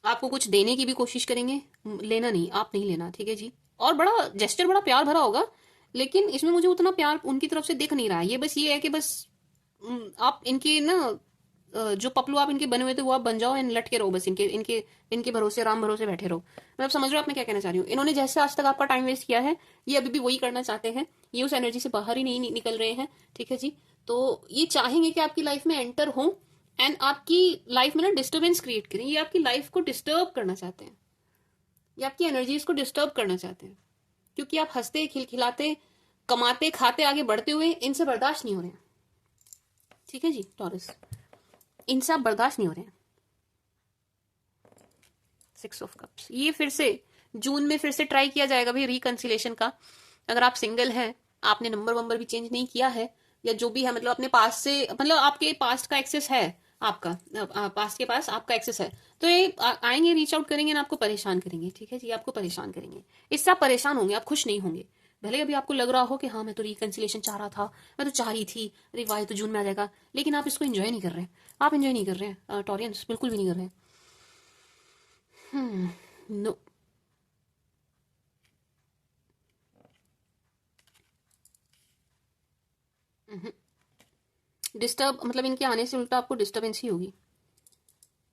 आपको कुछ देने की भी कोशिश करेंगे, लेना नहीं, आप नहीं लेना। ठीक है जी, और बड़ा जेस्चर बड़ा प्यार भरा होगा, लेकिन इसमें मुझे उतना प्यार उनकी तरफ से दिख नहीं रहा है। ये बस ये है कि बस आप इनके ना जो पपलू आप इनके बने हुए थे वो आप बन जाओ, एंड लटके रहो बस इनके इनके इनके भरोसे, राम भरोसे बैठे रहो। मैं अब समझ रहा हूँ आप मैं क्या कहना चाह रही हूँ। इन्होंने जैसे आज तक आपका टाइम वेस्ट किया है, ये अभी भी वही करना चाहते हैं, ये उस एनर्जी से बाहर ही नहीं निकल रहे हैं। ठीक है जी, तो ये चाहेंगे कि आपकी लाइफ में एंटर हो एंड आपकी लाइफ में ना डिस्टर्बेंस क्रिएट करें, ये आपकी लाइफ को डिस्टर्ब करना चाहते हैं। ये आपकी एनर्जीज को डिस्टर्ब करना चाहते हैं, क्योंकि आप हंसते खिलखिलाते कमाते खाते आगे बढ़ते हुए इनसे बर्दाश्त नहीं हो रहे हैं। ठीक है जी टॉरस, इनसे आप बर्दाश्त नहीं हो रहे हैं। 6 ऑफ कप्स, ये फिर से जून में फिर से ट्राई किया जाएगा भाई रिकंसिलेशन का। अगर आप सिंगल हैं, आपने नंबर वंबर भी चेंज नहीं किया है, या जो भी है मतलब अपने पास से, मतलब आपके पास्ट का एक्सेस है, आपका पास्ट के पास आपका एक्सेस है, तो ये आएंगे, रीच आउट करेंगे ना, आपको परेशान करेंगे। ठीक है जी, आपको परेशान करेंगे, इससे आप परेशान होंगे, आप खुश नहीं होंगे। भले अभी आपको लग रहा हो कि हाँ मैं तो रिकंसिलेशन चाह रहा था, मैं तो चाह रही थी, अरे वाह तो जून में आ जाएगा, लेकिन आप इसको एंजॉय नहीं कर रहे हैं, आप एंजॉय नहीं कर रहे हैं टॉरियंस, बिल्कुल भी नहीं कर रहे हैं। नो, डिस्टर्ब मतलब इनके आने से उल्टा आपको डिस्टर्बेंस ही होगी।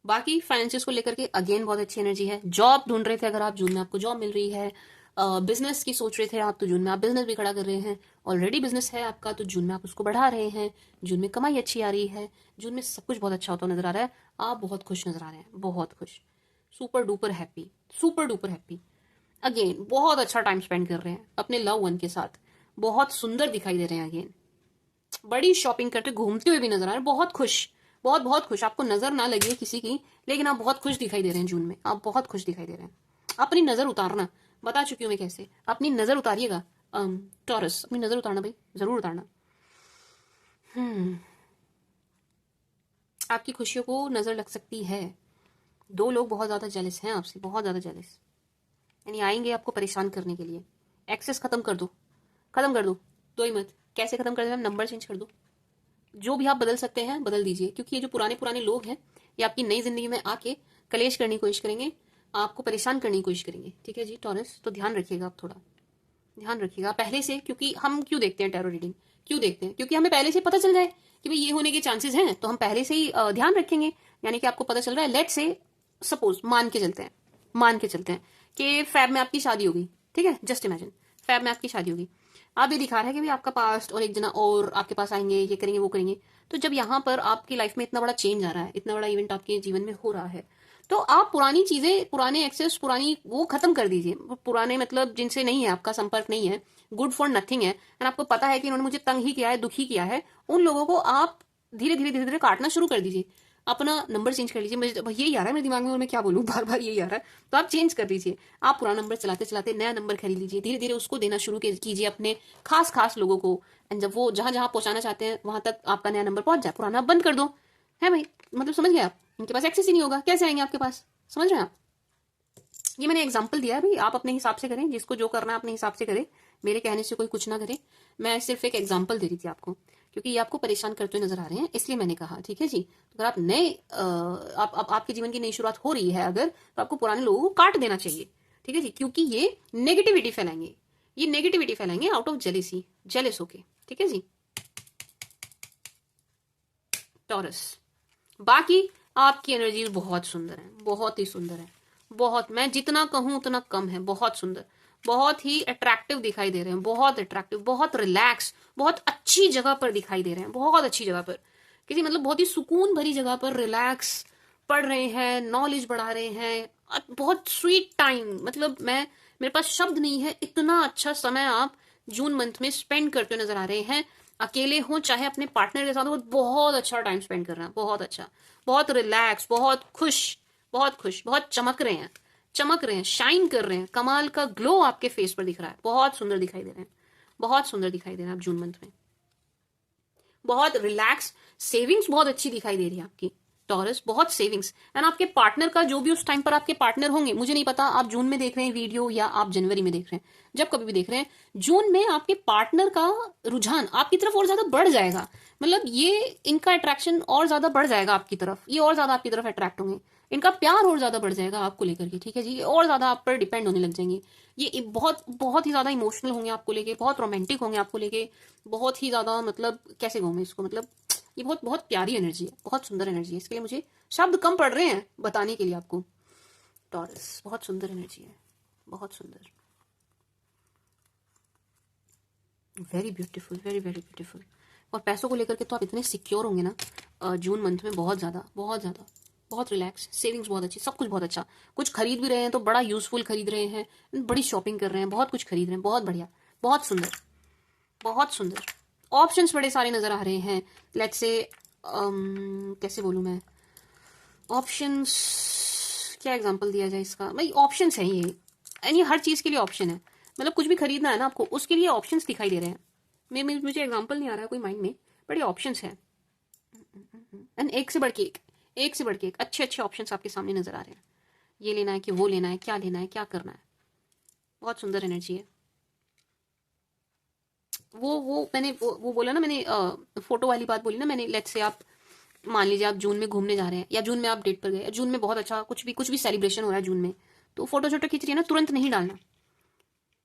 बाकी फाइनेंसिस को लेकर के अगेन बहुत अच्छी एनर्जी है। जॉब ढूंढ रहे थे अगर आप, जून में आपको जॉब मिल रही है। बिजनेस की सोच रहे थे आप, तो जून में आप बिजनेस भी खड़ा कर रहे हैं। ऑलरेडी बिजनेस है आपका, तो जून में आप उसको बढ़ा रहे हैं। जून में कमाई अच्छी आ रही है, जून में सब कुछ बहुत अच्छा होता नजर आ रहा है। आप बहुत खुश नजर आ रहे हैं, बहुत खुश, super duper happy, super duper happy. Again बहुत अच्छा टाइम स्पेंड कर रहे हैं अपने लव वन के साथ, बहुत सुंदर दिखाई दे रहे हैं। अगेन बड़ी शॉपिंग करते घूमते हुए भी नजर आ रहे हैं, बहुत खुश, बहुत बहुत खुश। आपको नजर ना लगे किसी की, लेकिन आप बहुत खुश दिखाई दे रहे हैं जून में, आप बहुत खुश दिखाई दे रहे हैं। अपनी नजर उतारना, बता चुकी हूं मैं कैसे, अपनी नजर उतारिएगा टॉरस, अपनी नजर उतारना भाई, जरूर उतारना। आपकी खुशियों को नजर लग सकती है। 2 लोग बहुत ज्यादा जेलस हैं आपसे, बहुत ज्यादा जेलस, यानी आएंगे आपको परेशान करने के लिए। एक्सेस खत्म कर दो, खत्म कर दो, दो ही मत। कैसे खत्म कर देना, नंबर चेंज कर दो, जो भी आप बदल सकते हैं बदल दीजिए, क्योंकि ये जो पुराने पुराने लोग हैं, ये आपकी नई जिंदगी में आके कलेश करने की कोशिश करेंगे, आपको परेशान करने की कोशिश करेंगे। ठीक है जी टॉरस, तो ध्यान रखिएगा, आप थोड़ा ध्यान रखिएगा पहले से। क्योंकि हम क्यों देखते हैं टैरो रीडिंग, क्यों देखते हैं, क्योंकि हमें पहले से पता चल जाए कि भाई ये होने के चांसेस हैं, तो हम पहले से ही ध्यान रखेंगे। यानी कि आपको पता चल रहा है, लेट से सपोज मान के चलते हैं, मान के चलते हैं कि फैब में आपकी शादी होगी। ठीक है, जस्ट इमेजिन फैब में आपकी शादी होगी। आप ये दिखा रहा है कि भाई आपका पास्ट और एक जना और आपके पास आएंगे, ये करेंगे वो करेंगे। तो जब यहाँ पर आपकी लाइफ में इतना बड़ा चेंज आ रहा है, इतना बड़ा इवेंट आपके जीवन में हो रहा है, तो आप पुरानी चीजें, पुराने एक्सेस, पुरानी वो खत्म कर दीजिए। पुराने मतलब जिनसे नहीं है आपका संपर्क, नहीं है, गुड फॉर नथिंग है, एंड आपको पता है कि इन्होंने मुझे तंग ही किया है, दुखी किया है, उन लोगों को आप धीरे धीरे धीरे धीरे काटना शुरू कर दीजिए। अपना नंबर चेंज कर लीजिए। मुझे यही आ रहा है मेरे दिमाग में, और मैं क्या बोलूँ, बार बार यही आ रहा है, तो आप चेंज कर दीजिए। आप पुराना नंबर चलाते चलाते नया नंबर खरीद लीजिए, धीरे धीरे उसको देना शुरू कीजिए अपने खास खास लोगों को, एंड जब वो जहां जहां पहुंचाना चाहते हैं वहां तक आपका नया नंबर पहुंच जाए, पुराना बंद कर दो। है भाई, मतलब समझ गए आप, इनके पास एक्सेस ही नहीं होगा, कैसे आएंगे आपके पास, समझ रहे हैं आप। ये मैंने एग्जाम्पल दिया है भाई, आप अपने हिसाब से करें, जिसको जो करना है अपने हिसाब से करें, मेरे कहने से कोई कुछ ना करे। मैं सिर्फ एक एग्जाम्पल दे रही थी आपको, क्योंकि ये आपको परेशान करते हुए नजर आ रहे हैं, इसलिए मैंने कहा। ठीक है जी, तो अगर आप नए आपके जीवन की नई शुरुआत हो रही है अगर, तो आपको पुराने लोगों को काट देना चाहिए। ठीक है जी, क्योंकि ये नेगेटिविटी फैलाएंगे, ये नेगेटिविटी फैलाएंगे आउट ऑफ जेलेसी, जेलेस होके। ठीक है जी टॉरस, बाकी आपकी एनर्जी बहुत सुंदर है, बहुत ही सुंदर है, बहुत, मैं जितना कहूं उतना कम है, बहुत सुंदर, बहुत ही अट्रैक्टिव दिखाई दे रहे हैं, बहुत अट्रैक्टिव, बहुत रिलैक्स, बहुत अच्छी जगह पर दिखाई दे रहे हैं, बहुत अच्छी जगह पर, किसी मतलब बहुत ही सुकून भरी जगह पर रिलैक्स पढ़ रहे हैं, नॉलेज बढ़ा रहे हैं, बहुत स्वीट टाइम, मतलब मैं, मेरे पास शब्द नहीं है, इतना अच्छा समय आप जून मंथ में स्पेंड करते हुए नजर आ रहे हैं। अकेले हो चाहे अपने पार्टनर के साथ हो, बहुत अच्छा टाइम स्पेंड कर रहे हैं, बहुत अच्छा, बहुत रिलैक्स, बहुत खुश, बहुत खुश, बहुत चमक रहे हैं, चमक रहे हैं, शाइन कर रहे हैं, कमाल का ग्लो आपके फेस पर दिख रहा है, बहुत सुंदर दिखाई दे रहे हैं, बहुत सुंदर दिखाई दे रहे हैं आप जून मंथ में, बहुत रिलैक्स। सेविंग्स बहुत अच्छी दिखाई दे रही है आपकी टॉरस, बहुत सेविंग्स। एंड आपके पार्टनर का, जो भी उस टाइम पर आपके पार्टनर होंगे, मुझे नहीं पता आप जून में देख रहे हैं वीडियो या आप जनवरी में देख रहे हैं, जब कभी भी देख रहे हैं, जून में आपके पार्टनर का रुझान आपकी तरफ और ज्यादा बढ़ जाएगा। मतलब ये इनका अट्रैक्शन और ज्यादा बढ़ जाएगा आपकी तरफ, ये और ज्यादा आपकी तरफ अट्रैक्ट होंगे, इनका प्यार और ज्यादा बढ़ जाएगा आपको लेकर के। ठीक है जी, और ज्यादा आप पर डिपेंड होने लग जाएंगे, ये बहुत बहुत ही ज्यादा इमोशनल होंगे आपको लेके, बहुत रोमांटिक होंगे आपको लेके, बहुत ही ज्यादा, मतलब कैसे कहूँ मैं इसको, मतलब ये बहुत बहुत प्यारी एनर्जी है, बहुत सुंदर एनर्जी है, इसके लिए मुझे शब्द कम पड़ रहे हैं बताने के लिए आपको। टॉरस बहुत सुंदर एनर्जी है, बहुत सुंदर, very beautiful, very very beautiful. और पैसों को लेकर के तो आप इतने सिक्योर होंगे ना जून मंथ में, बहुत ज्यादा, बहुत ज्यादा, बहुत रिलैक्स, सेविंग्स बहुत अच्छी, सब कुछ बहुत अच्छा। कुछ खरीद भी रहे हैं तो बड़ा यूजफुल खरीद रहे हैं, बड़ी शॉपिंग कर रहे हैं, बहुत कुछ खरीद रहे हैं, बहुत बढ़िया, बहुत सुंदर, बहुत सुंदर। ऑप्शंस बड़े सारे नजर आ रहे हैं। लेट्स से कैसे बोलूँ मैं, ऑप्शंस, क्या एग्जांपल दिया जाए इसका, भाई ऑप्शंस है ये, यानी हर चीज़ के लिए ऑप्शन है। मतलब कुछ भी खरीदना है ना आपको, उसके लिए ऑप्शंस दिखाई दे रहे हैं। मुझे एग्जांपल नहीं आ रहा है कोई माइंड में, बड़े ऑप्शंस है, एंड एक से बढ़ के एक, एक से बढ़ के एक अच्छे अच्छे ऑप्शंस आपके सामने नजर आ रहे हैं। ये लेना है कि वो लेना है, क्या लेना है, क्या करना है, बहुत सुंदर एनर्जी है। वो मैंने वो बोला ना मैंने, फोटो वाली बात बोली ना मैंने। लेट्स से आप मान लीजिए आप जून में घूमने जा रहे हैं, या जून में आप डेट पर गए, जून में बहुत अच्छा कुछ भी सेलिब्रेशन हो रहा है जून में, तो फोटो छोटो खींच रही है ना, तुरंत नहीं डालना,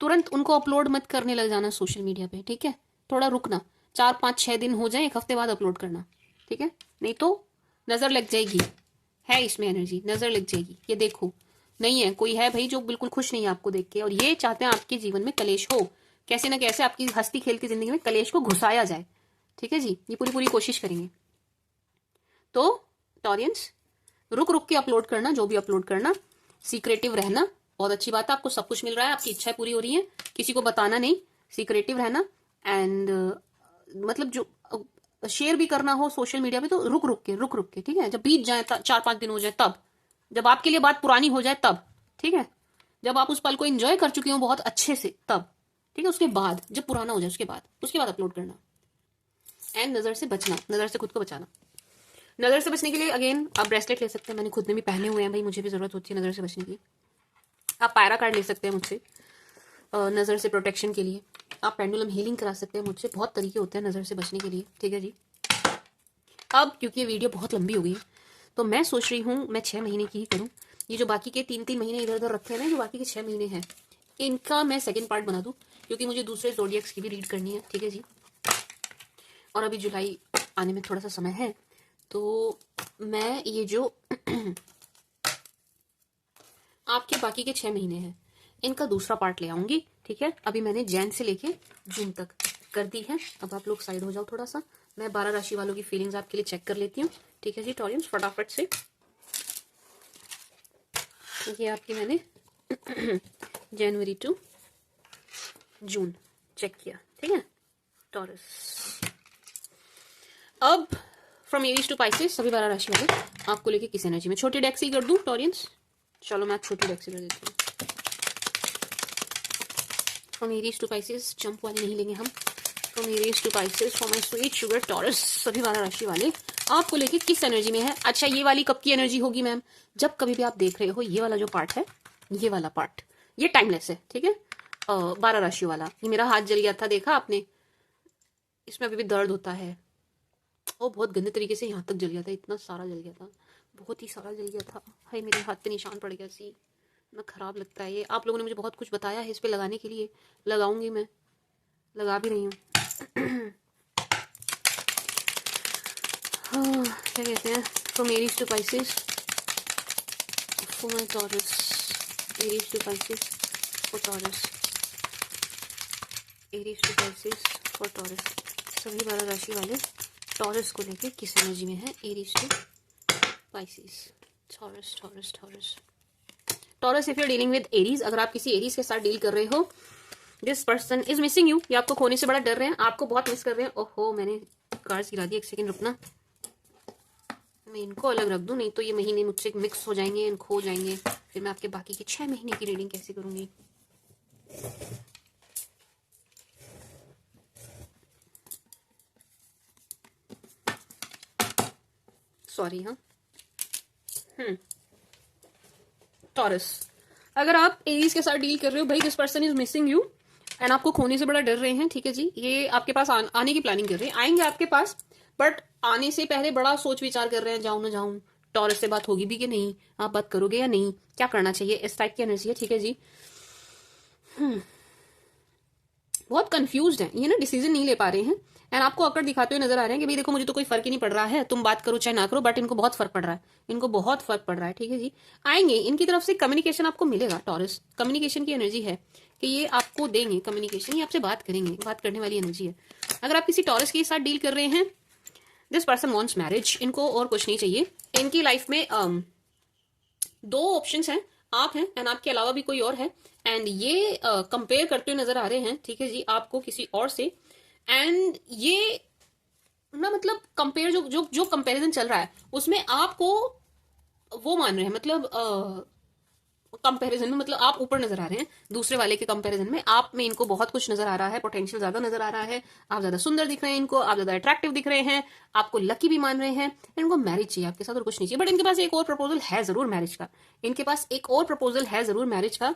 तुरंत उनको अपलोड मत करने लग जाना सोशल मीडिया पे, ठीक है। थोड़ा रुकना, 4 5 6 दिन हो जाए, 1 हफ्ते बाद अपलोड करना, ठीक है। नहीं तो नजर लग जाएगी, है इसमें एनर्जी, नजर लग जाएगी। ये देखो, नहीं है कोई है भाई जो बिल्कुल खुश नहीं है आपको देख के, और ये चाहते हैं आपके जीवन में कलेश हो, कैसे ना कैसे आपकी हंसती खेलती जिंदगी में कलेश को घुसाया जाए, ठीक है जी। ये पूरी पूरी कोशिश करेंगे। तो टॉरियंस, रुक रुक के अपलोड करना, जो भी अपलोड करना, सीक्रेटिव रहना, बहुत अच्छी बात है। आपको सब कुछ मिल रहा है, आपकी इच्छाएं पूरी हो रही हैं, किसी को बताना नहीं, सीक्रेटिव रहना। एंड मतलब जो शेयर भी करना हो सोशल मीडिया पे तो रुक रुक के, ठीक है। जब बीत जाए, 4 5 दिन हो जाए तब, जब आपके लिए बात पुरानी हो जाए तब, ठीक है। जब आप उस पल को एंजॉय कर चुके हो बहुत अच्छे से तब, ठीक है। उसके बाद जब पुराना हो जाए उसके बाद अपलोड करना। एंड नजर से बचना, नजर से खुद को बचाना। नजर से बचने के लिए अगेन आप ब्रेसलेट ले सकते हैं, मैंने खुद ने भी पहने हुए हैं भाई, मुझे भी जरूरत होती है नजर से बचने की। आप पायरा कार्ड ले सकते हैं मुझसे नजर से प्रोटेक्शन के लिए। आप पेंडुलम हीलिंग करा सकते हैं मुझसे, बहुत तरीके होते हैं नजर से बचने के लिए, ठीक है जी। अब क्योंकि ये वीडियो बहुत लंबी हो गई है, तो मैं सोच रही हूँ मैं 6 महीने की ही करूँ। ये जो बाकी के 3 3 महीने इधर उधर रखे हैं ना, जो बाकी के 6 महीने हैं, इनका मैं सेकेंड पार्ट बना दूँ, क्योंकि मुझे दूसरे ज़ोडिएक्स की भी रीड करनी है, ठीक है जी। और अभी जुलाई आने में थोड़ा सा समय है, तो मैं ये जो आपके बाकी के 6 महीने हैं, इनका दूसरा पार्ट ले आऊंगी, ठीक है। अभी मैंने जैन से लेके जून तक कर दी है। अब आप लोग साइड हो जाओ थोड़ा सा, मैं 12 राशि वालों की फीलिंग्स आपके लिए चेक कर लेती हूँ, ठीक है जी। टॉरियंस फटाफट से, ये आपकी मैंने जनवरी टू जून चेक किया, ठीक है। टॉरस, अब फ्रॉम एरीज टू पाइसेस सभी 12 राशि वाले आपको लेके किस एनर्जी में, छोटी डेक से ही कर दूं टॉरियंस, चलो मैं छोटी डेक से कर देती हूँ। From Aries to Pisces, jump वाले नहीं लेंगे हम। From Aries to Pisces for my sweet sugar Taurus, सभी 12 राशि वाले आपको लेके किस एनर्जी में है। अच्छा, ये वाली कब की एनर्जी होगी मैम, जब कभी भी आप देख रहे हो ये वाला जो पार्ट है, ये वाला पार्ट, ये टाइमलेस है, ठीक है। 12 राशि वाला, ये मेरा हाथ जल गया था, देखा आपने, इसमें अभी भी दर्द होता है, वो बहुत गंदे तरीके से यहाँ तक जल गया था, इतना सारा जल गया था, बहुत ही सारा जल गया था। हाय, मेरे हाथ पे निशान पड़ गया सी, इतना खराब लगता है ये। आप लोगों ने मुझे बहुत कुछ बताया है इस पे लगाने के लिए, लगाऊंगी मैं, लगा भी रही हूँ। क्या कहते हैं, from Aries to Pisces for my Taurus, Aries to Pisces for Taurus, Aries to Pisces for Taurus, सभी 12 राशि वाले टॉरस को लेके किस एनर्जी में है। Aries to Pisces, Taurus Taurus Taurus Taurus, if you are dealing with Aries, अगर आप किसी एरीज के साथ डील कर रहे हो, this person is missing you, ये आपको खोने से बड़ा डर रहे हैं, आपको बहुत मिस कर रहे हैं। ओहो, मैंने कार्ड्स गिरा दिए, एक सेकंड रुकना, मैं इनको अलग रख दूं, नहीं तो ये महीने मुझसे मिक्स हो जाएंगे, खो जाएंगे, फिर मैं आपके बाकी के 6 महीने की रीडिंग कैसे करूंगी। सॉरी, हाँ। टॉरस, अगर आप एरीज के साथ डील कर रहे हो भाई, this person is missing you and आपको खोने से बड़ा डर रहे हैं, ठीक है जी। ये आपके पास आने की प्लानिंग कर रहे हैं, आएंगे आपके पास, बट आने से पहले बड़ा सोच विचार कर रहे हैं, जाऊं ना जाऊं, टॉरस से बात होगी भी कि नहीं, आप बात करोगे या नहीं, क्या करना चाहिए, इस टाइप की एनर्जी है, ठीक है जी। बहुत कंफ्यूज्ड है ये ना, डिसीजन नहीं ले पा रहे हैं, एंड आपको अकड़ दिखाते हुए नजर आ रहे हैं कि भाई देखो मुझे तो कोई फर्क ही नहीं पड़ रहा है, तुम बात करो चाहे ना करो, बट इनको बहुत फर्क पड़ रहा है, इनको बहुत फर्क पड़ रहा है, ठीक है जी। आएंगे, इनकी तरफ से कम्युनिकेशन आपको मिलेगा, टॉरस कम्युनिकेशन की एनर्जी है कि ये आपको देंगे कम्युनिकेशन, ये आपसे बात करेंगे, बात करने वाली एनर्जी है। अगर आप किसी टॉरस के साथ डील कर रहे हैं दिस पर्सन वॉन्ट्स मैरिज, इनको और कुछ नहीं चाहिए। इनकी लाइफ में दो ऑप्शंस हैं, आप हैं एंड आपके अलावा भी कोई और है, एंड ये कंपेयर करते हुए नजर आ रहे हैं, ठीक है जी, आपको किसी और से। एंड ये ना मतलब कंपेयर जो जो जो कंपेरिजन चल रहा है उसमें आपको वो मान रहे हैं, मतलब कंपैरिजन में मतलब आप ऊपर नजर आ रहे हैं दूसरे वाले के कंपैरिजन में। आप में इनको बहुत कुछ नजर आ रहा है, पोटेंशियल ज्यादा नजर आ रहा है, आप ज्यादा सुंदर दिख रहे हैं इनको, आप ज्यादा अट्रैक्टिव दिख रहे हैं, आपको लकी भी मान रहे हैं, इनको मैरिज चाहिए आपके साथ और कुछ नहीं चाहिए। बट इनके पास एक और प्रपोजल है जरूर मैरिज का, इनके पास एक और प्रपोजल है जरूर मैरिज का।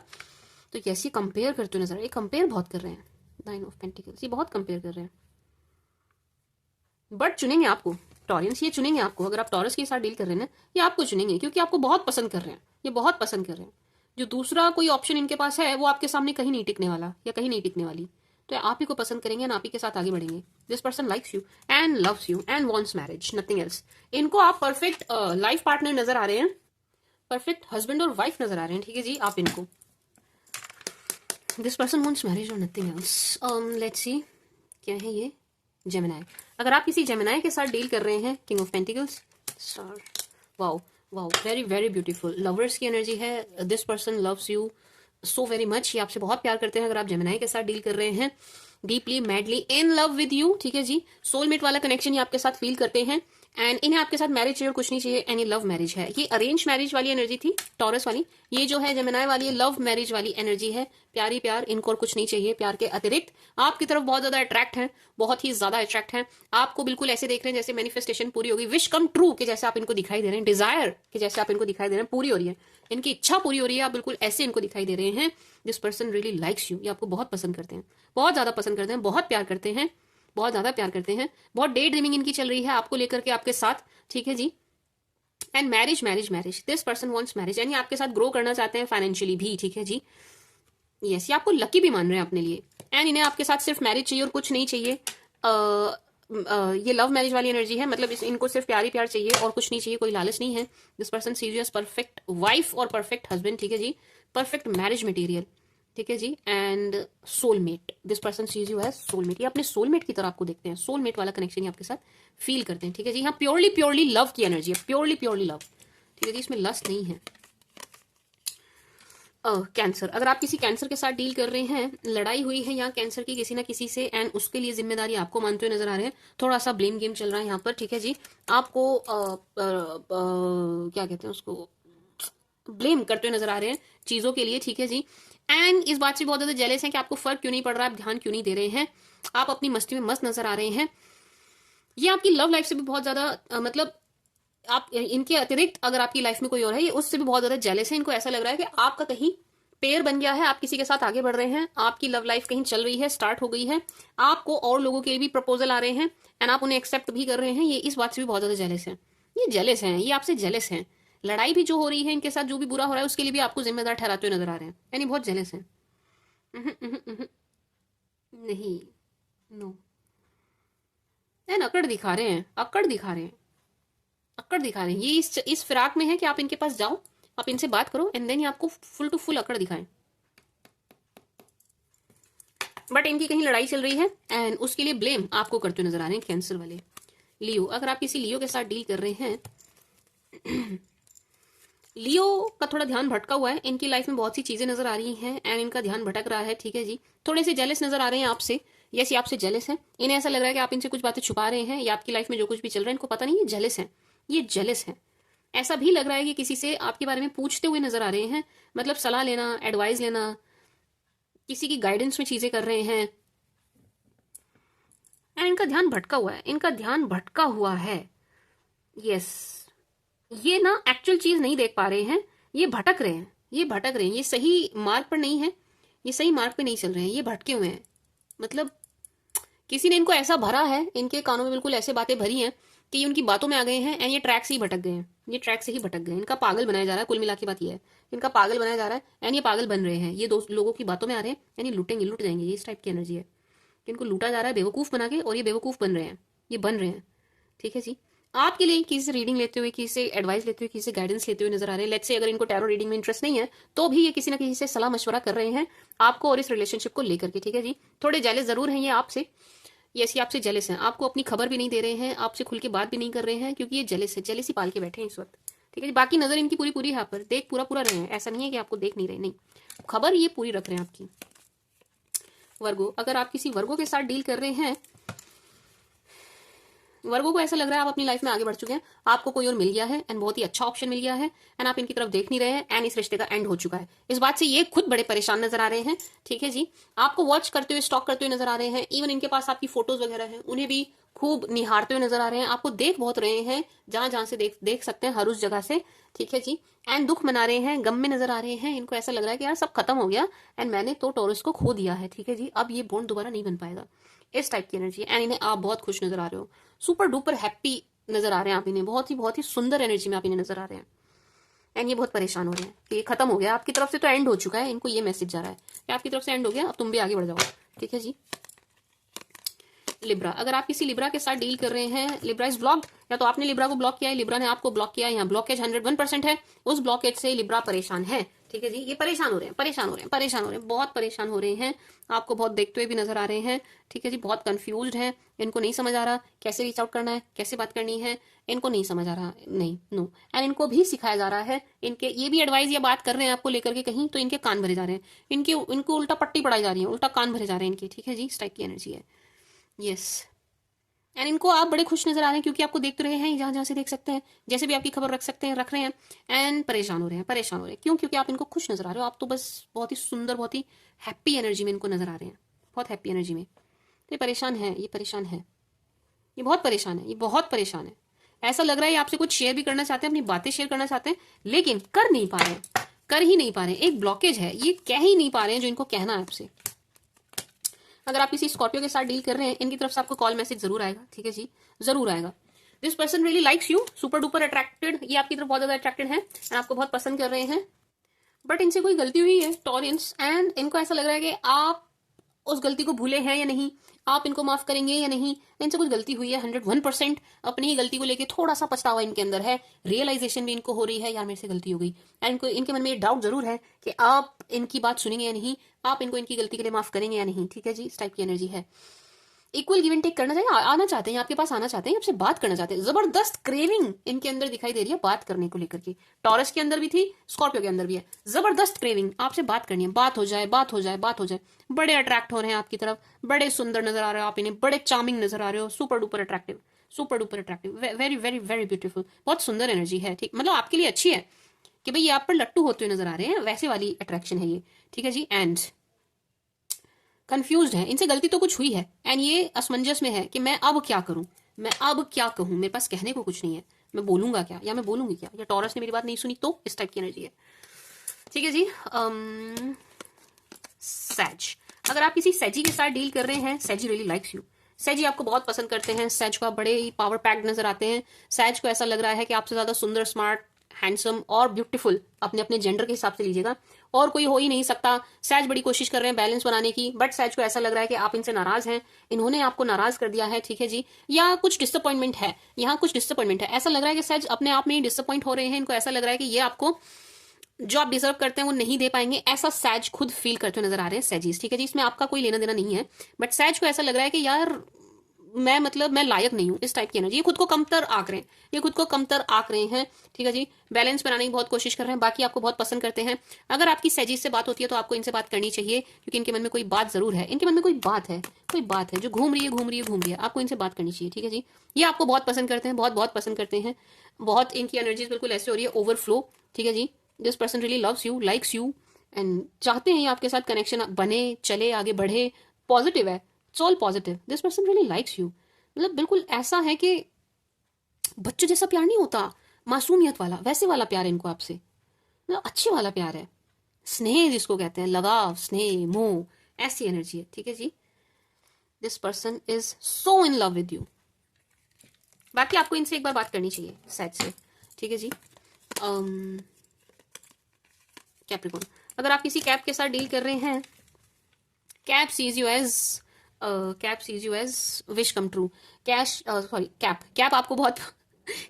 तो कैसे कंपेयर करते हुए नजर आ रहे हैं, कंपेयर बहुत कर रहे हैं, 9 ऑफ पेंटिकल्स, ये बहुत कंपेयर कर रहे हैं। बट चुनेंगे आपको टॉरियंस, ये चुनेंगे आपको। अगर आप टॉरस के साथ डील कर रहे हैं ना, ये आपको चुनेंगे क्योंकि आपको बहुत पसंद कर रहे हैं, ये बहुत पसंद कर रहे हैं। जो दूसरा कोई ऑप्शन इनके पास है वो आपके सामने कहीं नहीं टिकने वाला या कहीं नहीं टिकने वाली, तो आप ही को पसंद करेंगे और आप ही के साथ आगे बढ़ेंगे। This person likes you and loves you and wants marriage, nothing else. इनको आप परफेक्ट लाइफ पार्टनर नजर आ रहे हैं, परफेक्ट हस्बैंड और वाइफ नजर आ रहे हैं, ठीक है जी, आप इनको। दिस पर्सन वांट्स मैरिज और नथिंग एल्स। लेट्स सी क्या है ये, जेमिनाई। अगर आप किसी जेमिनाई के साथ डील कर रहे हैं, king of pentacles, star, wow wow, very very beautiful, lovers की एनर्जी है। This person loves you so very much, ये आपसे बहुत प्यार करते हैं। अगर आप जेमिनाई के साथ डील कर रहे हैं, deeply madly in love with you, ठीक है जी, सोलमेट वाला कनेक्शन ये आपके साथ फील करते हैं एंड इन्हें आपके साथ मैरिज चाहिए और कुछ नहीं चाहिए, एंड ये लव मैरिज है। ये अरेंज मैरिज वाली एनर्जी थी टॉरस वाली, ये जो है जेमिनाई वाली लव मैरिज वाली एनर्जी है। प्यारी प्यार, इनको और कुछ नहीं चाहिए, प्यार के अतिरिक्त आपकी तरफ बहुत ज्यादा अट्रैक्ट है, बहुत ही ज्यादा अट्रैक्ट है। आपको बिल्कुल ऐसे देख रहे हैं जैसे मैनिफेस्टेशन पूरी होगी, विश कम ट्रू के जैसे आप इनको दिखाई दे रहे हैं, डिजायर के जैसे आप इनको दिखाई दे रहे हैं, पूरी हो रही है, इनकी इच्छा पूरी हो रही है, आप बिल्कुल ऐसे इनको दिखाई दे रहे हैं। This person really likes you, ये आपको बहुत पसंद करते हैं, बहुत ज्यादा पसंद करते हैं, बहुत प्यार करते हैं, बहुत ज्यादा प्यार करते हैं। बहुत डे ड्रीमिंग इनकी चल रही है आपको लेकर के आपके साथ, ठीक है जी। And marriage marriage marriage, this person wants marriage, यानी आपके साथ ग्रो करना चाहते हैं फाइनेंशियली भी, ठीक है जी। यस, ये आपको लकी भी मान रहे हैं अपने लिए, एंड इन्हें आपके साथ सिर्फ मैरिज चाहिए और कुछ नहीं चाहिए। ये लव मैरिज वाली एनर्जी है, मतलब इनको सिर्फ प्यार ही प्यार चाहिए और कुछ नहीं चाहिए, कोई लालच नहीं है। This person sees you as perfect wife और परफेक्ट हस्बैंड, ठीक है जी, परफेक्ट मैरिज मटेरियल, ठीक है जी, and soulmate. This person sees you as soulmate, ये अपने सोलमेट की तरह आपको देखते हैं, सोलमेट वाला कनेक्शन ये आपके साथ फील करते हैं, ठीक है जी। यहाँ प्योरली प्योरली लव की एनर्जी है, प्योरली प्योरली लव, ठीक है जी, इसमें लस्ट नहीं है। कैंसर, अगर आप किसी कैंसर के साथ डील कर रहे हैं, लड़ाई हुई है यहाँ कैंसर की किसी ना किसी से एंड उसके लिए जिम्मेदारी आपको मानते हुए नजर आ रहे हैं, थोड़ा सा ब्लेम गेम चल रहा है यहाँ पर, ठीक है जी। आपको क्या कहते हैं उसको, ब्लेम करते हुए नजर आ रहे हैं चीजों के लिए, ठीक है जी। एंड इस बात से बहुत ज्यादा जेलस है कि आपको फर्क क्यों नहीं पड़ रहा, आप ध्यान क्यों नहीं दे रहे हैं, आप अपनी मस्ती में मस्त नजर आ रहे हैं। ये आपकी लव लाइफ से भी बहुत ज्यादा मतलब आप इनके अतिरिक्त अगर आपकी लाइफ में कोई और है, ये उससे भी बहुत ज्यादा जेलस है। इनको ऐसा लग रहा है कि आपका कहीं पेयर बन गया है, आप किसी के साथ आगे बढ़ रहे हैं, आपकी लव लाइफ कहीं चल रही है, स्टार्ट हो गई है, आपको और लोगों के भी प्रपोजल आ रहे हैं एंड आप उन्हें एक्सेप्ट भी कर रहे हैं। ये इस बात से भी बहुत ज्यादा जेलस है, ये जेलस है, ये आपसे जेलस है। लड़ाई भी जो हो रही है इनके साथ, जो भी बुरा हो रहा है उसके लिए भी आपको जिम्मेदार ठहराते हुए नजर आ रहे हैं, यानी बहुत जेलस है। नहीं, नो, एंड अकड़ दिखा रहे हैं, अकड़ दिखा रहे हैं, अकड़ दिखा रहे हैं। ये इस फिराक में है कि आप इनके पास जाओ, आप इनसे बात करो एंड देन ये आपको फुल टू फुल अकड़ दिखाएं। बट इनकी कहीं लड़ाई चल रही है एंड उसके लिए ब्लेम आपको करते नजर आ रहे हैं कैंसर वाले। लियो, अगर आप किसी लियो के साथ डील कर रहे हैं, लियो का थोड़ा ध्यान भटका हुआ है, इनकी लाइफ में बहुत सी चीजें नजर आ रही हैं एंड इनका ध्यान भटक रहा है, ठीक है जी। थोड़े से जेलस नजर आ रहे हैं आपसे, यस, ये आपसे जेलस है, इन्हें ऐसा लग रहा है कि आप इनसे कुछ बातें छुपा रहे हैं, या आपकी लाइफ में जो कुछ भी चल रहा है इनको पता नहीं, ये जेलस है, ये जेलस है। ऐसा भी लग रहा है कि किसी से आपके बारे में पूछते हुए नजर आ रहे हैं, मतलब सलाह लेना, एडवाइस लेना, किसी की गाइडेंस में चीजें कर रहे हैं एंड इनका ध्यान भटका हुआ है, इनका ध्यान भटका हुआ है। यस, ये ना एक्चुअल चीज नहीं देख पा रहे हैं, ये भटक रहे हैं, ये भटक रहे हैं, ये सही मार्ग पर नहीं है, ये सही मार्ग पे नहीं चल रहे हैं, ये भटके हुए हैं। मतलब किसी ने इनको ऐसा भरा है, इनके कानों में बिल्कुल ऐसे बातें भरी हैं कि ये उनकी बातों में आ गए हैं एंड ये ट्रैक से ही भटक गए हैं, ये ट्रैक से ही भटक गए हैं। इनका पागल बनाया जा रहा है, कुल मिला के बात ये है, इनका पागल बनाया जा रहा है एंड ये पागल बन रहे हैं, ये दो लोगों की बातों में आ रहे हैं एंड ये लूटेंगे, लूट जाएंगे, ये इस टाइप की एनर्जी है कि इनको लूटा जा रहा है बेवकूफ बना के और ये बेवकूफ बन रहे हैं, ये बन रहे हैं, ठीक है जी। आपके लिए किसी से रीडिंग लेते हुए, किसी से एडवाइस लेते हुए, किसी से गाइडेंस लेते हुए नजर आ रहे हैं। लेट्स से अगर इनको टैरो रीडिंग में इंटरेस्ट नहीं है तो भी ये किसी ना किसी से सलाह मशवरा कर रहे हैं आपको और इस रिलेशनशिप को लेकर के, ठीक है जी। थोड़े जेलस जरूर हैं ये आपसे, ये आपसे जेलस हैं, आपको अपनी खबर भी नहीं दे रहे हैं, आपसे खुल के बात भी नहीं कर रहे हैं, क्योंकि ये जेलस है, जेलसी पाल के बैठे हैं इस वक्त। ठीक है जी, बाकी नजर इनकी पूरी पूरी यहाँ पर, देख पूरा पूरा रहे हैं, ऐसा नहीं है कि आपको देख नहीं रहे, नहीं, खबर ये पूरी रख रहे हैं आपकी। वर्गो, अगर आप किसी वर्गो के साथ डील कर रहे हैं, वर्गो को ऐसा लग रहा है आप अपनी लाइफ में आगे बढ़ चुके हैं, आपको कोई और मिल गया है एंड बहुत ही अच्छा ऑप्शन मिल गया है, एंड आप इनकी तरफ देख नहीं रहे हैं, एंड इस रिश्ते का एंड हो चुका है। इस बात से ये खुद बड़े परेशान नजर आ रहे हैं। ठीक है जी, आपको वॉच करते हुए, स्टॉक करते हुए नजर आ रहे हैं, इवन इनके पास आपकी फोटोज वगैरह हैं, उन्हें भी खूब निहारते हुए नजर आ रहे हैं, आपको देख बहुत रहे हैं, जहां जहां से देख सकते हैं, हर उस जगह से। ठीक है जी, एंड दुख मना रहे हैं, गम में नजर आ रहे हैं, इनको ऐसा लग रहा है कि यार सब खत्म हो गया एंड मैंने तो टॉरस को खो दिया है। ठीक है जी, अब ये बॉन्ड दोबारा नहीं बन पाएगा, इस टाइप की एनर्जी। एंड इन्हें आप बहुत खुश नजर आ रहे हो, सुपर डुपर हैप्पी नजर आ रहे हैं आप इन्हें, बहुत ही सुंदर एनर्जी में आप इन्हें नजर आ रहे हैं। एंड ये बहुत परेशान हो रहे हैं कि ये खत्म हो गया, आपकी तरफ से तो एंड हो चुका है, इनको ये मैसेज जा रहा है कि आपकी तरफ से एंड हो गया, अब तुम भी आगे बढ़ जाओ। ठीक है जी, लिब्रा, अगर आप किसी लिब्रा के साथ डील कर रहे हैं, लिब्रा इज ब्लॉक्ड, या तो आपने लिब्रा को ब्लॉक किया है, लिब्रा ने आपको ब्लॉक किया है, यहाँ ब्लॉकेज 101% है, उस ब्लॉकेज से लिब्रा परेशान है। ठीक है जी, ये परेशान हो रहे हैं, परेशान हो रहे हैं, परेशान हो रहे हैं, बहुत परेशान हो रहे हैं, आपको बहुत देखते हुए भी नजर आ रहे हैं। ठीक है जी, बहुत कंफ्यूज्ड है, इनको नहीं समझ आ रहा कैसे रीच आउट करना है, कैसे बात करनी है, इनको नहीं समझ आ रहा, नहीं नो, एंड इनको भी सिखाया जा रहा है, इनके ये भी एडवाइस या बात कर रहे हैं आपको लेकर के कहीं, तो इनके कान भरे जा रहे हैं, इनको उल्टा पट्टी पढ़ाई जा रही है, उल्टा कान भरे जा रहे हैं इनके। ठीक है जी, इस टाइप की एनर्जी है, यस। एंड इनको आप बड़े खुश नजर आ रहे हैं, क्योंकि आपको देख रहे हैं, जहां जहां से देख सकते हैं, जैसे भी आपकी खबर रख सकते हैं, रख रहे हैं, एंड परेशान हो रहे हैं, परेशान हो रहे हैं, क्यों? क्योंकि आप इनको खुश नजर आ रहे हो, आप तो बस बहुत ही सुंदर, बहुत ही हैप्पी एनर्जी में इनको नजर आ रहे हैं, बहुत हैप्पी एनर्जी में। तो ये परेशान है, ये परेशान है, ये बहुत परेशान है, ये बहुत परेशान है। ऐसा लग रहा है ये आपसे कुछ शेयर भी करना चाहते हैं, अपनी बातें शेयर करना चाहते हैं, लेकिन कर नहीं पा रहे हैं, कर ही नहीं पा रहे हैं, एक ब्लॉकेज है, ये कह ही नहीं पा रहे हैं जो इनको कहना है आपसे। अगर आप किसी स्कॉर्पियो के साथ डील कर रहे हैं, इनकी तरफ से आपको कॉल मैसेज जरूर आएगा। ठीक है जी, जरूर आएगा। This person really likes you, super duper attracted, ये आपकी तरफ बहुत ज्यादा अट्रैक्टेड है एंड आपको बहुत पसंद कर रहे हैं, बट इनसे कोई गलती हुई है टॉरियंस, एंड इनको ऐसा लग रहा है कि आप उस गलती को भूले हैं या नहीं, आप इनको माफ करेंगे या नहीं, इनसे कुछ गलती हुई है 101%, अपनी ही गलती को लेके थोड़ा सा पछतावा इनके अंदर है, रियलाइजेशन भी इनको हो रही है, यार मेरे से गलती हो गई, एंड इनको इनके मन में डाउट जरूर है कि आप इनकी बात सुनेंगे या नहीं, आप इनको इनकी गलती के लिए माफ करेंगे या नहीं। ठीक है जी, इस टाइप की एनर्जी है। इक्वल गिव एंड टेक करना चाहिए, आना चाहते हैं, आपके पास आना चाहते हैं, आपसे बात करना चाहते हैं, जबरदस्त क्रेविंग इनके अंदर दिखाई दे रही है बात करने को लेकर के, टॉरस के अंदर भी थी, स्कॉर्पियो के अंदर भी है, जबरदस्त क्रेविंग, आपसे बात करनी है, बात हो जाए, बात हो जाए, बात हो जाए, बड़े अट्रैक्ट हो रहे हैं आपकी तरफ, बड़े सुंदर नजर आ रहे हो आप इन्हें, बड़े चार्मिंग नजर आ रहे हो, super duper attractive, super duper attractive, very very very beautiful, बहुत सुंदर एनर्जी है। ठीक, मतलब आपके लिए अच्छी है कि भाई ये आप पर लट्टू होते हुए नजर आ रहे हैं, वैसे वाली अट्रैक्शन है ये। ठीक है जी, एंड कंफ्यूज्ड है, इनसे गलती तो कुछ हुई है, एंड ये असमंजस में है कि मैं अब क्या करूं, मैं अब क्या कहूं, मेरे पास कहने को कुछ नहीं है, मैं बोलूंगा क्या या मैं बोलूंगी क्या, या टॉरस ने मेरी बात नहीं सुनी, तो इस टाइप की एनर्जी है। ठीक है जी, सैज, अगर आप किसी सैजी के साथ डील कर रहे हैं, सैजी रियली लाइक्स यू, सैजी आपको बहुत पसंद करते हैं, सैज को आप बड़े ही पावर पैक्ड नजर आते हैं, सैज को ऐसा लग रहा है कि आपसे ज्यादा सुंदर, स्मार्ट, हैंडसम और ब्यूटीफुल, अपने अपने जेंडर के हिसाब से लीजिएगा, और कोई हो ही नहीं सकता। सैज बड़ी कोशिश कर रहे हैं बैलेंस बनाने की, बट सैज को ऐसा लग रहा है कि आप इनसे नाराज हैं, इन्होंने आपको नाराज कर दिया है। ठीक है जी, या कुछ डिसअपॉइंटमेंट है, यहाँ कुछ डिसअपॉइंटमेंट है, ऐसा लग रहा है कि सैज अपने आप में ही डिसअपॉइंट हो रहे हैं, इनको ऐसा लग रहा है कि ये आपको जो आप डिजर्व करते हैं वो नहीं दे पाएंगे, ऐसा सैज खुद फील करते हुए नजर आ रहे हैं सैजीज। ठीक है जी, इसमें आपका कोई लेना देना नहीं है, बट सैज को ऐसा लग रहा है कि यार मैं लायक नहीं हूं, इस टाइप की एनर्जी, ये खुद को कमतर आंक रहे हैं, ये खुद को कमतर आंक रहे हैं। ठीक है जी, बैलेंस बनाने की बहुत कोशिश कर रहे हैं, बाकी आपको बहुत पसंद करते हैं। अगर आपकी सैजी से बात होती है तो आपको इनसे बात करनी चाहिए, क्योंकि इनके मन में कोई बात जरूर है, इनके मन में कोई बात है, कोई बात है जो घूम रही है, घूम रही है, घूम रही है, आपको इनसे बात करनी चाहिए। ठीक है जी, ये आपको बहुत पसंद करते हैं, बहुत बहुत पसंद करते हैं, बहुत इनकी एनर्जीज बिल्कुल ऐसे हो रही है ओवरफ्लो। ठीक है जी, this person really loves you, likes you, and चाहते हैं आपके साथ कनेक्शन बने, चले, आगे बढ़े, पॉजिटिव है, it's all positive, this person really likes you. मतलब बिल्कुल ऐसा है कि बच्चों जैसा प्यार नहीं होता, मासूमियत वाला, वैसे वाला प्यार इनको आपसे, मतलब अच्छे वाला प्यार है, स्नेह जिसको कहते हैं, लगाव, स्नेह, मोह, ऐसी एनर्जी है। ठीक है जी, this person is so in love with you. बाकी आपको इनसे एक बार बात करनी चाहिए सैज से। ठीक है जी, कैप्रिकॉर्न, अगर आप किसी कैप के साथ डील कर रहे हैं, cap sees you as wish come true, cap आपको बहुत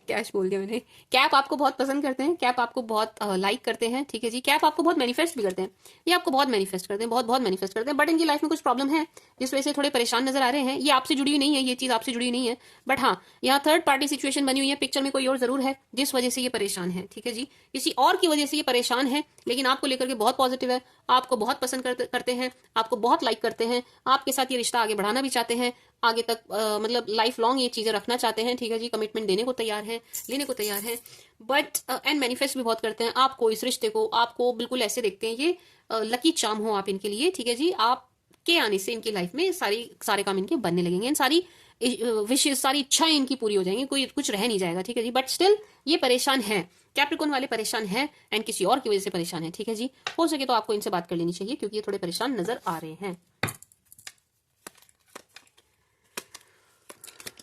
कैश बोल दिया मैंने। कैप आपको बहुत पसंद करते हैं, कैप आपको बहुत लाइक करते हैं, ठीक है जी। कैप आपको बहुत मैनिफेस्ट भी करते हैं, ये आपको बहुत मैनिफेस्ट करते हैं, बहुत बहुत मैनिफेस्ट करते हैं। बट इनकी लाइफ में कुछ प्रॉब्लम है जिस वजह से थोड़े परेशान नजर आ रहे हैं। ये आपसे जुड़ी हुई नहीं है, ये चीज आपसे जुड़ी हुई नहीं है। बट हाँ, यहाँ थर्ड पार्टी सिचुएशन बनी हुई है, पिक्चर में कोई और जरूर है जिस वजह से ये परेशान है, ठीक है जी। किसी और की वजह से ये परेशान है, लेकिन आपको लेकर के बहुत पॉजिटिव है, आपको बहुत पसंद करते हैं, आपको बहुत लाइक करते हैं, आपके साथ ये रिश्ता आगे बढ़ाना भी चाहते हैं, आगे तक मतलब लाइफ लॉन्ग ये चीजें रखना चाहते हैं, ठीक है जी। कमिटमेंट देने को तैयार है, लेने को तैयार है, बट एंड मैनिफेस्ट भी बहुत करते हैं आपको, इस रिश्ते को आपको बिल्कुल ऐसे देखते हैं ये लकी चार्म हो आप इनके लिए, ठीक है जी। आपके आने से इनकी लाइफ में सारे काम इनके बनने लगेंगे, सारी विशेष सारी इच्छाएं इनकी पूरी हो जाएंगी, कोई कुछ रह नहीं जाएगा, ठीक है जी। बट स्टिल ये परेशान है, कैप्रिकॉर्न वाले परेशान है, एंड किसी और की वजह से परेशान है, ठीक है जी। हो सके तो आपको इनसे बात कर लेनी चाहिए क्योंकि ये थोड़े परेशान नजर आ रहे हैं।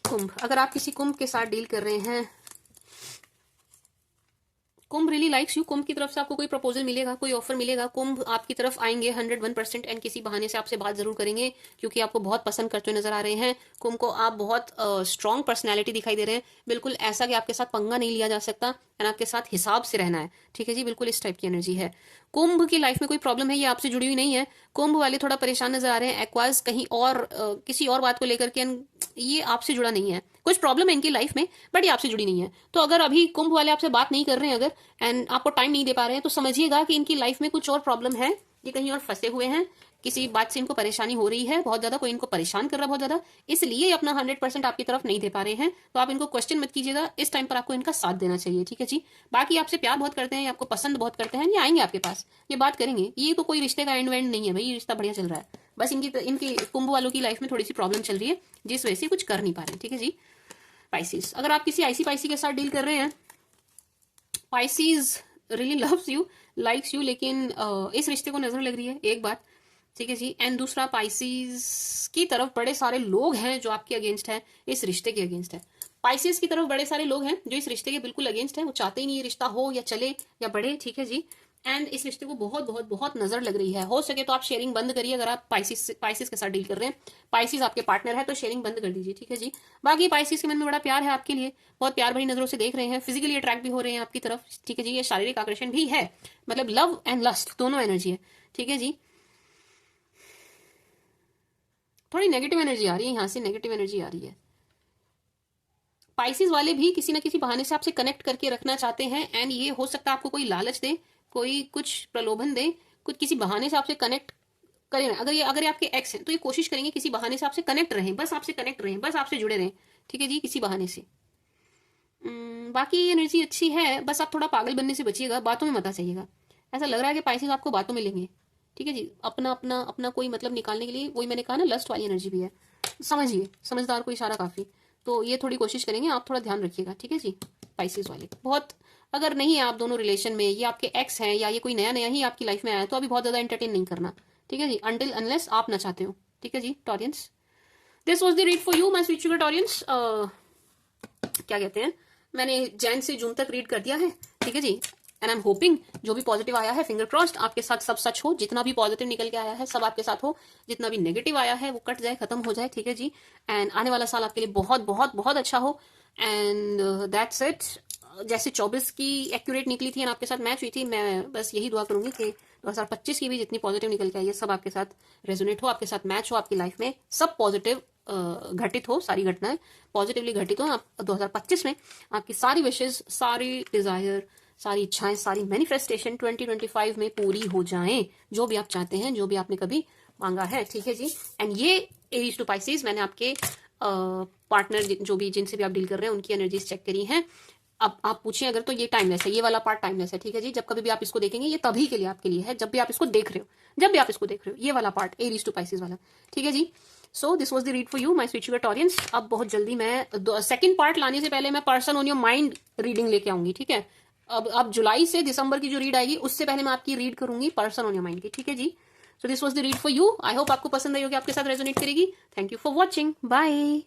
कुंभ, अगर आप किसी कुंभ के साथ डील कर रहे हैं, कुंभ रियली लाइक्स यू, कुंभ की तरफ से आपको कोई प्रपोजल मिलेगा, कोई ऑफर मिलेगा, कुंभ आपकी तरफ आएंगे 101%, एंड किसी बहाने से आपसे बात जरूर करेंगे क्योंकि आपको बहुत पसंद करते हुए नजर आ रहे हैं। कुंभ को आप बहुत स्ट्रांग पर्सनैलिटी दिखाई दे रहे हैं, बिल्कुल ऐसा कि आपके साथ पंगा नहीं लिया जा सकता, एंड आपके साथ हिसाब से रहना है, ठीक है जी। बिल्कुल इस टाइप की एनर्जी है। कुंभ की लाइफ में कोई प्रॉब्लम है, ये आपसे जुड़ी हुई नहीं है। कुंभ वाले थोड़ा परेशान नजर आ रहे हैं, एक्वास कहीं और किसी और बात को लेकर के, ये आपसे जुड़ा नहीं है। कुछ प्रॉब्लम है इनकी लाइफ में, बट ये आपसे जुड़ी नहीं है। तो अगर अभी कुंभ वाले आपसे बात नहीं कर रहे हैं अगर, एंड आपको टाइम नहीं दे पा रहे हैं, तो समझिएगा कि इनकी लाइफ में कुछ और प्रॉब्लम है, ये कहीं और फंसे हुए हैं, किसी बात से इनको परेशानी हो रही है बहुत ज्यादा, कोई इनको परेशान कर रहा है बहुत ज्यादा, इसलिए अपना 100% आपकी तरफ नहीं दे पा रहे हैं। तो आप इनको क्वेश्चन मत कीजिएगा, इस टाइम पर आपको इनका साथ देना चाहिए, ठीक है जी। बाकी आपसे प्यार बहुत करते हैं, आपको पसंद बहुत करते हैं, ये आएंगे आपके पास, ये बात करेंगे। ये तो कोई रिश्ते का एंड वेंड नहीं है भाई, ये रिश्ता बढ़िया चल रहा है। बस इनकी कुंभ वालों की लाइफ में थोड़ी सी प्रॉब्लम चल रही है जिस वजह से कुछ कर नहीं पा रहे हैं, ठीक है जी। पाइसिस, अगर आप किसी आईसी पाइसी के साथ डील कर रहे हैं, Pisces really loves you, likes you, लेकिन इस रिश्ते को नजर लग रही है एक बात, ठीक है जी। एंड दूसरा, पाइसिस की तरफ बड़े सारे लोग हैं जो आपके अगेंस्ट है, इस रिश्ते के अगेंस्ट है। पाइसिस की तरफ बड़े सारे लोग हैं जो इस रिश्ते के बिल्कुल अगेंस्ट है, वो चाहते ही नहीं ये रिश्ता हो या चले या बढ़े, ठीक है जी। एंड इस रिश्ते को बहुत बहुत बहुत नजर लग रही है। हो सके तो आप शेयरिंग बंद करिए, अगर आप पाइसिस के साथ डील कर रहे हैं, पाइसिस आपके पार्टनर है, तो शेयरिंग बंद कर दीजिए, ठीक है जी। बाकी पाइसिस के मन में बड़ा प्यार है आपके लिए, बहुत प्यार भरी नजरों से देख रहे हैं, फिजिकली अट्रैक्ट भी हो रहे हैं आपकी तरफ, ठीक है जी। ये शारीरिक आकर्षण भी है, मतलब लव एंड लस्ट दोनों एनर्जी है, ठीक है जी। थोड़ी नेगेटिव एनर्जी आ रही है, यहां से नेगेटिव एनर्जी आ रही है। पाइसिस वाले भी किसी ना किसी बहाने से आपसे कनेक्ट करके रखना चाहते हैं, एंड ये हो सकता है आपको कोई लालच दे, कोई कुछ प्रलोभन दे, कुछ किसी बहाने से आपसे कनेक्ट करें। अगर ये आपके एक्स हैं तो ये कोशिश करेंगे किसी बहाने से आपसे कनेक्ट रहें, बस आपसे कनेक्ट रहें, बस आपसे जुड़े रहें, ठीक है जी, किसी बहाने से। बाकी एनर्जी अच्छी है, बस आप थोड़ा पागल बनने से बचिएगा, बातों में मत आ जाइएगा। ऐसा लग रहा है कि पाइसिस आपको बातों में लेंगे, ठीक है जी। अपना अपना अपना कोई मतलब निकालने के लिए, वही मैंने कहा ना, लस्ट वाली एनर्जी भी है, समझिए, समझदार को इशारा काफी, तो ये थोड़ी कोशिश करेंगे, आप थोड़ा ध्यान रखिएगा, ठीक है जी। पाइसिस वाले बहुत, अगर नहीं है आप दोनों रिलेशन में, ये आपके एक्स हैं या ये कोई नया नया ही आपकी लाइफ में आया, तो अभी बहुत ज्यादा एंटरटेन नहीं करना, ठीक है जी, अनटिल अनलेस आप ना चाहते हो, ठीक है जी। Taureans, this was the read for you my sweet sugar Taureans. क्या कहते हैं, मैंने जैन से जून तक रीड कर दिया है, ठीक है जी। एंड आई एम होपिंग जो भी पॉजिटिव आया है, फिंगर क्रॉस्ड, आपके साथ सब सच हो, जितना भी पॉजिटिव निकल के आया है सब आपके साथ हो, जितना भी नेगेटिव आया है वो कट जाए, खत्म हो जाए, ठीक है जी। एंड आने वाला साल आपके लिए बहुत बहुत बहुत अच्छा हो, एंड दैट्स इट। जैसे 24 की एक्यूरेट निकली थी और आपके साथ मैच हुई थी, मैं बस यही दुआ करूंगी कि 2025 की भी जितनी पॉजिटिव निकल के आई है सब आपके साथ रेजोनेट हो, आपके साथ मैच हो, आपकी लाइफ में सब पॉजिटिव घटित हो, सारी घटनाएं पॉजिटिवली घटित हो। आप 2025 में आपकी सारी विशेष, सारी डिजायर, सारी इच्छाएं, सारी मैनिफेस्टेशन 2025 में पूरी हो जाएं, जो भी आप चाहते हैं, जो भी आपने कभी मांगा है, ठीक है जी। एंड ये एरीज टू पाइसेस, मैंने आपके पार्टनर जो भी जिनसे भी आप डील कर रहे हैं उनकी एनर्जीज चेक करी हैं। अब आप पूछें अगर, तो ये टाइमलेस है, ये वाला पार्ट टाइमलेस है, ठीक है जी। जब कभी भी आप इसको देखेंगे, ये तभी के लिए आपके लिए है जब भी आप इसको देख रहे हो, जब भी आप इसको देख रहे हो, ये वाला पार्ट एरीज टू पाइसेस वाला, ठीक है जी। So this was the read for you my sweet sugar Taureans. अब बहुत जल्दी मैं सेकंड पार्ट लाने से पहले मैं person on your mind reading लेके आऊंगी, ठीक है। अब जुलाई से दिसंबर की जो रीड आएगी उससे पहले मैं आपकी रीड करूंगी पर्सन ऑन योर माइंड की, ठीक है जी। So this was the read for you, I hope आपको पसंद आई होगी, आपके साथ रेजोनेट करेगी। Thank you for watching, bye.